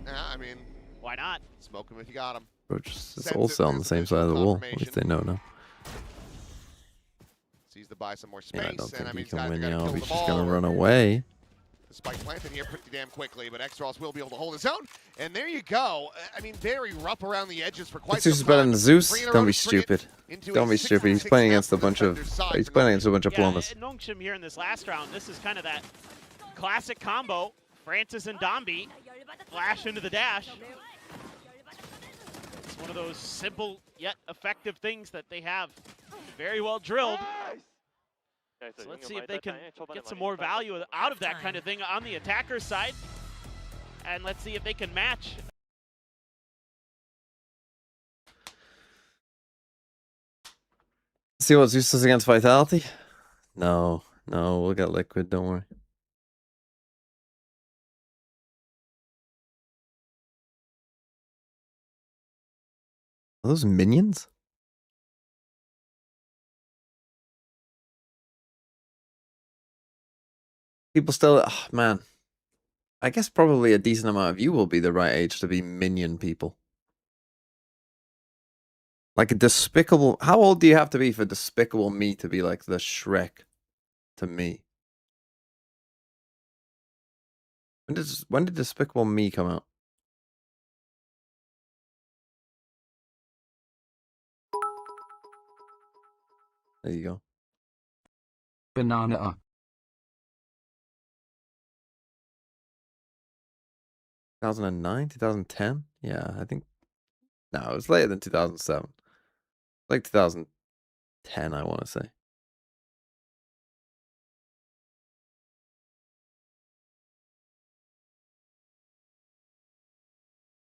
I mean, Why not? smoke him if you got him. Which is also on the same side of the wall. At least they know now. Sees to buy some more space, Yeah, I don't and I think mean, he he's can got win to now. kill He's the just ball. gonna run away. The spike planted here pretty damn quickly, but X-Ross will be able to hold his own. And there you go. I mean, very rough around the edges for quite Zeus some is better time. than Zeus. 3 in a row Don't be to bring it stupid. into Don't a be stupid. He's 6-6 playing map against a from the bunch of. defender's side He's for playing against a bunch of Yeah, plumbers. Nongshim here in this last round. This is kind of that classic combo. Francis and Dombi flash into the dash. It's one of those simple yet effective things that they have very well drilled. So let's see if they can get some more value out of that kind of thing on the attacker's side. And let's see if they can match. See what Zeus does against Vitality? No, we'll get Liquid, don't worry. Are those minions? People still, oh, man. I guess probably a decent amount of you will be the right age to be minion people. Like a despicable... How old do you have to be for Despicable Me to be like the Shrek to me? When did Despicable Me come out? There you go. Banana. 2009? 2010? Yeah, I think... No, it was later than 2007. Like 2010, I want to say.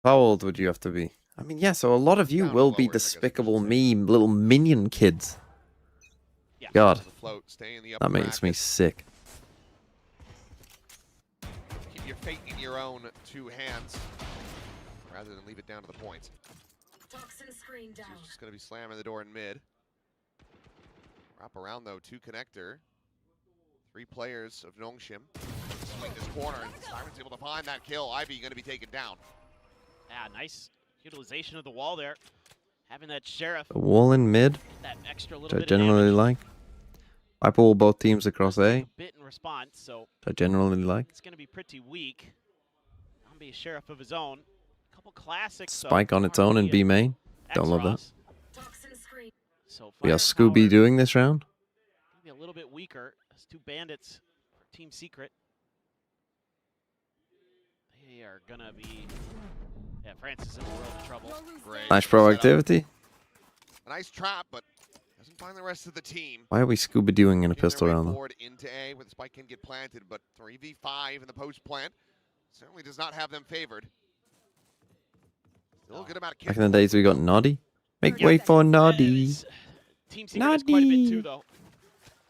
How old would you have to be? I mean, yeah, so a lot of you will be Despicable Me little minion kids. God, that makes me sick. Keep your fate in your own two hands, rather than leave it down to the points. Toxin screen down. He's just going to be slamming the door in mid. Wrap around though, 2 connector. 3 players of Nongshim. Swing this corner, and Siren's able to find that kill. Ivy going to be taken down. Yeah, nice utilization of the wall there. Having that Sheriff. The wall in mid, That extra which little I bit generally of like. I pull both teams across A, a bit in response, so which I generally like. it's going to be pretty weak. I'll be a Sheriff of his own. A couple classics. Spike on its own in B main. Don't love that. Toxin screen. So We are Scooby doing this round. maybe a little bit weaker. There's 2 bandits for Team Secret. They are going to be... Yeah, Francis in a world of trouble. Great. Nice proactivity. A nice trap, but doesn't find the rest of the team. Why are we Scooby doing in a pistol round though? Forward into A, where the spike can get planted, but 3v5 in the post plant certainly does not have them favored. Still a good amount of Back in the days we got Noddy. Make way for Noddy. Team Secret has quite a bit too, though.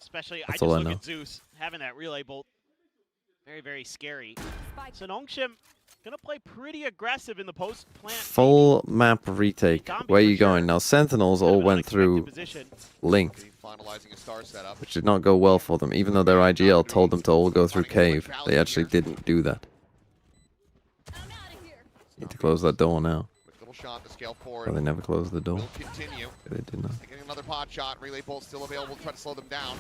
Especially, That's I all just I look know. at Zeus having that relay bolt. Very, very scary. So Nongshim gonna play pretty aggressive in the post plant. Full map retake. Where are you going? Now Sentinels all went through Link, finalizing a star setup. which did not go well for them. Even though their IGL told them to all go through Cave, they actually didn't do that. Need to close that door now. Little shot to scale forward. Oh, they never closed the door. Will continue. They did not. Getting another pod shot. Relay bolt still available. Try to slow them down.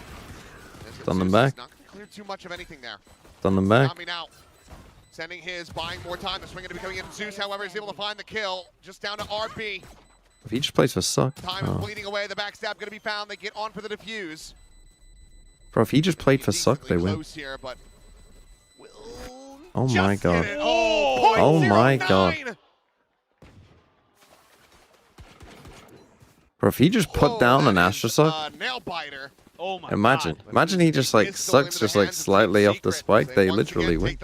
Stun them back. Not gonna clear too much of anything there. Stun them back. Coming out. Sending his, buying more time. The swing going to be coming in. Zeus, however, is able to find the kill. Just down to RP. If he just plays for suck. Time is bleeding away. The backstab going to be found. They get on for the defuse. Bro, if he just played for suck, they win. Here, but Oh my god. Oh, oh my god. Bro, if he just put down an Astra suck, nail biter. Oh my imagine. God. Imagine he just like sucks just like slightly off the spike. They literally win.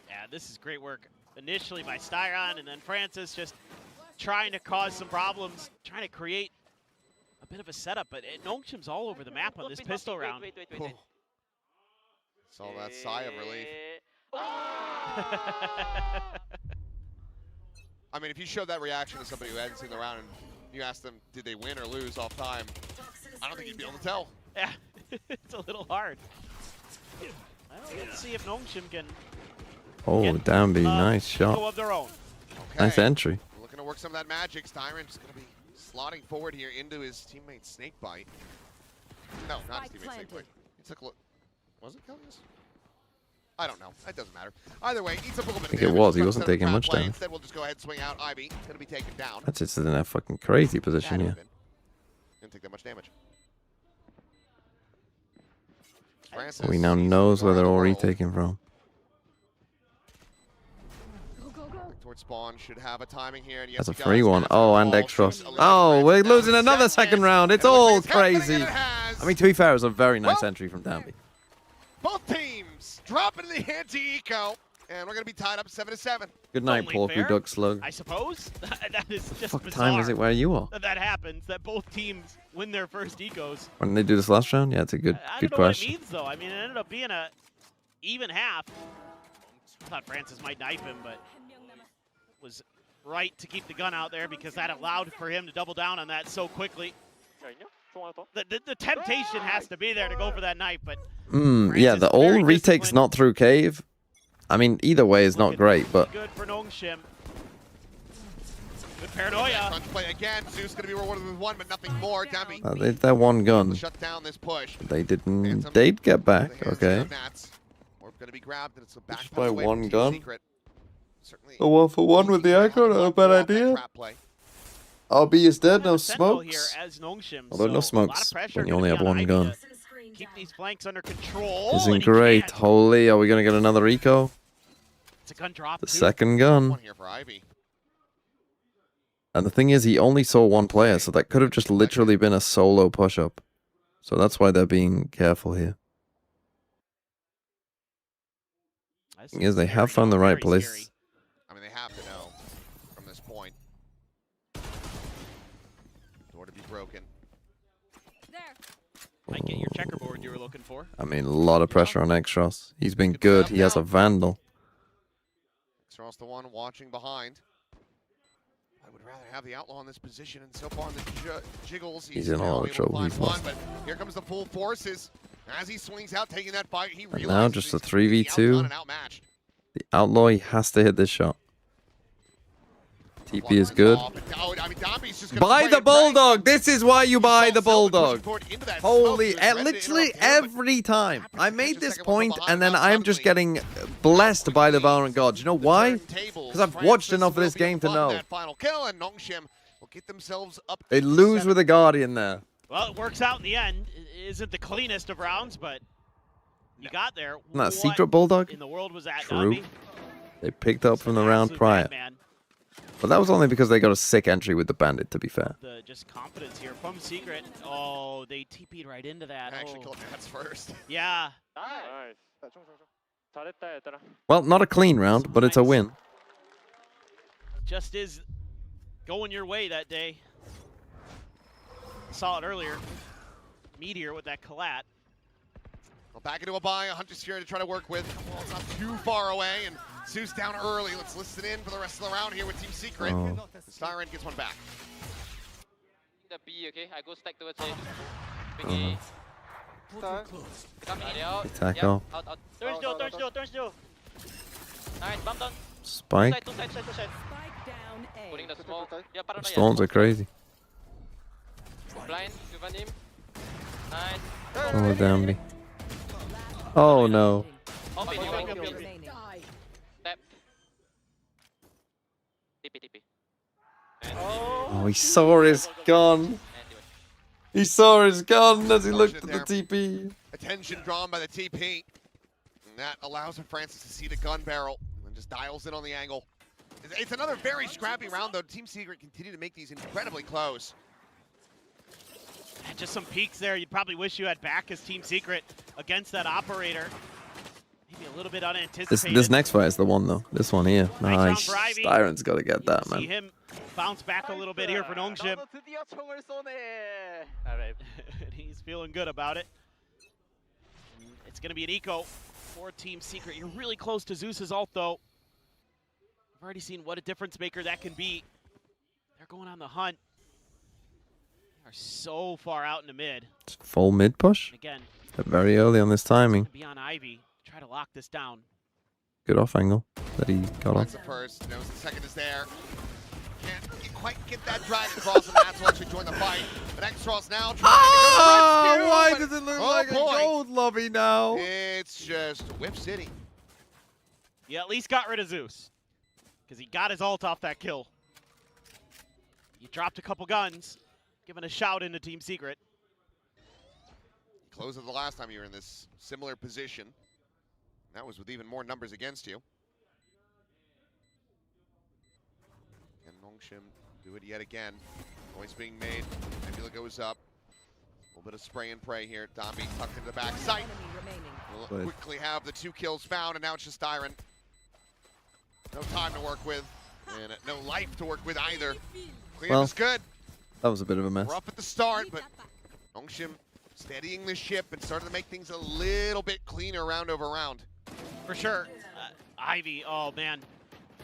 Yeah, this is great work. Initially by Styron, and then Francis just trying to cause some problems, trying to create a bit of a setup. But Nongshim's all over the map on this pistol round. Saw that sigh of relief. I mean, if you showed that reaction to somebody who hadn't seen the round and you asked them, did they win or lose off time, I don't think you'd be able to tell. Yeah, it's a little hard. Well, let's see if Nongshim can Oh, Danby, nice shot. of their own. Okay. Nice entry. Looking to work some of that magic. Styron's going to be slotting forward here into his teammate Snakebite. No, not his teammate Snakebite. He took a look. Was it Kelly's? I don't know. It doesn't matter. Either way, eats up a little bit I think of it damage. was. He wasn't taking much damage. Instead, we'll just go ahead and swing out. Ivy going to be taken down. That's just in a fucking crazy position here. Didn't take that much damage. We now knows where they're all retaking from. Towards spawn should have a timing here. And yes, That's a he free does. one. Oh, and Extros. Oh, we're losing another second round. It's all crazy. I mean, to be fair, it was a very nice entry from Danby. Both teams dropping the anti-eco. And we're going to be tied up 7-7. Good night, Porky Duck Slug. I suppose. That is just What bizarre. time is it where you are? That happens, that both teams win their first ecos. When did they do this last round? Yeah, it's a good I good don't know question. what it means, though. I mean, it ended up being a even half. I thought Francis might knife him, but was right to keep the gun out there because that allowed for him to double down on that so quickly. The temptation has to be there to go for that knife, but Yeah, the all retake's not through Cave. I mean, either way is not great, but good for Nongshim. Good paranoia. Crunch play again. Zeus going to be rewarded with one, but nothing more. Dami. They had that one gun. Shut down this push. They didn't. They'd get back. Okay. Orb going to be grabbed, and it's a back by away one from gun. Secret. Certainly. A 1-for-1 with the aggro. Not a bad idea. RB is dead. No smokes. Although no smokes when you only have one gun. Keep these flanks under control. Isn't great. Holy, are we gonna get another eco? It's a gun drop. The second gun. One here for Ivy. And the thing is, he only saw one player, so that could have just literally been a solo push-up. So that's why they're being careful here. The thing is, they have found the right place. I mean, they have to know from this point. Door to be broken. Might get your checkerboard you were looking for. I mean, a lot of pressure on Extros. He's been good. He has a Vandal. Extros the one watching behind. I would rather have the Outlaw in this position, and so far in the jiggles, He's in a lot of trouble. He's lost. But here comes the full forces. As he swings out, taking that fight, he realizes now just a he's completely 3v2. outdone and outmatched. The Outlaw, he has to hit this shot. TP is good. Buy the Bulldog! This is why you buy the Bulldog! Holy, literally every time. I made this point, and then I'm just getting blessed by the Valorant gods. You know why? Because I've watched enough of this game to know. They lose with a Guardian there. Well, it works out in the end. It isn't the cleanest of rounds, but you got there. Isn't that Secret Bulldog? In the world was that True. They picked up from the round prior. But that was only because they got a sick entry with the Bandit, to be fair. The just confidence here from Secret. Oh, they TP'd right into that. Actually killed Nats first. Yeah. Nice. 잘했다 얘들아. Well, not a clean round, but it's a win. Just is going your way that day. Saw it earlier. Meteor with that collat. Well, back into a buy. A Hunter Sphere to try to work with. Well, it's not too far away, and Zeus down early. Let's listen in for the rest of the round here with Team Secret. Oh. Siren gets one back. The B, okay? I go stack towards A. Big A. Come in. Attack off. Out. Turn still. Alright, bump down. Spike. Two side. Putting the smoke. Yeah, The storms are crazy. Blind, Juvan him. Nice. Oh, damn me. Oh, no. Open. Tap. TP. Oh, he saw his gun. He saw his gun as he looked at the TP. Attention drawn by the TP. And that allows for Francis to see the gun barrel and just dials in on the angle. It's another very scrappy round, though. Team Secret continue to make these incredibly close. Just some peaks there. You'd probably wish you had back as Team Secret against that operator. Maybe a little bit unanticipated. This next fight is the one, though. This one here. Nice. Styron's got to get that, man. See him bounce back a little bit here for Nongshim. He's feeling good about it. It's going to be an eco for Team Secret. You're really close to Zeus's ult, though. I've already seen what a difference maker that can be. They're going on the hunt. They are so far out in the mid. Full mid push. Again, very early on this timing. be on Ivy. Try to lock this down. Good off angle that he got off. That's the first. Knows the second is there. Can't quite get that drag across, and that's what should join the fight. But Extros now trying to go why rescue, does it look like a gold lobby now? It's just Whip City. You at least got rid of Zeus. Because he got his ult off that kill. You dropped a couple guns, giving a shout into Team Secret. Close of the last time you were in this similar position. That was with even more numbers against you. And Nongshim do it yet again. Noise being made. Nebula goes up. A little bit of spray and pray here. Dami tucked into the back sight. We'll quickly have the 2 kills found, and now it's just Styron. No time to work with, and no life to work with either. Clean is good. That was a bit of a mess. We're up at the start, but Nongshim steadying the ship and starting to make things a little bit cleaner round over round. For sure. Ivy, oh man.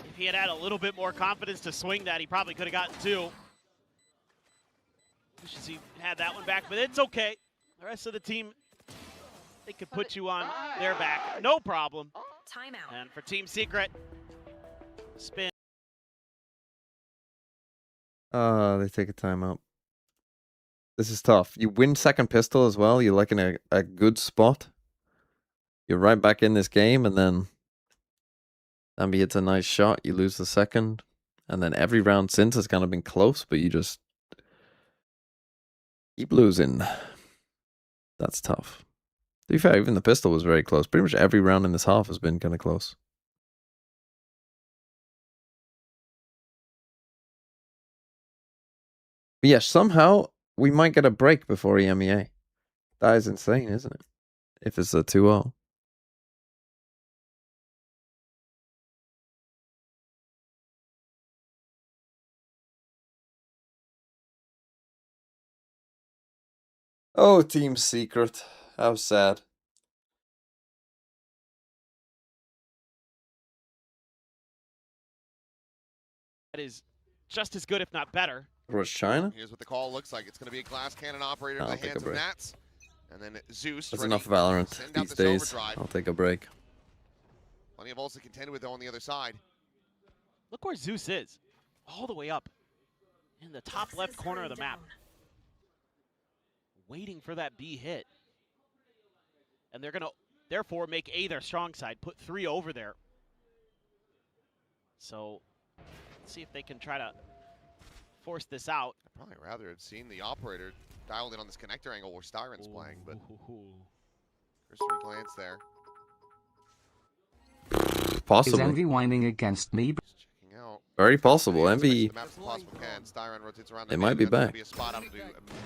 If he had had a little bit more confidence to swing that, he probably could have gotten 2. Wishes he had that one back, but it's okay. The rest of the team, they could put you on their back. No problem. Timeout. And for Team Secret, spin. They take a timeout. This is tough. You win second pistol as well. You're like in a good spot. You're right back in this game, and then Ambi hits a nice shot. You lose the second. And then every round since has kind of been close, but you just keep losing. That's tough. To be fair, even the pistol was very close. Pretty much every round in this half has been kind of close. But yeah, somehow we might get a break before EMEA. That is insane, isn't it? If it's a 2-0. Oh, Team Secret. How sad. That is just as good, if not better. Was China? Here's what the call looks like. It's going to be a glass cannon operator in the hands of Nats. And then Zeus. That's enough Valorant these days. Overdrive. I'll take a break. Plenty of ults to contend with, though, on the other side. Look where Zeus is. All the way up in the top left corner of the map. Waiting for that B hit. And they're going to, therefore, make A their strong side. Put 3 over there. So, let's see if they can try to force this out. I'd probably rather have seen the operator dialed in on this connector angle where Styron's playing, but cursory glance there. Possible. Is Envy whining against me? Checking out. Very possible. Envy. Styron rotates around. It might be back. Be a spot out to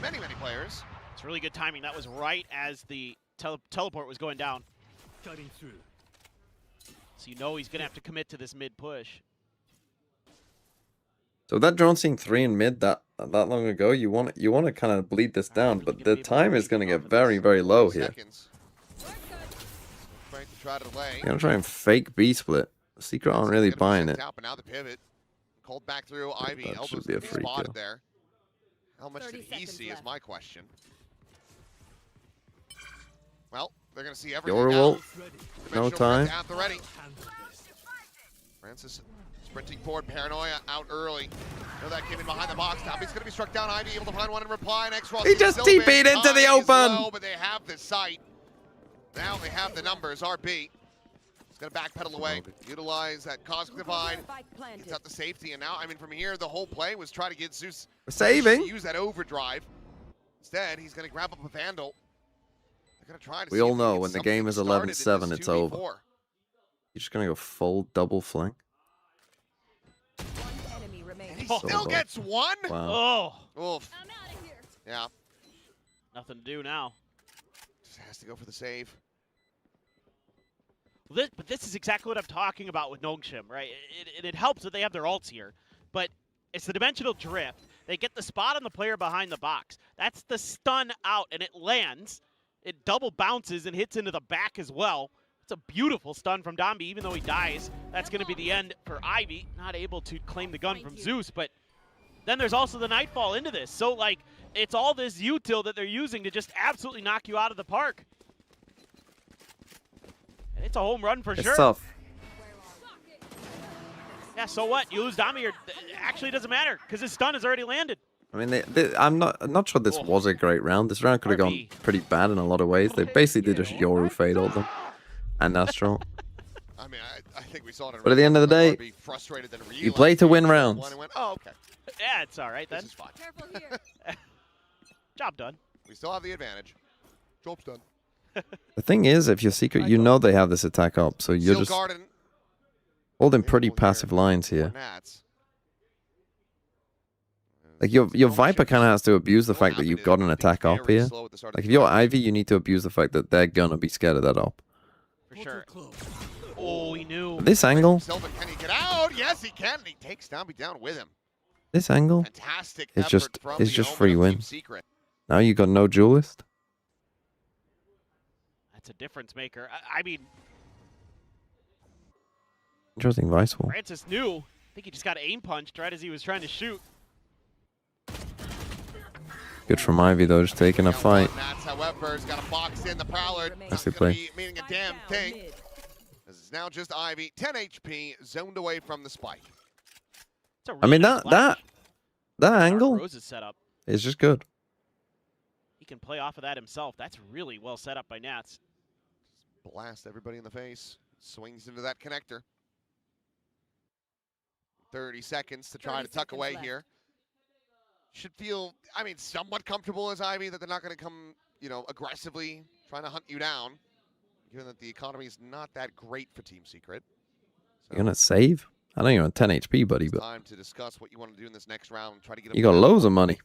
many players. It's really good timing. That was right as the teleport was going down. Cutting through. So you know he's going to have to commit to this mid push. So that drone seeing 3 in mid that long ago, you want to kind of bleed this down, but the time is going to get very, very low here. You're going to try and fake B split. Secret aren't really buying it. But now the pivot. Called back through. Ivy That elbows should be a free spotted kill. there. How much did he see is my question. Well, they're going to see everything Your now. ult. No time. At the ready. Francis sprinting forward, paranoia out early. Know that came in behind the box. Now he's going to be struck down. Ivy able to find one in reply. Next He just TP'd into the open. Low, but they have the sight. Now they have the numbers. RB. He's going to backpedal away. Utilize that cosmic divide. Gets out the safety. And now, I mean, from here, the whole play was try to get Zeus. Saving. Use that overdrive. Instead, he's going to grab up a Vandal. They're going to try to We all know when the game is 11-7, it's over. You're just going to go full double flank. He still gets one? Wow. Oh. Oof. Yeah. Nothing to do now. Just has to go for the save. But this is exactly what I'm talking about with Nongshim, right? It helps that they have their ults here, but it's the dimensional drift. They get the spot on the player behind the box. That's the stun out, and it lands. It double bounces and hits into the back as well. It's a beautiful stun from Dombi, even though he dies. That's going to be the end for Ivy. Not able to claim the gun from Zeus, but then there's also the Nightfall into this. So, like, it's all this util that they're using to just absolutely knock you out of the park. And it's a home run for sure. It's tough. Yeah, so what? You lose Dombi, or actually it doesn't matter because his stun has already landed. I mean, I'm not sure this was a great round. This round could have gone pretty bad in a lot of ways. They basically just Yoru fade all them. And Astral. I mean, I think we saw it. But at the end of the day, you play to win rounds. Oh, okay. Yeah, it's all right then. This is fine. Careful here. Job done. We still have the advantage. Job's done. The thing is, if you're Secret, you know they have this attack up, so you're just holding pretty passive lines here. Like your Viper kind of has to abuse the fact that you've got an attack up here. Like if you're Ivy, you need to abuse the fact that they're gonna be scared of that up. For sure. Oh, he knew. This angle. Silva, can he get out? Yes, he can. He takes Dombi down with him. This angle. Fantastic. It's just free win. Secret. Now you got no duelist. That's a difference maker. I mean, Interesting vice wall. Francis knew. I think he just got aim punched right as he was trying to shoot. Good from Ivy though, just taking a fight. Nats, however, has got a box in the Prowler. Nicely played. Meaning a damn thing. This is now just Ivy, 10 HP, zoned away from the spike. I mean that That angle Rose's setup. is just good. He can play off of that himself. That's really well set up by Nats. Blast everybody in the face. Swings into that connector. 30 seconds to try to tuck away here. Should feel, I mean, somewhat comfortable as Ivy that they're not going to come, you know, aggressively trying to hunt you down, given that the economy is not that great for Team Secret. So You're gonna save? I know you're on 10 HP, buddy, but time to discuss what you want to do in this next round. Try to get you got loads of money.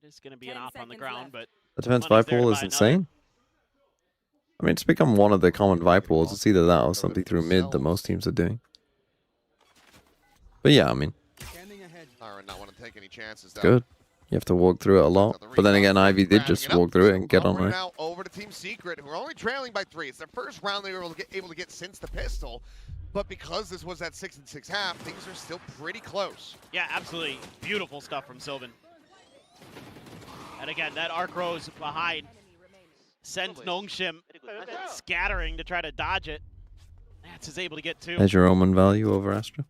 It is going to be an op on the ground, but The defense Viper wall is insane. I mean, it's become one of the common Viper walls. It's either that or something through mid that most teams are doing. But yeah, I mean, not want to take any chances, though. good. You have to walk through it a lot. But then again, Ivy did just walk through it and get on it. Now over to Team Secret, who are only trailing by 3. It's their first round they were able to get since the pistol. But because this was that 6-6 half, things are still pretty close. yeah, absolutely beautiful stuff from Sylvan. And again, that arc rose behind sends Nongshim scattering to try to dodge it. Nats is able to get 2. There's your Omen value over Astra.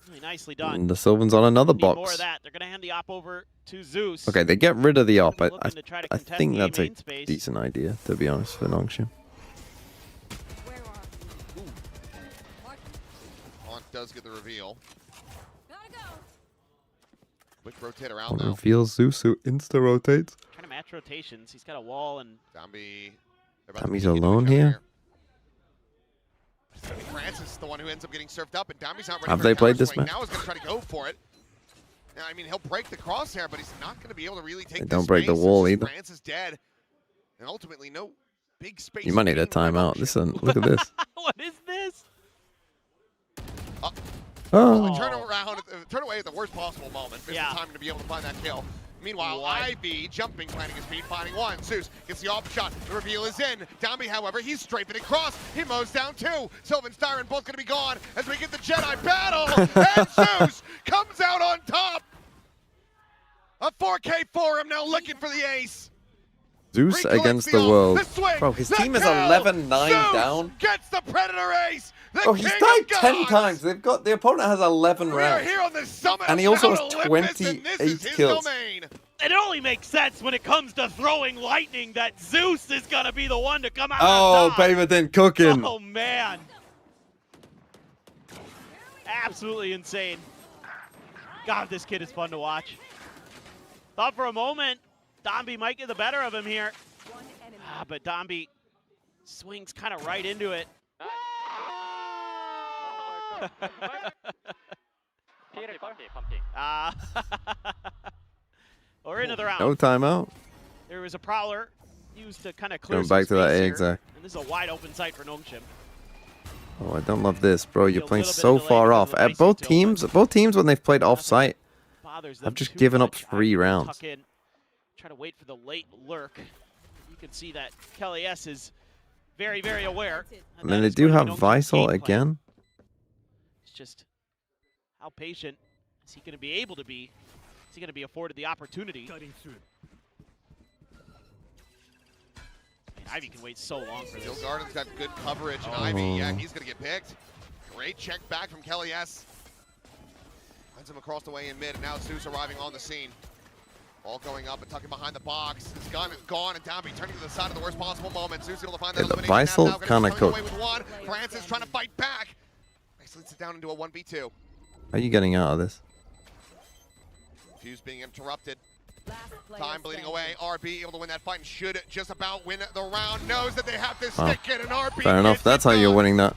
Really nicely done. And the Sylvan's on another Need more of box. that. They're going to hand the op over to Zeus. Okay, they get rid of the op. I contest think the that's a main space. decent idea, to be honest, for Nongshim. Haunt does get the reveal. Quick rotate around now. Reveals Zeus, who insta-rotates. Trying to match rotations. He's got a wall and... Dami's alone here. Francis is the one who ends up getting surfed up, and Dami's not ready Have for they a played counter this swing. match? Now he's going to try to go for it. Now, I mean, he'll break the crosshair, but he's not going to be able to really take They this don't break the space. wall It's either. France is dead, and ultimately no big space. You might need a timeout. Listen, look at this. What is this? Oh. Turn away at the worst possible moment. Missed the time to be able to find that kill. Meanwhile, Ivy jumping, planting his feet, finding one. Zeus gets the off shot. The reveal is in. Dami, however, he's strafing across. He mows down 2. Sylvan, Styron both going to be gone as we get the Jedi battle. And Zeus comes out on top. A 4K for him now looking for the ace. Zeus against the world. Bro, his team is 11-9 Zeus down. Gets the Predator ace. Bro, he's died 10 times. They've got, the opponent has 11 rounds. Here on the summit And he also has Mount Olympus, 28 kills. It only makes sense when it comes to throwing lightning that Zeus is going to be the one to come out Oh, on top. Baverton cooking. Oh, man. Absolutely insane. God, this kid is fun to watch. Thought for a moment Domby might get the better of him here. But Domby swings kind of right into it. We're into the round. No timeout. There was a prowler used to kind of clear Going back to that space A here, exact. and this is a wide open site for Nongshim. Oh, I don't love this, bro. You're playing so far off. At both teams, when they've played off-site, have just given up 3 rounds. Tuck in, try to wait for the late lurk. You can see that Kelly S is very, very aware. And then they do have Visal again. It's just how patient is he going to be able to be? Is he going to be afforded the opportunity? I mean, Ivy can wait so long for this. Steel Garden's got good coverage, and Ivy, yeah, he's going to get picked. Great check back from Kelly S. Finds him across the way in mid, and now Zeus arriving on the scene. All going up and tucking behind the box. His gun is gone, and Downby turning to the side of the worst possible moment. Zeus able to find that elimination. Visal kind of cooked. Francis trying to fight back. Slits it down into a 1v2. How are you getting out of this? Fuse being interrupted. Time bleeding away. RB able to win that fight and should just about win the round. Knows that they have to stick it, and RB Fair enough. That's how you're winning that.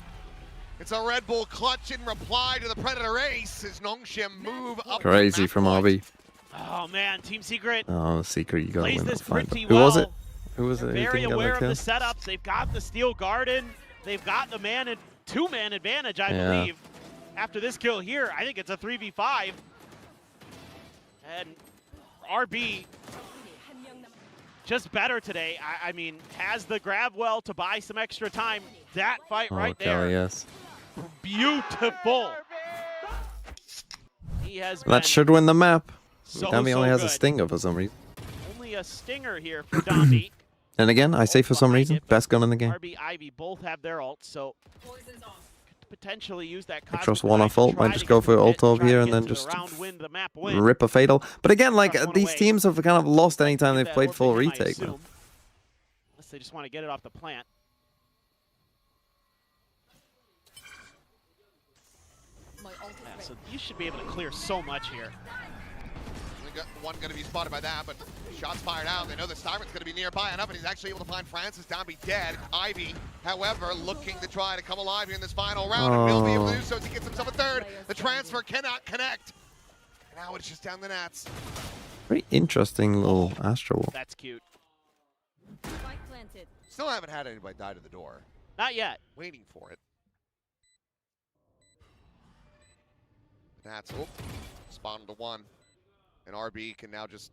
It's a Red Bull clutch in reply to the Predator ace as Nongshim move up. Crazy from RB. Oh man, Team Secret. Oh, Secret, you gotta plays win this that fight. pretty Who was it? well. Who was it? They're very aware of the setups. They've got the Steel Garden. They've got the two-man advantage, I believe. After this kill here, I think it's a 3v5. And RB just better today. I mean, has the grab well to buy some extra time. That fight right there. Yes. Beautiful. He has That should win the map. So, Dami only has a good. stinger for some reason. Only a stinger here for Domby. And again, I say for some reason, best gun in the game. RB, Ivy both have their ults, so could could potentially use that Extros one off ult, might just go for ult over here and then just rip a fatal. But again, like, these teams have kind of lost any time they've played full retake. Unless they just want to get it off the plant. Yeah, so you should be able to clear so much here. One going to be spotted by that, but shots fired out. They know the Siren's going to be nearby enough, and he's actually able to find Francis down, be dead. Ivy, however, looking to try to come alive here in this final round, and will be able to do so as he gets himself a third. The transfer cannot connect. Now it's just down the nets. Pretty interesting little Astro Wall. That's cute. Still haven't had anybody die to the door. Not yet. Waiting for it. That's spawn to one. And RB can now just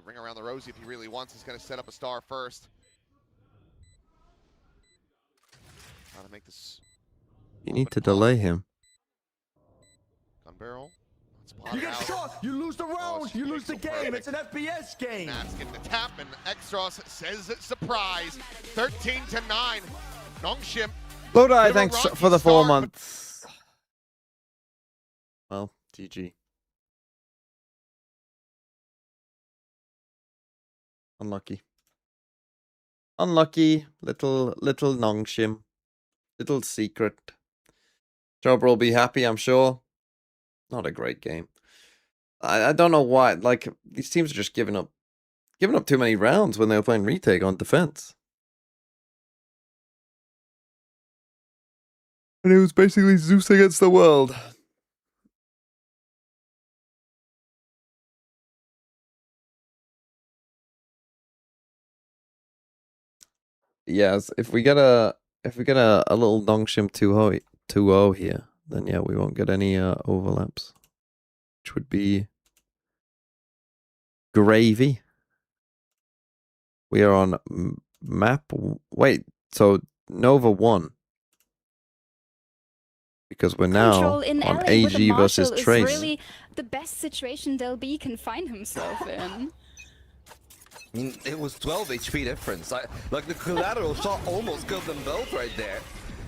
ring around the rosy if he really wants. He's going to set up a star first. How to make this. You need to delay him. Gun barrel. You get shot, you lose the round, you lose the game. It's an FPS game. That's getting the tap, and Extros says surprise. 13-9. Nongshim. Lodi, thanks for the 4 months. Well, GG. Unlucky. Unlucky. Little Nongshim. Little secret. Job will be happy, I'm sure. Not a great game. I don't know why. Like, these teams are just giving up too many rounds when they were playing retake on defense. And it was basically Zeus against the world. Yes, if we get a little Nongshim 2-0 here, then yeah, we won't get any overlaps, which would be gravy. We are on map. Wait, so Nova 1, because we're now on AG versus Trace. Is really the best situation Del B can find himself in. I mean, it was 12 HP difference. Like, the collateral shot almost killed them both right there.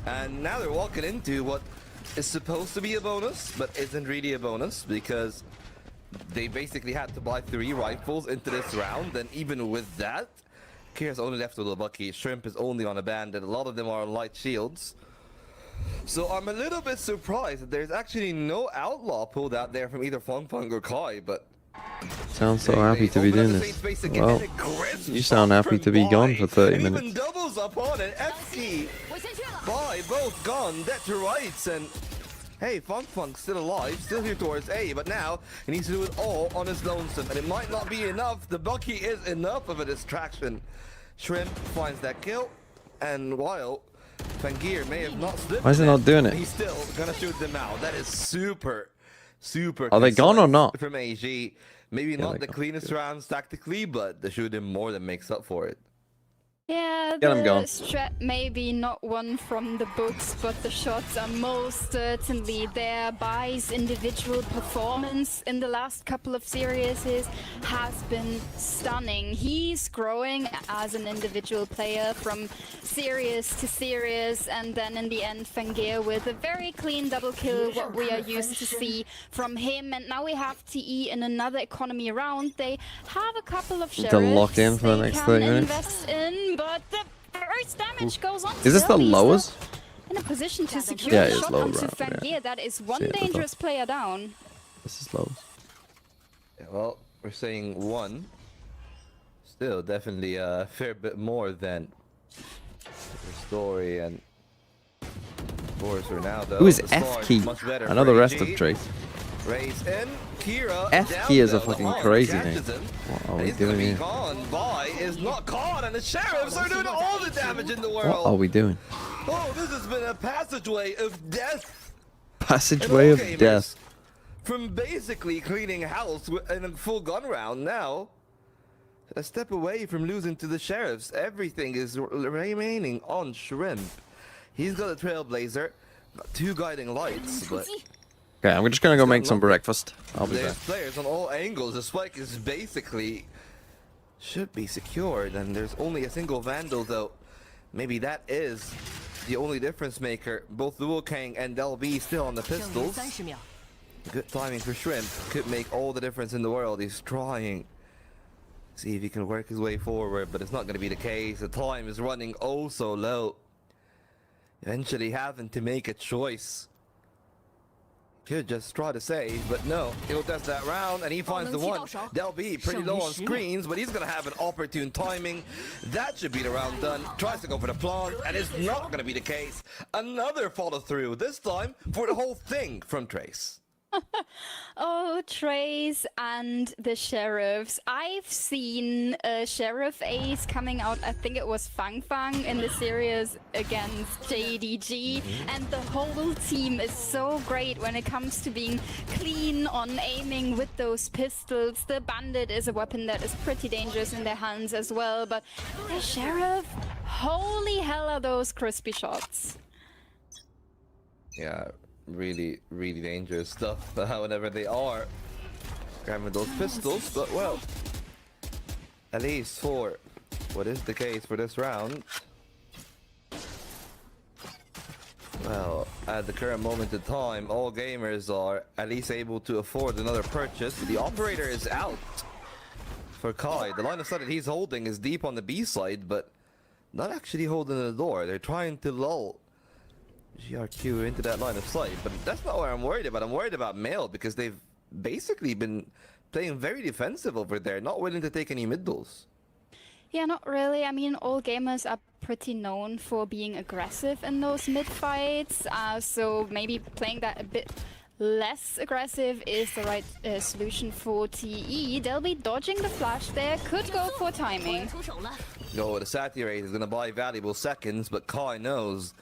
And now they're walking into what is supposed to be a bonus, but isn't really a bonus, because they basically had to buy 3 rifles into this round, and even with that, Kira's only left with a Bucky. Shrimp is only on a bandit. A lot of them are on light shields. So I'm a little bit surprised that there's actually no outlaw pulled out there from either Fung Fung or Kai, but sounds so happy to be doing this. Well, you sound happy to be gone for 30 minutes. Even doubles up on it. FT by both gone, dead to rights, and hey, Funk Funk's still alive, still here towards A, but now he needs to do it all on his lonesome, and it might not be enough. The Bucky is enough of a distraction. Shrimp finds that kill, and while Fangir may have not slipped, why is he not doing it? He's still gonna shoot them out. That is super Are they gone or not? From AG. Maybe not the cleanest rounds tactically, but they shoot him more than makes up for it. Yeah, the strat may be not one from the books, but the shots are most certainly there. Bai's individual performance in the last couple of series has been stunning. He's growing as an individual player from series to series, and then in the end Fangir with a very clean double kill, what we are used to see from him. And now we have TE in another economy round. They have a couple of sheriffs to lock in for the next 30 minutes. Invest in, but the first damage goes on. Is this the lowest? In a position to secure yeah, the it's shot low onto round, Fangir. yeah. That is one dangerous player down. This is lowest. Yeah, well, we're saying 1. Still, definitely a fair bit more than the story and Ronaldo. Who is F Key? I know the rest of Trace. Raise in. Kira F Key is a fucking crazy name. What are we doing here? Bai is not caught, and the sheriffs are doing all the damage in the world. What are we doing? Oh, this has been a passageway of death. Passageway of death. From basically cleaning house in a full gun round, now a step away from losing to the sheriffs. Everything is remaining on Shrimp. He's got a Trailblazer, got 2 guiding lights, but okay, I'm just gonna go make some breakfast. I'll be back. There's players on all angles. The spike is basically should be secured, and there's only a single Vandal, though. Maybe that is the only difference maker. Both Duo Kang and LB still on the pistols. Good timing for Shrimp. Could make all the difference in the world. He's trying. See if he can work his way forward, but it's not going to be the case. The time is running oh so low. Eventually having to make a choice. Could just try to save, but no. He'll test that round, and he finds the one. They'll be pretty low on screens, but he's going to have an opportune timing. That should be the round done. Tries to go for the plant, and it's not going to be the case. Another follow through, this time for the whole thing from Trace. Oh, Trace and the Sheriffs. I've seen Sheriff Ace coming out, I think it was Fang Fang in the series against JDG, and the whole team is so great when it comes to being clean on aiming with those pistols. The Bandit is a weapon that is pretty dangerous in their hands as well, but the Sheriff, holy hell are those crispy shots. Yeah. Really, really dangerous stuff whenever they are grabbing those pistols, but well, at least for what is the case for this round, well, at the current moment in time, all gamers are at least able to afford another purchase. The operator is out for Kai. The line of sight that he's holding is deep on the B side, but not actually holding the door. They're trying to lull GRQ into that line of sight, but that's not what I'm worried about. I'm worried about Mail because they've basically been playing very defensive over there, not willing to take any mid-duels. Yeah, not really. I mean, all gamers are pretty known for being aggressive in those mid-fights, so maybe playing that a bit less aggressive is the right solution for TE. They'll be dodging the flash there, could go for timing. No, the Saturate is going to buy valuable seconds, but Kai knows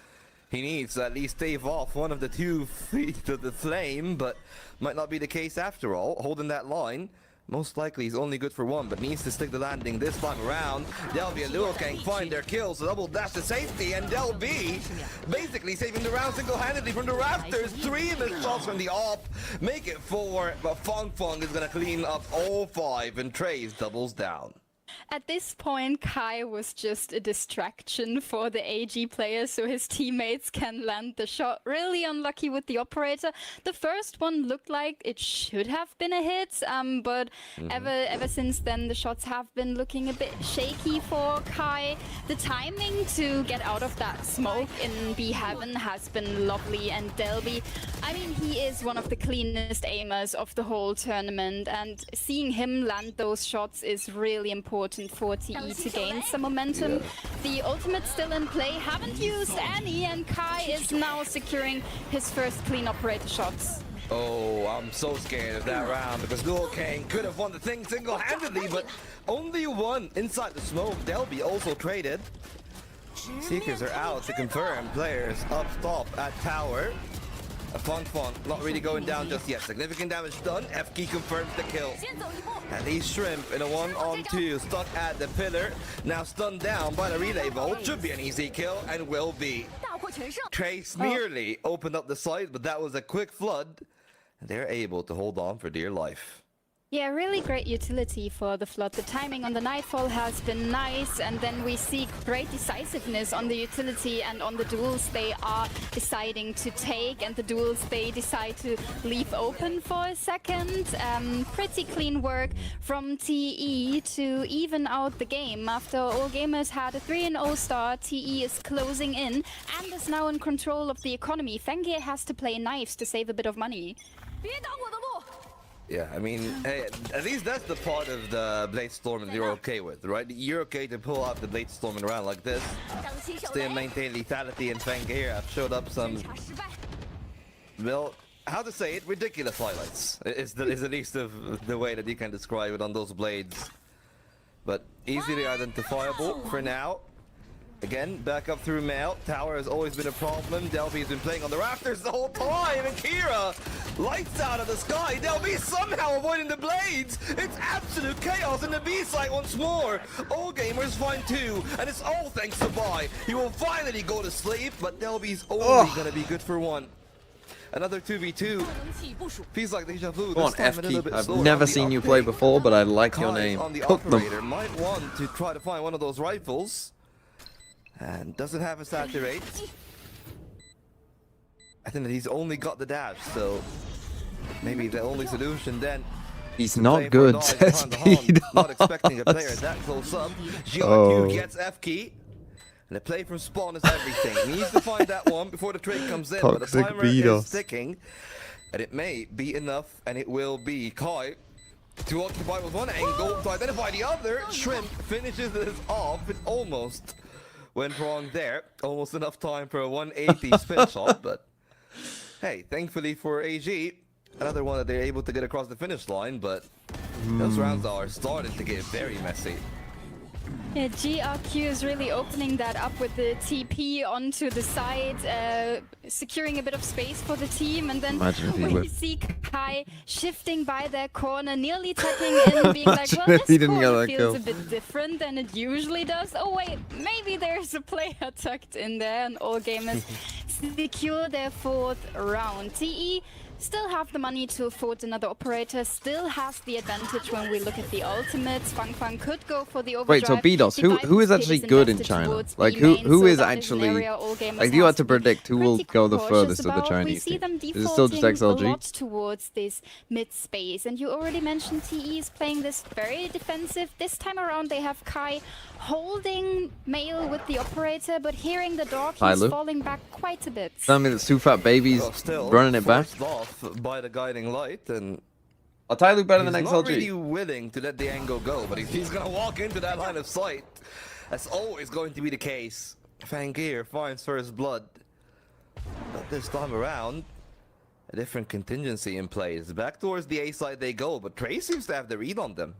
he needs to at least stave off one of the 2 feet of the flame, but might not be the case after all. Holding that line, most likely he's only good for 1, but needs to stick the landing this time around. Delby and Luo Kang find their kills, double dash to safety, and Delby basically saving the round single-handedly from the rafters. 3 missed shots from the off, make it 4, but Fong Fong is gonna clean up all 5, and Trace doubles down. At this point, Kai was just a distraction for the AG players so his teammates can land the shot. Really unlucky with the operator. The first one looked like it should have been a hit, but ever since then the shots have been looking a bit shaky for Kai. The timing to get out of that smoke in B Heaven has been lovely, and Delby, I mean, he is one of the cleanest aimers of the whole tournament, and seeing him land those shots is really important for TE to gain some momentum. Yeah. The ultimate still in play, haven't used any, and Kai is now securing his first clean operator shots. Oh, I'm so scared of that round because Duo Kang could have won the thing single-handedly, but only 1 inside the smoke. Delby also traded. Seekers are out to confirm players up top at tower. Fong Fong not really going down just yet. Significant damage done. FK confirms the kill. And these Shrimp in a 1-on-2 stuck at the pillar. Now stunned down by the relay vault. Should be an easy kill and will be. Trace nearly opened up the site, but that was a quick flood. And they're able to hold on for dear life. Yeah, really great utility for the Flood. The timing on the Nightfall has been nice, and then we see great decisiveness on the utility and on the duels they are deciding to take, and the duels they decide to leave open for a second. Pretty clean work from TE to even out the game. After all gamers had a 3-0 start, TE is closing in and is now in control of the economy. Fengyue has to play knives to save a bit of money. Yeah, I mean, hey, at least that's the part of the Blade Storm that you're okay with, right? You're okay to pull out the Blade Storm in a round like this. Still maintain lethality, and Fang here have showed up some, well, how to say it, ridiculous highlights. Is the least of the way that you can describe it on those blades. But easily identifiable for now. Again, back up through Mail. Tower has always been a problem. Delby's been playing on the rafters the whole time. And Kira, lights out of the sky. Delby somehow avoiding the blades. It's absolute chaos in the B site once more. All gamers find 2, and it's all thanks to Bai. He will finally go to sleep, but Delby's only gonna be good for 1. Another 2v2. Feels like deja vu. Go on, FK. I've never seen you play before, but I like your name. On the Cook operator them. might want to try to find one of those rifles. And doesn't have a saturate. I think that he's only got the dash, so maybe the only solution then. He's to not play for good, Dog says behind the horn, Speedos. Not expecting a player that close up. GIGA Oh. gets F key. And the play from spawn is everything. He needs to find that one before the trade comes in. But the Toxic timer Speedos. is ticking. And it may be enough, and it will be Kai to occupy with one angle, to identify the other. Shrimp finishes this off. It almost went wrong there. Almost enough time for a 180 spin shot, but hey, thankfully for AG, another one that they're able to get across the finish line, but those rounds are starting to get very messy. Yeah, GRQ is really opening that up with the TP onto the side, securing a bit of space for the team, and then Imagine if he we would. see Kai shifting by their corner, nearly tucking in, being like, Imagine well, if he this didn't get corner that feels kill. a bit different than it usually does. Oh wait, maybe there's a player tucked in there, and all gamers secure their 4th round. TE still have the money to afford another operator, still has the advantage when we look at the ultimates. Fang could go for the overdrive. Wait, so BDOS, who is actually good in China? Like, who is actually, like, if you had to predict who will go the furthest of the Chinese We see them team? Is it still just defaulting a lot XLG? towards this mid space, and you already mentioned TE is playing this very defensive. This time around they have Kai holding Mail with the operator, but hearing the dog, he's Tyloo? falling back quite a bit. Tell me that Sufat Baby's Well, still running it back. forced off by the guiding light, and Are Tyloo better than he's XLG? not really willing to let the angle go, but if he's gonna walk into that line of sight, that's always going to be the case. Fangir finds first blood, but this time around, a different contingency in place. Back towards the A side they go, but Trey seems to have the read on them.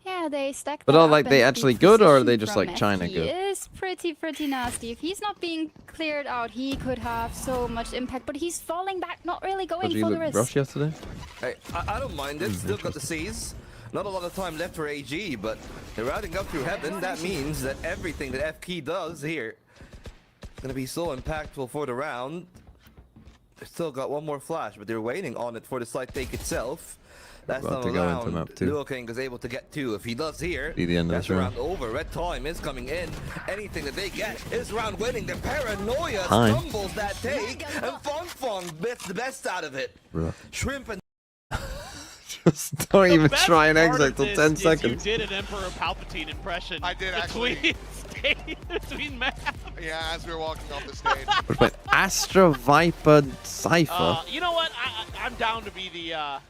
Yeah, they stack But that are up, like they and the actually good, or are they precision just from like China FE good? is pretty nasty. If he's not being cleared out, he could have so much impact, but he's falling back, not really going Did you for the look risk. rough yesterday? Hey, I don't mind it. Still got the C's. Not a lot of time left for AG, but they're routing up through heaven. That means that everything that FK does here is going to be so impactful for the round. They still got one more flash, but they're waiting on it for the side take itself. That's About not to go into around. map 2. Luo King is able to get 2. If he does here, Be the end of that's this the round. round over. Red time is coming in. Anything that they get is round winning. The paranoia Time. stumbles that take, and Fun gets the best out of it. Bruh. Shrimp and Just don't even best try and part exit of till this 10 is seconds. You did an Emperor Palpatine impression. I did actually. Between maps. Yeah, as we were walking off the stage. What about Astra Viper Cypher? You know what? I'm down to be the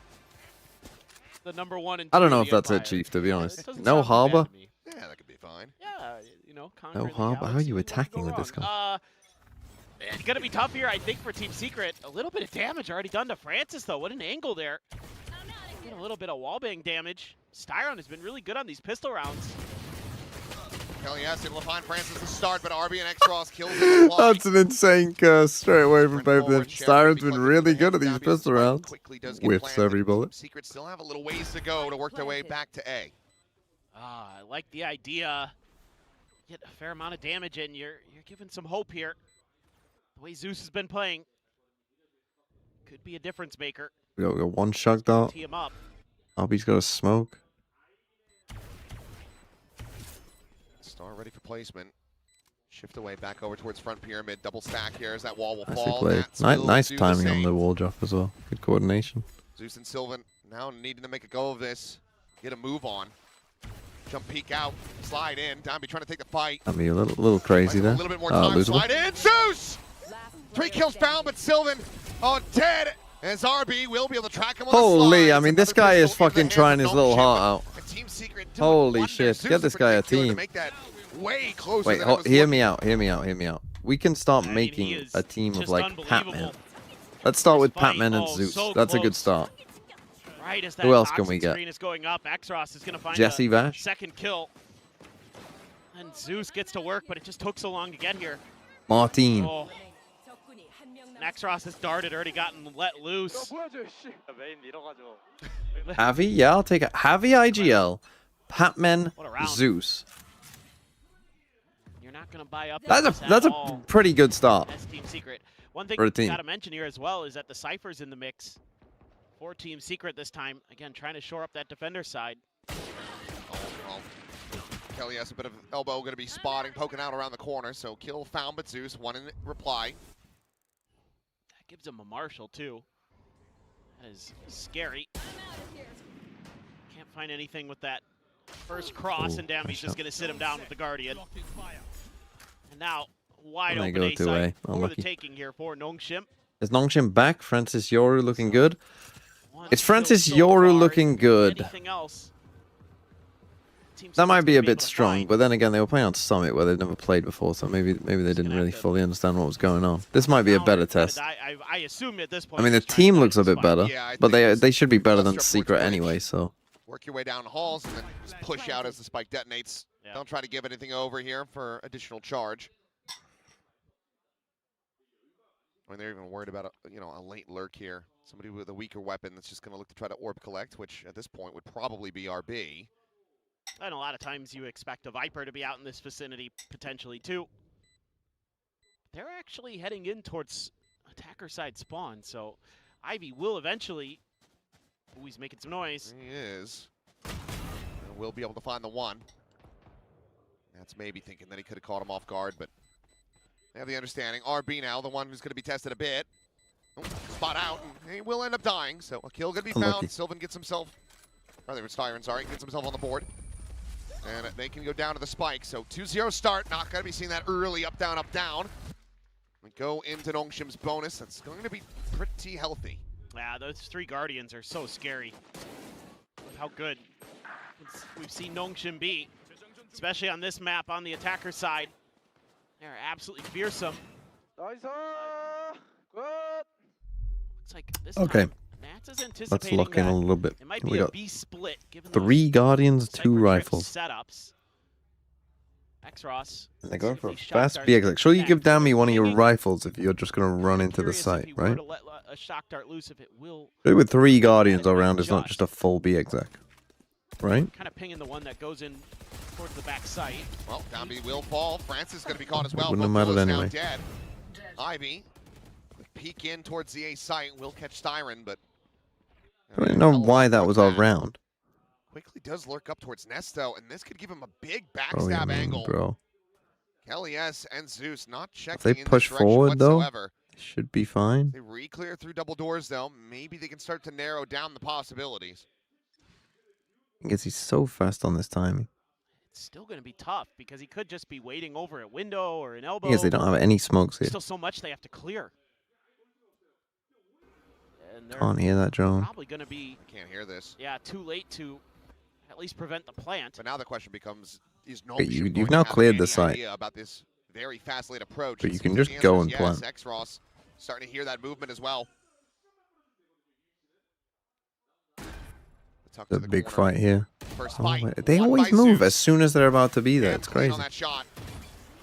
number 1 and 2 I don't know of if the that's it, Empire. Chief, to be honest. It doesn't No sound too bad harbor? to me. Yeah, that could be fine. Yeah, you know, No conquering the harbor? How are galaxy, you what could attacking go with this wrong? guy? It's gonna be tough here, I think, for Team Secret. A little bit of damage already done to Francis, though. What an angle there. Get a little bit of wallbang damage. Styron has been really good on these pistol rounds. Hell yes, able to find Francis to start, but RB and X-Ross kills him. That's an insane curse straight away from both of them. Styron's been really good at these pistol rounds. Whiffs every bullet. Secret still have a little ways to go to work their way back to A. I like the idea. Get a fair amount of damage in. You're giving some hope here. The way Zeus has been playing could be a difference maker. We got one shot dart. Tee him up. RB's got a smoke. Star ready for placement. Shift away back over towards front pyramid. Double stack here as that wall will Nicely fall. played. Nats will Nice do the timing on same. the wall drop as well. Good coordination. Zeus and Sylvan now needing to make a go of this. Get a move on. Jump peek out. Slide in. Downby trying to take the fight. I mean, a little crazy A there. little bit more time. Losable. Slide in. Zeus! 3 kills found, but Sylvan dead. As RB will be able to track him on the Holy, slide. I mean, this Another guy is pistol into the fucking hands trying of his little Gnome heart Shepard. out. And Team Secret doing Holy wonders. shit. Zeus Get this in guy a particular to team. make that way closer Wait, than it was hear looking. me out, hear me out, hear me out. We can start I mean, making he is a team of just like unbelievable. Patman. Let's start with Fight. Patman and Oh, Zeus. so That's a good close. start. Right as that Who else can toxic we get? screen is going up, X-Ross is going to find Jesse a Vash? second kill. And Zeus gets to work, but it just took so long to get here. Martin. Oh. And X-Ross has darted, already gotten let loose. Javi? Yeah, I'll take it. Javi IGL. Patman, What a round. Zeus. You're not going to buy up. That's at a all. pretty good start. That's Team Secret. One thing For a we team. got to mention here as well is that the Cypher's in the mix for Team Secret this time. Again, trying to shore up that defender side. Oh, well. Kelly has a bit of elbow, going to be spotting, poking out around the corner. So kill found, but Zeus, one in reply. Gives him a Marshall, too. That is scary. Can't find anything with that first cross, and Dambi's just going to sit him down with the Guardian. And now, wide open A site for the taking here for Nongshim. Is Nongshim back? Francis Yoru looking good? Is Francis Yoru looking good? Anything else? That might be a bit strong, but then again, they were playing on Summit where they've never played before, so maybe they didn't really fully understand what was going on. This might be a better test. I assume at this point. I mean, the team looks a bit better, but they should be better than Secret anyway. So work your way down halls and then just push out as the spike detonates. Don't try to give anything over here for additional charge. I mean, they're even worried about a late lurk here. Somebody with a weaker weapon that's just going to look to try to orb collect, which at this point would probably be RB. And a lot of times you expect a Viper to be out in this vicinity, potentially too. They're actually heading in towards attacker side spawn, so Ivy will eventually... Ooh, he's making some noise. He is. And we'll be able to find the one. That's maybe thinking that he could have caught him off guard, but they have the understanding. RB now, the one who's going to be tested a bit. Oh, spot out, and he will end up dying, so a kill going to be found. Sylvan gets himself... Rather, it's Tyron, sorry. Gets himself on the board. And they can go down to the spike. So 2-0 start. Not going to be seeing that early up, down, up, down. We go into Nongshim's bonus. That's going to be pretty healthy. Yeah, those 3 Guardians are so scary. How good we've seen Nongshim be, especially on this map on the attacker side. They're absolutely fearsome. Good. Looks like this okay. time, Let's lock in a little bit. It might be a B split, given 3 Guardians, 2 rifles. Setups. X-Ross. And they're going for a fast BX. Sure, you give Dammy one of your rifles if you're just going to run into the site, right? A shock dart loose if it will. With 3 Guardians around, it's not just a full BX, right? Kind of pinging the one that goes in towards the back site. Well, Damby will fall. Francis is going to be caught as well. Wouldn't have mattered anyway. Dead. Ivy, peek in towards the A site, will catch Styron, but I don't know why that was our round. Quickly does lurk up towards Nesto, and this could give him a big backstab angle. Bro. Kelly S and Zeus not checking. If they push forward, though, should be fine. They re-clear through double doors, though. Maybe they can start to narrow down the possibilities. I guess he's so fast on this timing. It's still going to be tough because he could just be waiting over a window or an elbow. Because they don't have any smokes here. Still so much they have to clear. Can't hear that, Joan. Probably going to be. Can't hear this. Yeah, too late to at least prevent the plant. But now the question becomes: is you've now cleared the site. About this very fast late approach? But you can just go and plant. Yes, X-Ross starting to hear that movement as well. The big fight here. Oh, they always move as soon as they're about to be there. It's crazy.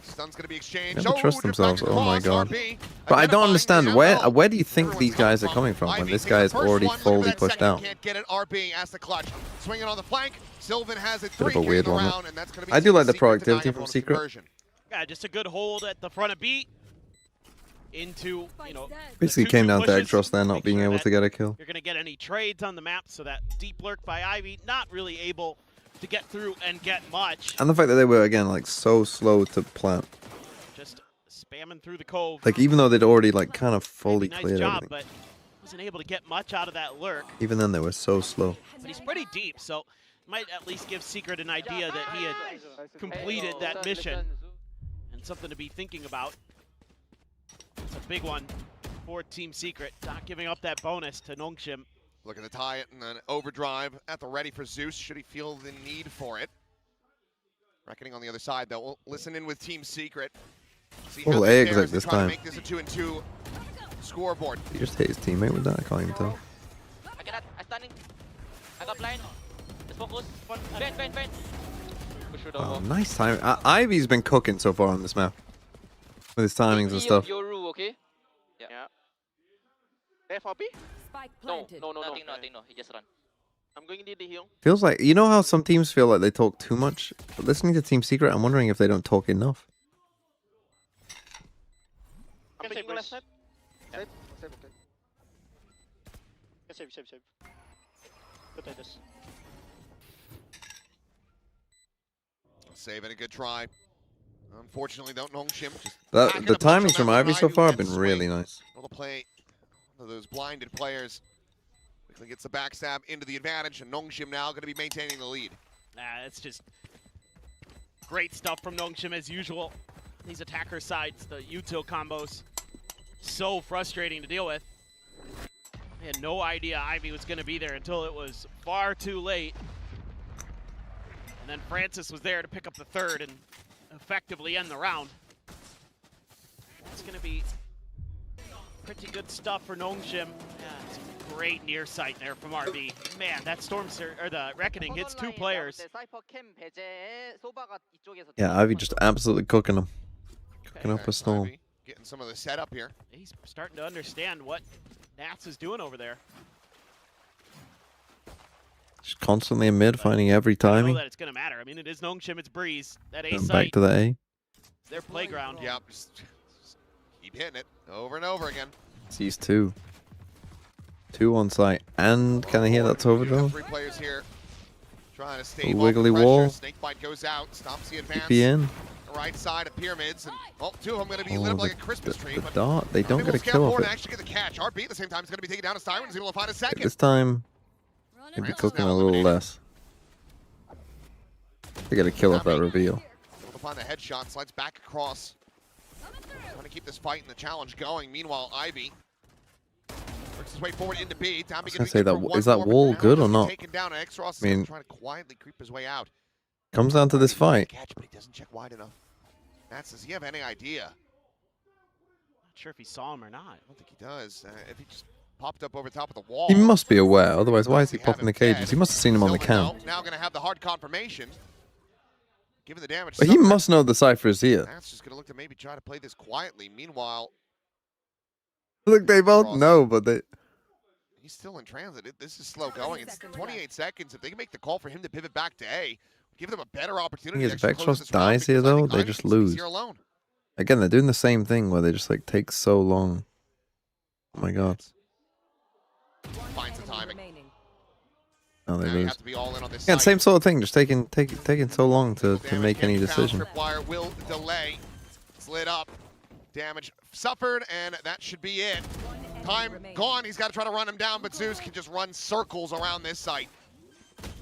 Stun's gonna be exchanged. Never trust themselves. Oh my god. But I don't understand where do you think these guys are coming from when this guy is already fully pushed out? Can't get it. RB as the clutch, swinging on the flank. Sylvan has it. Bit of a weird one. I do like the proactivity from Secret. Yeah, just a good hold at the front of B. Into, basically came down to X-Ross there not being able to get a kill. You're gonna get any trades on the map, so that deep lurk by Ivy not really able to get through and get much. And the fact that they were again like so slow to plant. Just spamming through the cove. Like even though they'd already like kind of fully nice cleared job, everything. But wasn't able to get much out of that lurk. Even then they were so slow. But he's pretty deep, so might at least give Secret an idea that he had completed that mission and something to be thinking about. It's a big one for Team Secret, not giving up that bonus to Nongshim. Looking to tie it and then overdrive at the ready for Zeus, should he feel the need for it. Reckoning on the other side, though. We'll listen in with Team Secret. See how A exit this time. Make this a 2-2 scoreboard. He just hit his teammate with that, I can't even tell. I cannot, I'm stunning. I got blind. Let's focus. Vent. Oh, nice time. Ivy's been cooking so far on this map. With his timings and stuff. Okay? Yeah. FRP? No. Nothing. He just run. I'm going to the hill. Feels like, you know how some teams feel like they talk too much? But listening to Team Secret, I'm wondering if they don't talk enough. I'm taking the left side. Save. Good this. Saving a good try. Unfortunately, don't Nongshim. The timings from Ivy so far have been really nice. Able to play of those blinded players. Quickly gets the backstab into the advantage, and Nongshim now going to be maintaining the lead. It's just great stuff from Nongshim as usual. These attacker sides, the util combos, so frustrating to deal with. I had no idea Ivy was going to be there until it was far too late. And then Francis was there to pick up the third and effectively end the round. It's going to be pretty good stuff for Nongshim. Yeah, it's a great near sight there from RB. Man, that or the Reckoning hits 2 players. Yeah, Ivy just absolutely cooking them. Cooking up a storm. Ivy getting some of the setup here. He's starting to understand what Nats is doing over there. Just constantly in mid, finding every timing. I know that it's going to matter. I mean, it is Nongshim, it's Breeze. That A Going site. back to the A. It's their playground. Yeah, just keep hitting it over and over again. Sees 2. 2 on site. And can I hear that's overdrive? 3 players here trying to stay wiggly off the wall. Snakebite goes out, stops the advance. TP in. The right side of pyramids, and well, 2 of them going to be lit up like a Christmas tree. The but dart, they don't get a scout kill forward off and it. actually get the catch. RB at the same time is going to be taken down as Tyron is able to find a second. This time, maybe cooking a little less. They get a kill off that reveal. Able to find the headshot, slides back across. Trying to keep this fight and the challenge going. Meanwhile, Ivy works his way forward into B. I was gonna say that is that wall good or not? I mean, trying to quietly creep his way out. Comes down to this fight. Catch, but he doesn't check wide enough. Matt says, "Do you have any idea?" Not sure if he saw him or not. I don't think he does. If he just popped up over top of the wall. He must be aware, otherwise why is he popping the cages? He must have seen him on the cam. Now going to have the hard confirmation. Given the damage. But he must know the cipher is here. Matt's just going to look to maybe try to play this quietly. Meanwhile, look, they both know, but they. He's still in transit. This is slow going. It's 28 seconds. If they can make the call for him to pivot back to A, give them a better opportunity. If Vexros dies here, though, they just lose. Again, they're doing the same thing where they just like take so long. Oh my god. Finds the timing. No, they Now you lose. have to be all in on this Yeah, site. same sort of thing. Just taking so long to make any decision. Tripwire will delay. It's lit up. Damage suffered, and that should be it. Time gone. He's got to try to run him down, but Zeus can just run circles around this site.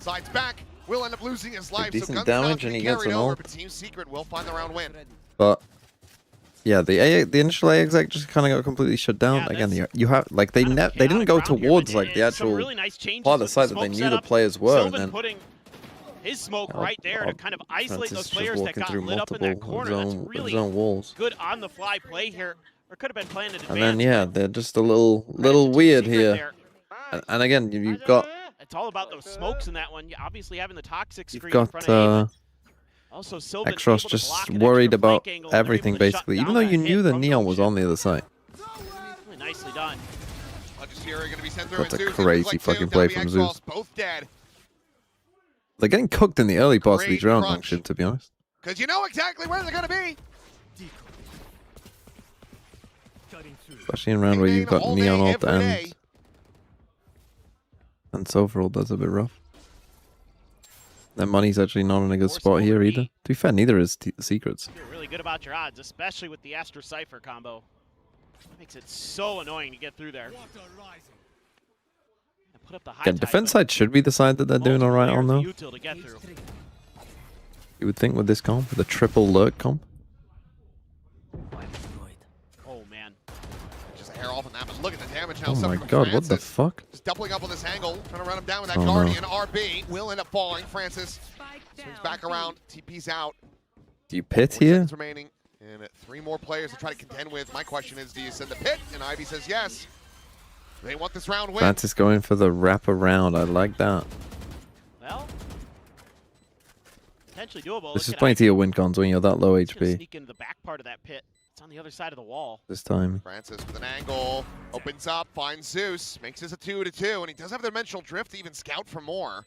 Sides back. Will end up losing his life. Decent So damage, and he gets an ult. But Team Secret will find the round win. But yeah, the initial A exec just kind of got completely shut down. Again, you have like they didn't go towards like the actual really nice part of the site that they knew the players were, and then putting his smoke right there to kind of isolate those Francis players that got lit up in that corner. That's really walls. good on the fly play here, or could have been planned in advance. And then yeah, they're just a little weird here. And again, you've got. It's all about those smokes in that one. You obviously having the toxic screen You've got in front of also Sylvan Exros just worried about everything basically, even though you knew that Neon was on the other side. Really nicely done. That's a crazy fucking play from Zeus. Both dead. They're getting cooked in the early parts of these rounds, actually, to be honest. Because you know exactly where they're going to be. Especially in a round where you've got Neon ult and Sofer ult, that's a bit rough. Their money's actually not in a good spot here either. To be fair, neither is Secrets. You're really good about your odds, especially with the Astra Cypher combo. It makes it so annoying to get through there. Put up the high Again, defense side should be the side that they're doing alright on, though. You would think with this comp, with a triple lurk comp. Oh, man. Just a hair off on that, but look at the damage now. Oh my from god, what the Francis. fuck? Just doubling up on this angle, trying to run him down with that Oh, Guardian. no. RB will end up falling. Francis swings back around, TP's out. Do you pit 4 here? seconds remaining, and 3 more players to try to contend with. My question is, do you send the pit? And Ivy says yes. They want this round win. Francis going for the wrap around. I like that. Well, potentially doable. This is plenty of win cons when you're that low HP. Sneak into the back part of that pit. It's on the other side of the wall. This time. Francis with an angle, opens up, finds Zeus, makes this a 2-2, and he does have the dimensional drift to even scout for more.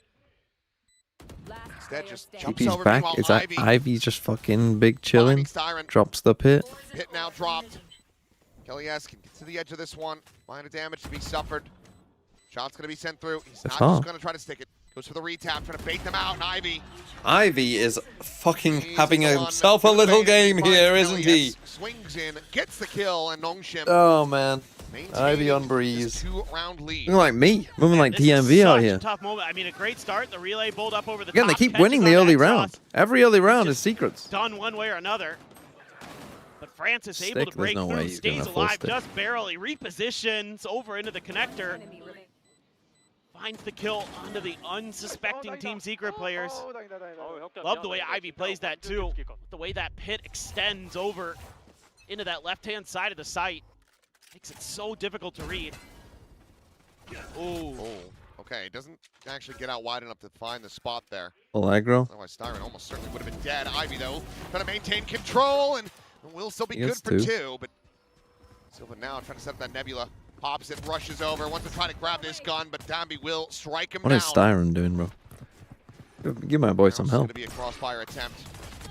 Instead, just jumps TP's over. back. Meanwhile, Is that Ivy's just fucking big chilling? Drops the pit. Pit now dropped. Kelly S can get to the edge of this one. Minor damage to be suffered. Shot's going to be sent through. He's That's not hard. just going to try to stick it. Goes for the retap, trying to bait them out, and Ivy is fucking having himself a little game here, isn't he? Swings in, gets the kill, and Nongshim. Oh, man. Ivy on Breeze. Two-round lead. Looking like me, moving like TMV out here. Tough moment. I mean, a great start. The relay bowled up over the Again, top. they keep winning the early round. Every early round is just secrets. Done one way or another. But Francis able to Stick, break there's no way through, he's stays gonna full alive stick. just barely, repositions over into the connector. Finds the kill onto the unsuspecting Team Secret players. Love the way Ivy plays that too. The way that pit extends over into that left-hand side of the site. Makes it so difficult to read. Oh, okay. Doesn't actually get out wide enough to find the spot there. Full aggro. Otherwise, Styron almost certainly would have been dead. Ivy, though, trying to maintain control and will still be He good gets for two. two. But Silva now trying to set up that Nebula. Pops it, rushes over, wants to try to grab this gun, but Dambi will strike him What down. is Styron doing, bro? Give my boy some help. Going to be a crossfire attempt.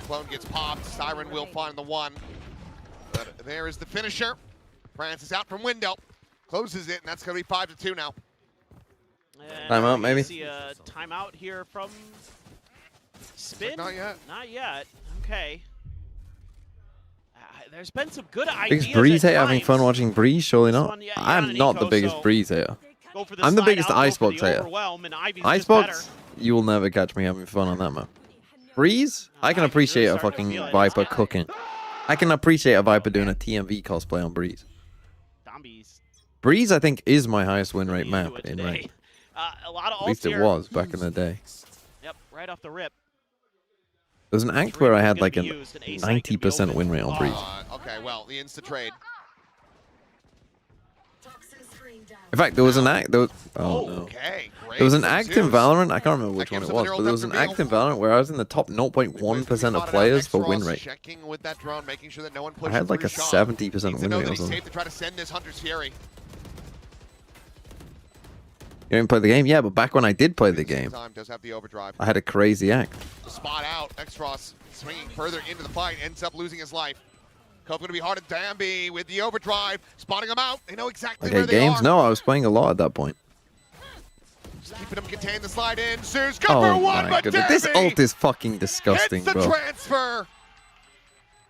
Clone gets popped. Styron will find the one. But there is the finisher. Francis out from window. Closes it, and that's going to be 5-2 now. And Timeout, maybe? See a timeout here from Spin? Not yet. Not yet. Okay. There's been some good ideas. Biggest Breeze at hater? Having times. fun watching Breeze? Surely not. one, yeah, I'm on not Nico, the biggest so Breeze hater. Go for the I'm the slide biggest out, go for Icebox the hater. overwhelm, and Ivy's just Icebox, you will never catch me having fun on that map. Breeze, I can appreciate a fucking Viper cooking. I can appreciate a Viper doing a TMV cosplay on Breeze. Breeze, I think, is my highest win rate map in rank. A lot of At least ults it here. was back in the day. Yep, right off the rip. There was an act where I had like a 90% win rate on Breeze. Okay, well, the insta-trade. In fact, there was an act. There was, oh no. Okay, great. There was an from act in Zeus. Valorant. I can't remember which That one gives it him was, an but there was an early act in Valorant where I was in the top 0.1% of players for win rate. Checking with that drone, making sure that no one I pushes had like a through 70% Needs to win know rate that or he's something. safe to try to send this Hunter's Fury. You didn't play the game? Yeah, but back when I did play the game, Time does have the overdrive. I had a crazy act. Spot out. Extros swinging further into the fight, ends up losing his life. Cove going to be hard at Dambi with the overdrive, spotting him out. They know exactly Okay, where they games? are. No, I was playing a lot at that point. Just keeping him contained. The slide in. Zeus go Oh for one, my but goodness. This Dambi ult is fucking disgusting, hits the bro. transfer.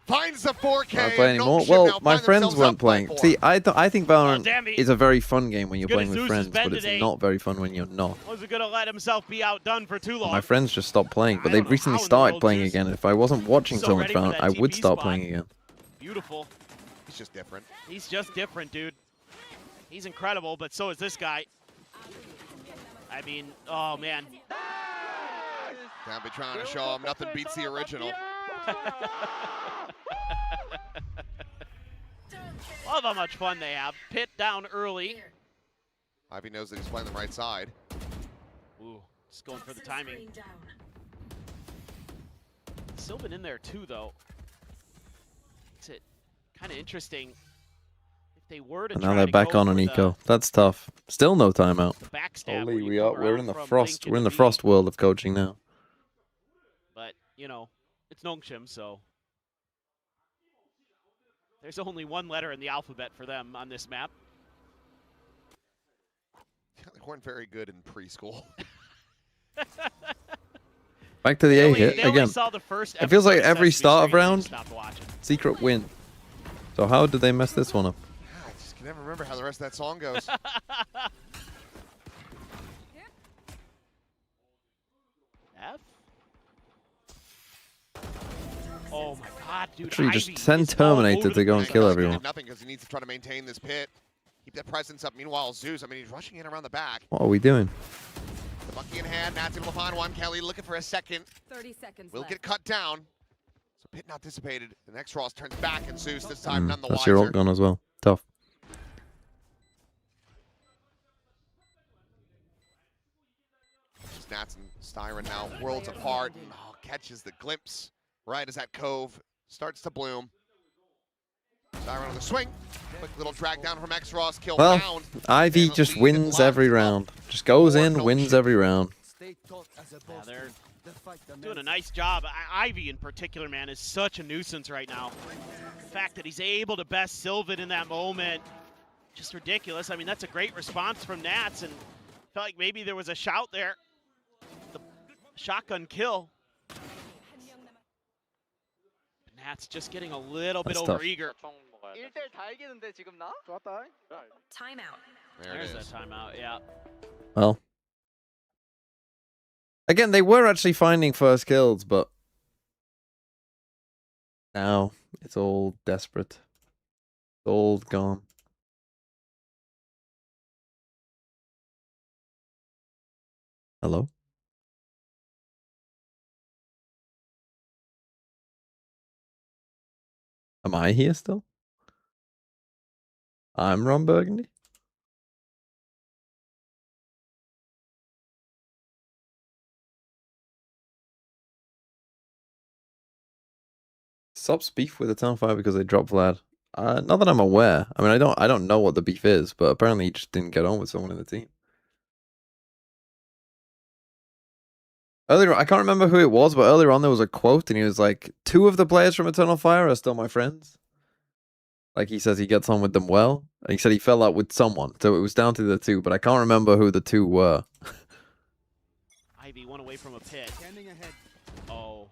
Finds the 4K. Am I playing and anymore? Noxian Well, now my find friends themselves weren't up by playing. 4. See, I think Valorant Dambi. is a very fun game when you're Good playing as with Zeus friends, has been but it's today. not very fun when you're not. Wasn't gonna let himself be outdone for too long. My friends just stopped playing, but I they've don't know recently how in the started world playing Zeus again. If I wasn't watching so so much ready for Valorant, that I would TP start spot. playing again. Beautiful. He's just different. He's just different, dude. He's incredible, but so is this guy. I mean, oh man. Dambi trying to show him nothing beats the original. Love how much fun they have. Pit down early. Ivy knows that he's playing the right side. Ooh, just going for the timing. Sylvan in there too, though. Makes it kind of interesting. If they were to And try now they're to back go on for an the eco. That's tough. Still no timeout. backstab where Holy, you come we're around in the from frost. Link We're in and the V. frost world of coaching now. But, you know, it's Nongshim, so there's only one letter in the alphabet for them on this map. They weren't very good in preschool. Back to the A hit They only again. saw the first It feels like episode of every Sesame start of Street and round, stopped watching. secret win. So how did they mess this one up? I just can never remember how the rest of that song goes. F? Oh my god, dude. Literally Ivy just send is all Terminator over to the go and place. kill everyone. Nothing because he needs to try to maintain this pit. Keep that presence up. Meanwhile, Zeus, I mean, he's rushing in around the back. What are we doing? The Bucky in hand. Nat's able to find one. Kelly looking for a second. 30 seconds Will left. get cut down. So pit not dissipated. The next Ross turns back, and Zeus this time none the That's wiser. your ult gun as well. Tough. Nats and Styron now worlds apart. Oh, catches the glimpse right as that cove starts to bloom. Styron on the swing. Quick little drag down from X-Ross. Kill Well, round. Ivy And just lead wins every locked up. round. Just goes in, No wins shit. every round. Yeah, they're doing a nice job. Ivy in particular, man, is such a nuisance right now. The fact that he's able to best Sylvan in that moment, just ridiculous. I mean, that's a great response from Nats, and felt like maybe there was a shout there. The shotgun kill. Nats just getting a little bit That's tough. overeager. Timeout. There it There's is. that timeout, yeah. Well, again, they were actually finding first kills, but now it's all desperate. It's all gone. Hello? Am I here still? I'm Ron Burgundy? Subs beef with the Town Fire because they dropped Vlad. Not that I'm aware. I mean, I don't know what the beef is, but apparently he just didn't get on with someone in the team. Earlier, I can't remember who it was, but earlier on there was a quote, and he was like, 2 of the players from Eternal Fire are still my friends. Like, he says he gets on with them well. And he said he fell out with someone, so it was down to the 2, but I can't remember who the 2 were. Ivy one away from a pit. Oh,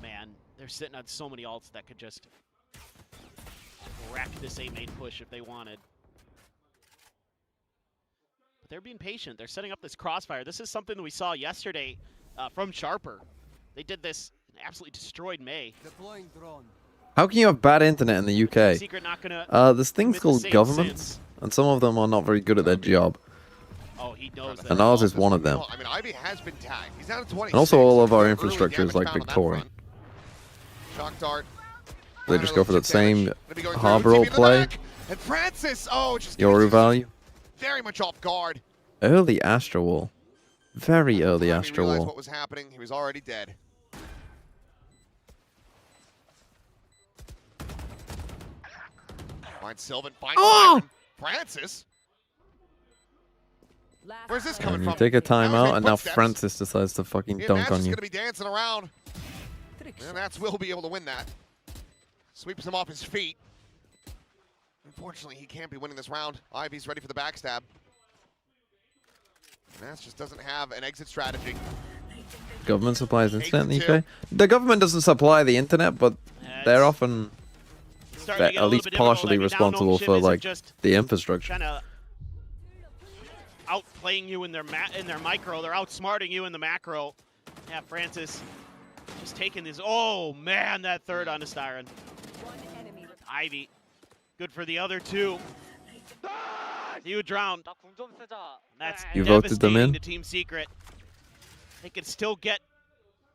man. They're sitting on so many ults that could just wreck this A-main push if they wanted. But they're being patient. They're setting up this crossfire. This is something that we saw yesterday from Sharper. They did this and absolutely destroyed May. Deploying drone. How can you have bad internet in the UK? Secret not gonna This thing's called governments, and some of them are not very good at their job. Oh, he knows that. And ours is one of them. I mean, Ivy has been tagged. He's down to 26. And also all of our Early infrastructure is damage like found on that Victoria. front. Shock dart. They just go for that same Gonna be going through. harbor TV roll in the play. back. And Francis, just Yoru value. very much off guard. Early Astra Wall. Very early He Astra realized Wall. what was happening. He was already dead. Finds Sylvan. Finds Byron. Francis. Where's this coming And you from? take a timeout, and now footsteps. Francis decides to fucking dunk on Is you. going to be dancing around. And that's will be able to win that. Sweeps him off his feet. Unfortunately, he can't be winning this round. Ivy's ready for the backstab. Nats just doesn't have an exit strategy. Government supplies internet in the UK. The government doesn't supply the internet, but they're often at least partially responsible for like the infrastructure. Kind of outplaying you in their micro. They're outsmarting you in the macro. Yeah, Francis just taking this. Oh man, that third on Styron. Ivy, good for the other 2. Huge round. That's You voted them in? to Team Secret. They could still get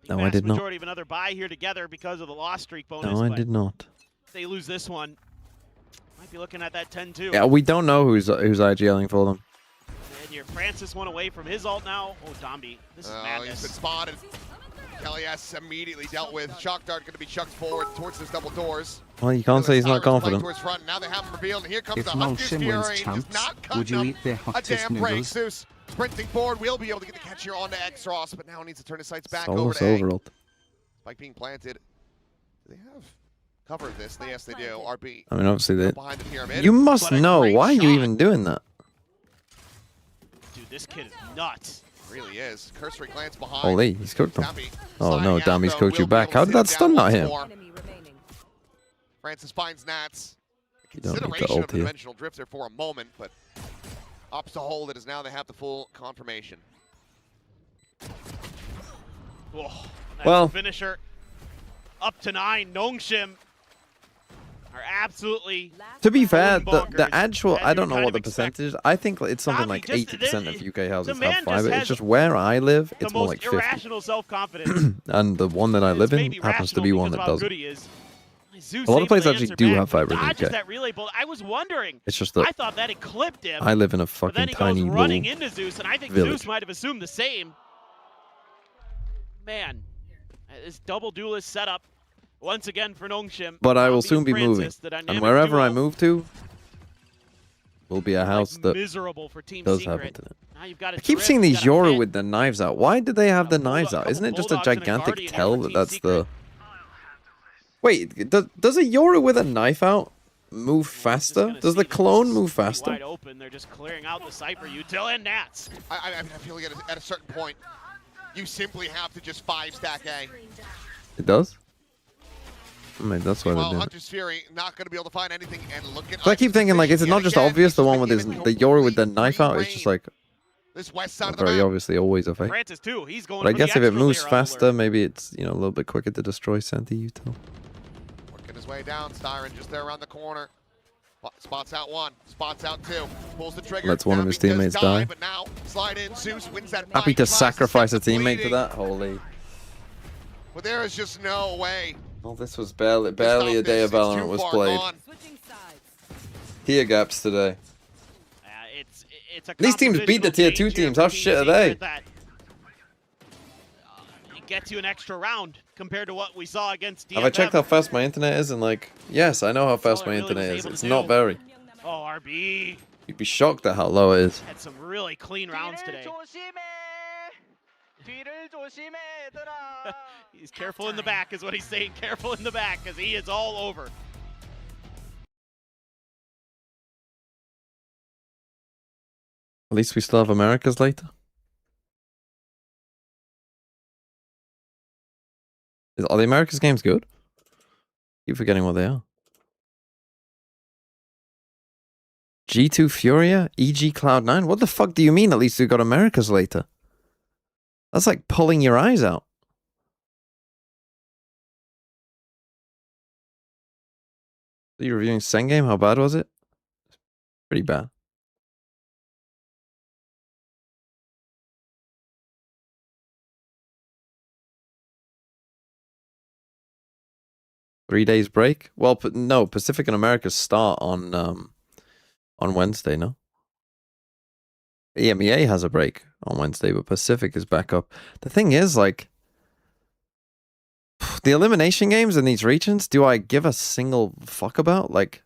the No, I vast did not. majority of another buy here together because of the loss streak bonus. No, I but did not. if they lose this one, might be looking at that 10-2. Yeah, we don't know who's IGLing for them. And your Francis one away from his ult now. Oh, Dombi, this is madness. He's been spotted. Kelly S immediately dealt with. Shock dart going to be chucked forward towards those double doors. Well, you can't say he's not confident. Towards front. Now they have him revealed, and here comes If the Huskers Nongshim wins Fury. champs, Does not cut would you him eat their a hottest damn break. noodles? Zeus sprinting forward, will be able to get the catch here onto Exros, but now needs to turn his sights back over Solus to A. overult. Spike being planted. Do they have cover of this? Yes, they do. RB. I mean, obviously they. Behind the pyramid. You must But a know. great Why are you shot. even doing that? Dude, this kid is nuts. Really is. Cursory glance behind. Holy, he's cooked him. Dambi Oh no, sliding out, Dami's though, cooked you will be back. able to How did sit that stun not down him? once more. Francis finds Nats. You don't need to Consideration ult of the here. dimensional drift there for a moment, but opts to hold it as now they have the full confirmation. Oh, nice Well- finisher. Up to 9. Nongshim are absolutely. To be fair, going bonkers. the actual, As I you don't know kind what of the expect. percentage is. I think it's something Dami like just- 80% of UK houses man have just fiber. has It's just where I live, The it's more most like 50. irrational self-confidence. And the one that I live in Maybe happens to rational be one because that of how doesn't. good he is. Zeus A lot of able places to actually answer do back, have fiber in the dodges UK. that relay bullet. I was wondering. It's just that I thought that it clipped him. I live in a But then fucking he tiny goes running little into Zeus, and I think village. Zeus might have assumed the same. Man, this double duelist setup once again for Nongshim. But I will Dombi soon be Francis, moving. the And dynamic wherever I duo. move to will be a house that miserable for Team does Secret. have internet. Now you've got a I keep drift, seeing you've these got a Yoru pit. with the knives out. Why do they have the knives out? Isn't it just a Bulldogs and a gigantic Guardian tell here for that Team that's Secret. the... Wait, does a Yoru with a knife out move faster? Does the clone move faster? Wide open, they're just clearing out the Cypher util and Nats. I feel like at a certain point, you simply have to just 5-stack A. It does? Maybe that's why Well, they do it. Hunter's Fury not going to be able to find anything, and look at. So I keep thinking, like, is it not just obvious the one with the Yori with the knife out? It's just like this west side of the very map. obviously always a fake. Francis too. He's going. But I for guess the if it extra moves layer on the faster, lure. maybe it's, you know, a little bit quicker to destroy center util. Working his way down, Styron just there around the corner. Spots out one, spots out two, pulls the trigger. Lets one of his teammates die. But now slide in, Zeus wins that Happy fight. to Class sacrifice a steps teammate to bleeding. that. Holy. But there is just no way. Well, this was barely a day of Valorant was played. Tier gaps today. It's a These teams beat the tier 2 teams. How shit are they? It gets you an extra round compared to what we saw against DFM. Have I checked how fast my internet is? And like, yes, I know how fast my really internet was is. able It's to not do. very. Oh, RB You'd be shocked at how low it is. had some really clean rounds today. He's careful in the back is what he's saying. Careful in the back because he is all over. At least we still have Americas later. Are the Americas games good? Keep forgetting what they are. G2 Furia? EG Cloud9? What the fuck do you mean at least we got Americas later? That's like pulling your eyes out. Are you reviewing Sengame? How bad was it? Pretty bad. Three-days break? Well, no, Pacific and America start on Wednesday, no? EMEA has a break on Wednesday, but Pacific is back up. The thing is, like, the elimination games in these regions, do I give a single fuck about? Like,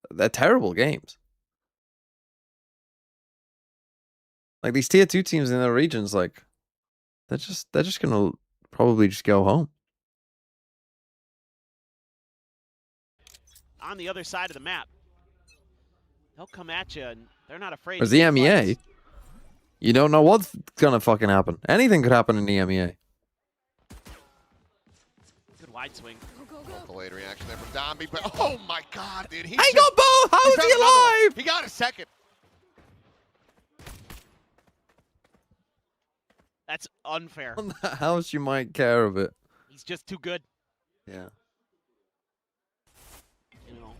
they're terrible games. Like, these tier 2 teams in their regions, like, they're just gonna probably just go home. On the other side of the map, they'll come at you and they're not afraid. Whereas to the take EMEA, fights. you don't know what's gonna fucking happen. Anything could happen in the EMEA. Good wide swing. Delayed reaction there from Domby, but oh my god, dude. He got both! How is he alive? He got a second. That's unfair. On that house, you might care a bit. He's just too good. Yeah. You know,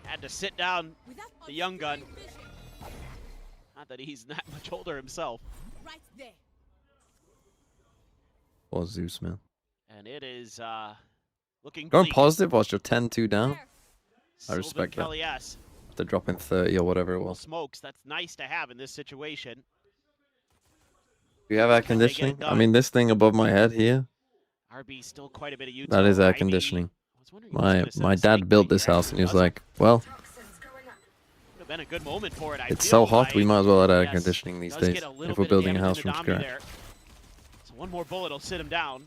had to sit down the young gun. Not that he's that much older himself. Right there. Or Zeus, man. And it is looking Going bleak. positive whilst you're 10-2 down. I Sylvan respect that. Kelly, yes. After dropping 30 or whatever it was. Smokes. That's nice to have in this situation. Do you have air conditioning? I mean, this thing above my head here, RB still quite a bit of util. that is air IB. conditioning. gonna set My a dad snake built bait this here. house and he was like, well, Would have been a good moment for it. I it's feel so hot, like. we might as well add air Yes, conditioning these does days get a little if we're bit of building a damage house into from Domby scratch. there. So one more bullet will sit him down.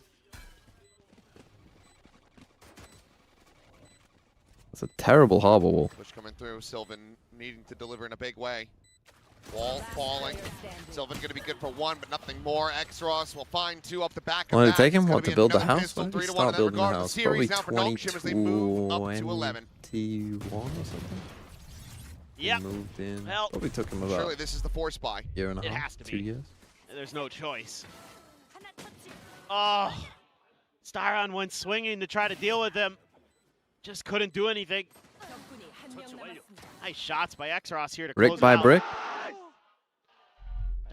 It's a terrible harbor wall. Push coming through. Sylvan needing to deliver in a big way. Wall falling. Sylvan going to be good for one, but nothing more. Xros will find two up the back. Well, of did it take that. him, It's what, gonna to be build the another house? pistol, When did he 3-1 in start that building the regard. house? Series Probably now for Nongshim as they move up to 11. 2021 or something? Yep. He moved in. Well, Probably took him Surely about this is the force buy. year and a It half, has to 2 be. years. There's no choice. Oh, Styron went swinging to try to deal with them. Just couldn't do anything. Nice shots by Xros here to Brick close by it out. brick.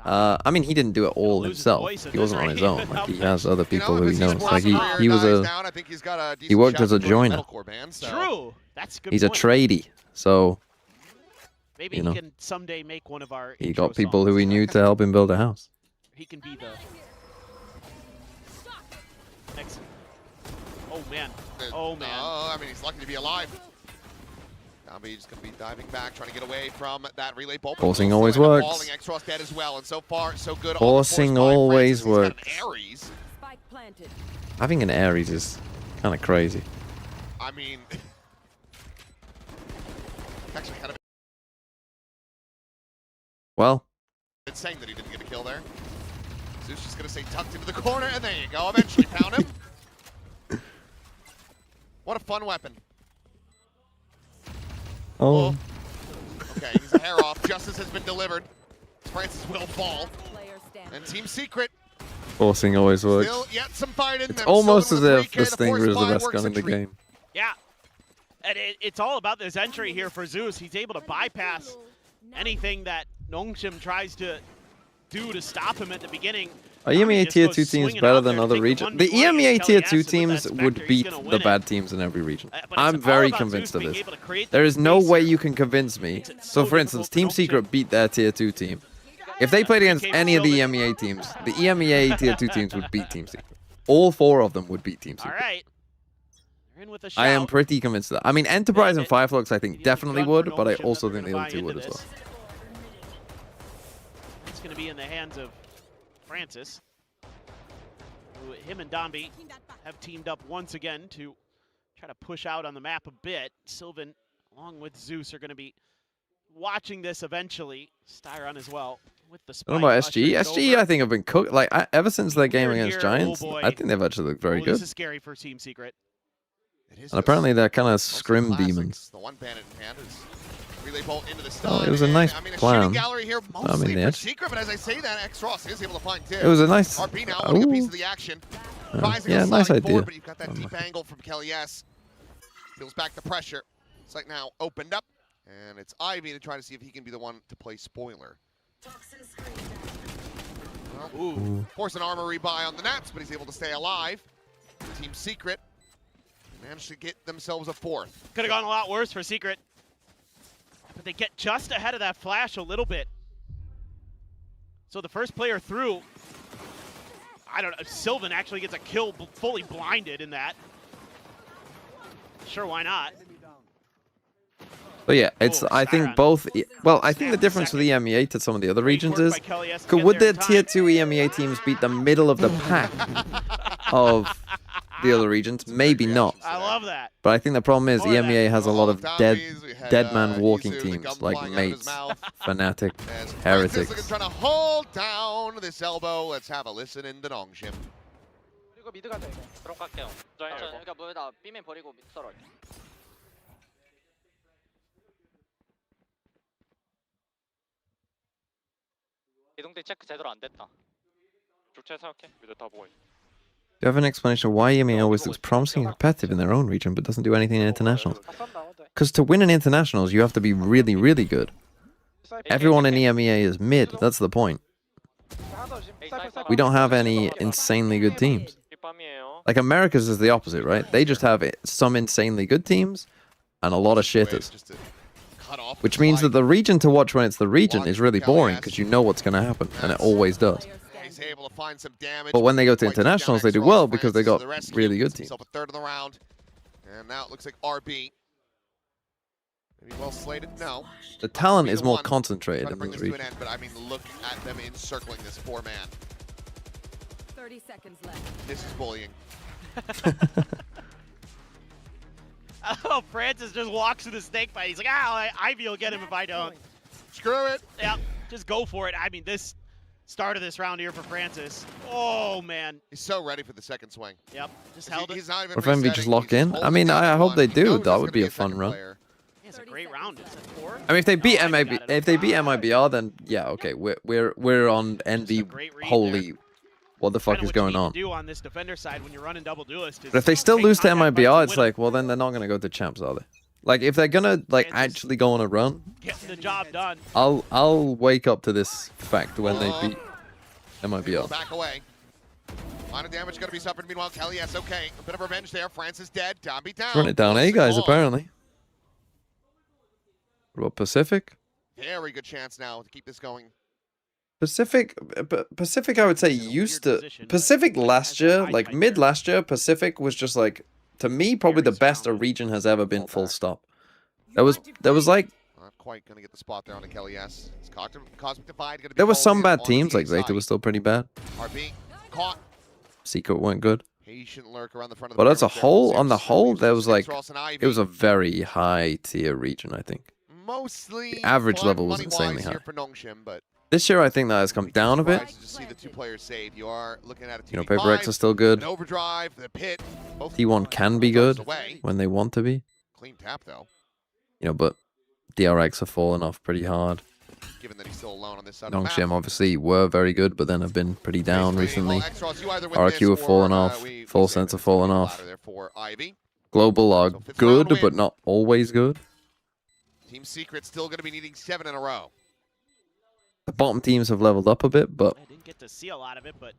I mean, he didn't do it all lose his himself. voice in He this wasn't on his right own. Like, he now. has other people who he if knows. his Like career he was dies a down, I think he's got a he decent worked shot as a to join the joiner. metalcore band, so. True. That's a good He's point. a tradie, so Maybe you he know. can someday make one of our he intro got people songs. who he knew to help him build a house. He can be the next. Oh man. Oh man. I mean, he's lucky to be alive. Domby's going to be diving back, trying to get away from that relay bolt. Forcing always works. Falling Xros dead as well, and so far, so good. Forcing always works. He's got an Ares. Having an Ares is kind of crazy. I mean, actually kind of Well, insane that he didn't get a kill there. Zeus just going to say tucked into the corner, and there you go. Eventually found him. What a fun weapon. Oh. Okay, he's a hair off. Justice has been delivered. Francis will fall. And Team Secret Forcing always works. still yet some fight in It's them. almost as Sylvan with if the the 3K, Stinger is the force best buy gun in works the a treat. game. Yeah. And it's all about this entry here for Zeus. He's able to bypass anything that Nongshim tries to do to stop him at the beginning. Are EMEA Tier 2 teams better than other regions? The EMEA Tier 2 teams would beat the bad teams in every region. I'm very convinced of this. There is no way you can convince me. So for instance, Team Secret beat their Tier 2 team. If they played against any of the EMEA teams, the EMEA Tier 2 teams would beat Team Secret. All 4 of them would beat Team Secret. All right. You're in with a shout. I am pretty convinced of that. I mean, Enterprise and Fireflux I think definitely would, but I also think the other two would as well. It's going to be in the hands of Francis. Him and Dombi have teamed up once again to try to push out on the map a bit. Sylvan, along with Zeus, are going to be watching this eventually. Styron as well with the spike. I don't know about SGE. SGE, I think, have been cooked. Like, ever since their game against Giants, I think they've actually looked very good. This is scary for Team Secret. And apparently they're kind of scrim demons. The one bandit in hand is relay bolt into the Oh, stun. it was a nice I mean, a plan. shooting gallery here I mean, mostly the for Secret, but as I say that, X-Ross is able to find two. It was a nice... RB now wanting a piece of the action. yeah, nice idea. Forward, but you've got that deep angle from Kelly S. Peels back the pressure. Site now opened up, and it's Ivy to try to see if he can be the one to play spoiler. Well, force an armor rebuy on the Nats, but he's able to stay alive. Team Secret managed to get themselves a fourth. Could have gone a lot worse for Secret. But they get just ahead of that flash a little bit. So the first player through, I don't know, Sylvan actually gets a kill fully blinded in that. Sure, why not? But yeah, it's I think both. Well, I think the difference with EMEA to some of the other regions is, would the Tier 2 EMEA teams beat the middle of the pack of the other regions? Maybe not. I love that. But I think the problem is EMEA has a lot of dead man walking teams like Mates, Fnatic, Heretics. Francis trying to hold down this elbow. Let's have a listen in the Nongshim. 이거 미드 가자 이거. 드론 깎게요. 그러니까 뭐에다 B맨 버리고 미드 썰어. 이동대 체크 제대로 안 됐다. 족체 생각해. 미드 다 보고 있어. Do you have an explanation of why EMEA always looks promising and competitive in their own region but doesn't do anything in internationals? Because to win in internationals, you have to be really, really good. Everyone in EMEA is mid. That's the point. We don't have any insanely good teams. Like America's is the opposite, right? They just have some insanely good teams and a lot of shitters. Which means that the region to watch when it's the region is really boring because you know what's going to happen, and it always does. He's able to find some damage. But when they go to internationals, they do well because they got really good teams. A third of the round, and now it looks like RB. Maybe well slated. No. The talent is more concentrated in bring the this to region. an end, but I mean, look at them encircling this four-man. 30 seconds left. This is bullying. Oh, Francis just walks through the snake fight. He's like, Ivy will get him if I don't. Screw it. Yeah, just go for it. I mean, this start of this round here for Francis. Oh, man. He's so ready for the second swing. Yep, just held it. He's not even Or if MV just lock in. I mean, I hope they do. That would be a fun run. It's a great round. It's a 4. I mean, if they beat MIBR, then yeah, okay, we're on NV. Holy, what the fuck is going on? Do on this defender side when you're running double duelist. But if they still lose to MIBR, it's like, well, then they're not gonna go to champs, are they? Like, if they're gonna like actually go on a run, getting the job done. I'll wake up to this fact when they beat MIBR. Back away. Minor damage going to be suffered. Meanwhile, Kelly, yes, okay. A bit of revenge there. Francis dead. Dombi down. Run it down, guys. Apparently. What about Pacific? Very good chance now to keep this going. Pacific, I would say used to Pacific last year, like mid last year. Pacific was just like, to me, probably the best a region has ever been. Full stop. There was like. Not quite going to get the spot there on the Kelly S. Cosmic Divide. Gonna be There were some called in bad teams, like Zeta was still pretty bad. RB caught. Secret weren't good. Patient lurk around the front of the But as a perimeter. whole, on the whole, there was like, Ross and Ivy. it was a very high tier region, I think. Mostly the average fun level was money-wise insanely high. here for Nongshim, but This year, I think that has come down a bit. To just see the 2 players saved. You are looking at a 2v5, You know, Paper X are still good. An overdrive, the pit. T1 can be good when they want to be. Clean tap though. You know, but DRX have fallen off pretty hard. Given that he's still alone on this side of the map. Nongshim obviously were very good, but then have been pretty down recently. RQ have fallen off. Full Sense have fallen off. Global are good, but not always good. Team Secret still going to be needing 7 in a row. The bottom teams have leveled up a bit, but I didn't get to see a lot of it, but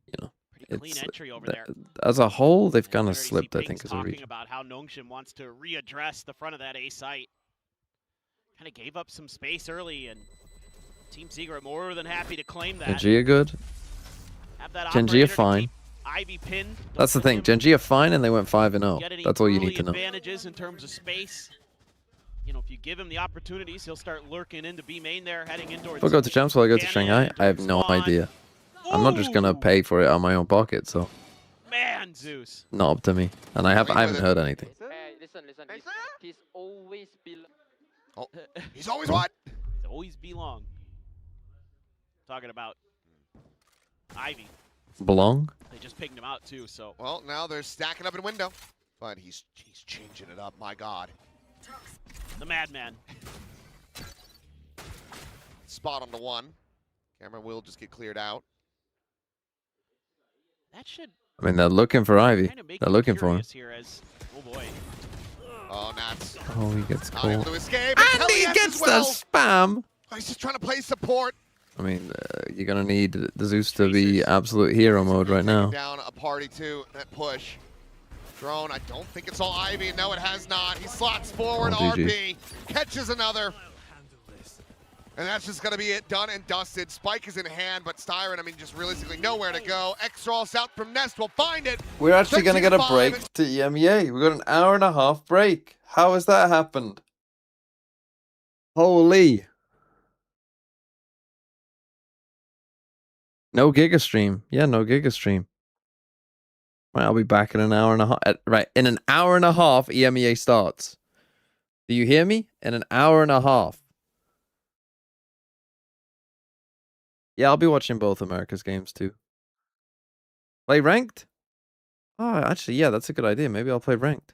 you know, pretty clean entry over there. As a whole, they've kind of slipped, I think, as a region. Talking about how Nongshim wants to readdress the front of that A site. Kind of gave up some space early, and Team Secret more than happy to claim that. GIGA are good. GIGA are fine. Ivy pinned. That's the thing. GIGA are fine, and they went 5-0. That's all you need to know. Advantages in terms of space. You know, if you give him the opportunities, he'll start lurking into B main there, heading indoors. If I go to Champs, will I go to Shanghai? I have no idea. I'm not just gonna pay for it out of my own pocket, so. Man, Zeus. Not up to me, and I haven't heard anything. Listen. He's always been. Oh, he's always what? He's always belong. Talking about Ivy. Belong? They just picked him out too, so. Well, now they're stacking up in window, but he's changing it up. My God. The madman. Spot on the 1. Camera will just get cleared out. That should. I mean, they're looking for Ivy. They're looking for him. Oh boy. Oh, Nats. Oh, he gets Not caught. able to escape. And he gets the spam. Oh, he's just trying to play support. I mean, you're gonna need the Zeus to be absolute hero mode right now. Down a party too. That push. Drone, I don't think it's all Ivy. No, it has not. He slots forward. Oh, RP catches another. And that's just going to be it. Done and dusted. Spike is in hand, but Styron, I mean, just realistically nowhere to go. X-Roll out from Nest will find it. We're actually going to get a break to EMEA. We got an hour and a half break. How has that happened? Holy. No Giga stream. Yeah, no Giga stream. Right, I'll be back in an hour and a half. Right, in an hour and a half, EMEA starts. Do you hear me? In an hour and a half. Yeah, I'll be watching both America's games too. Play ranked? Oh, actually, yeah, that's a good idea. Maybe I'll play ranked.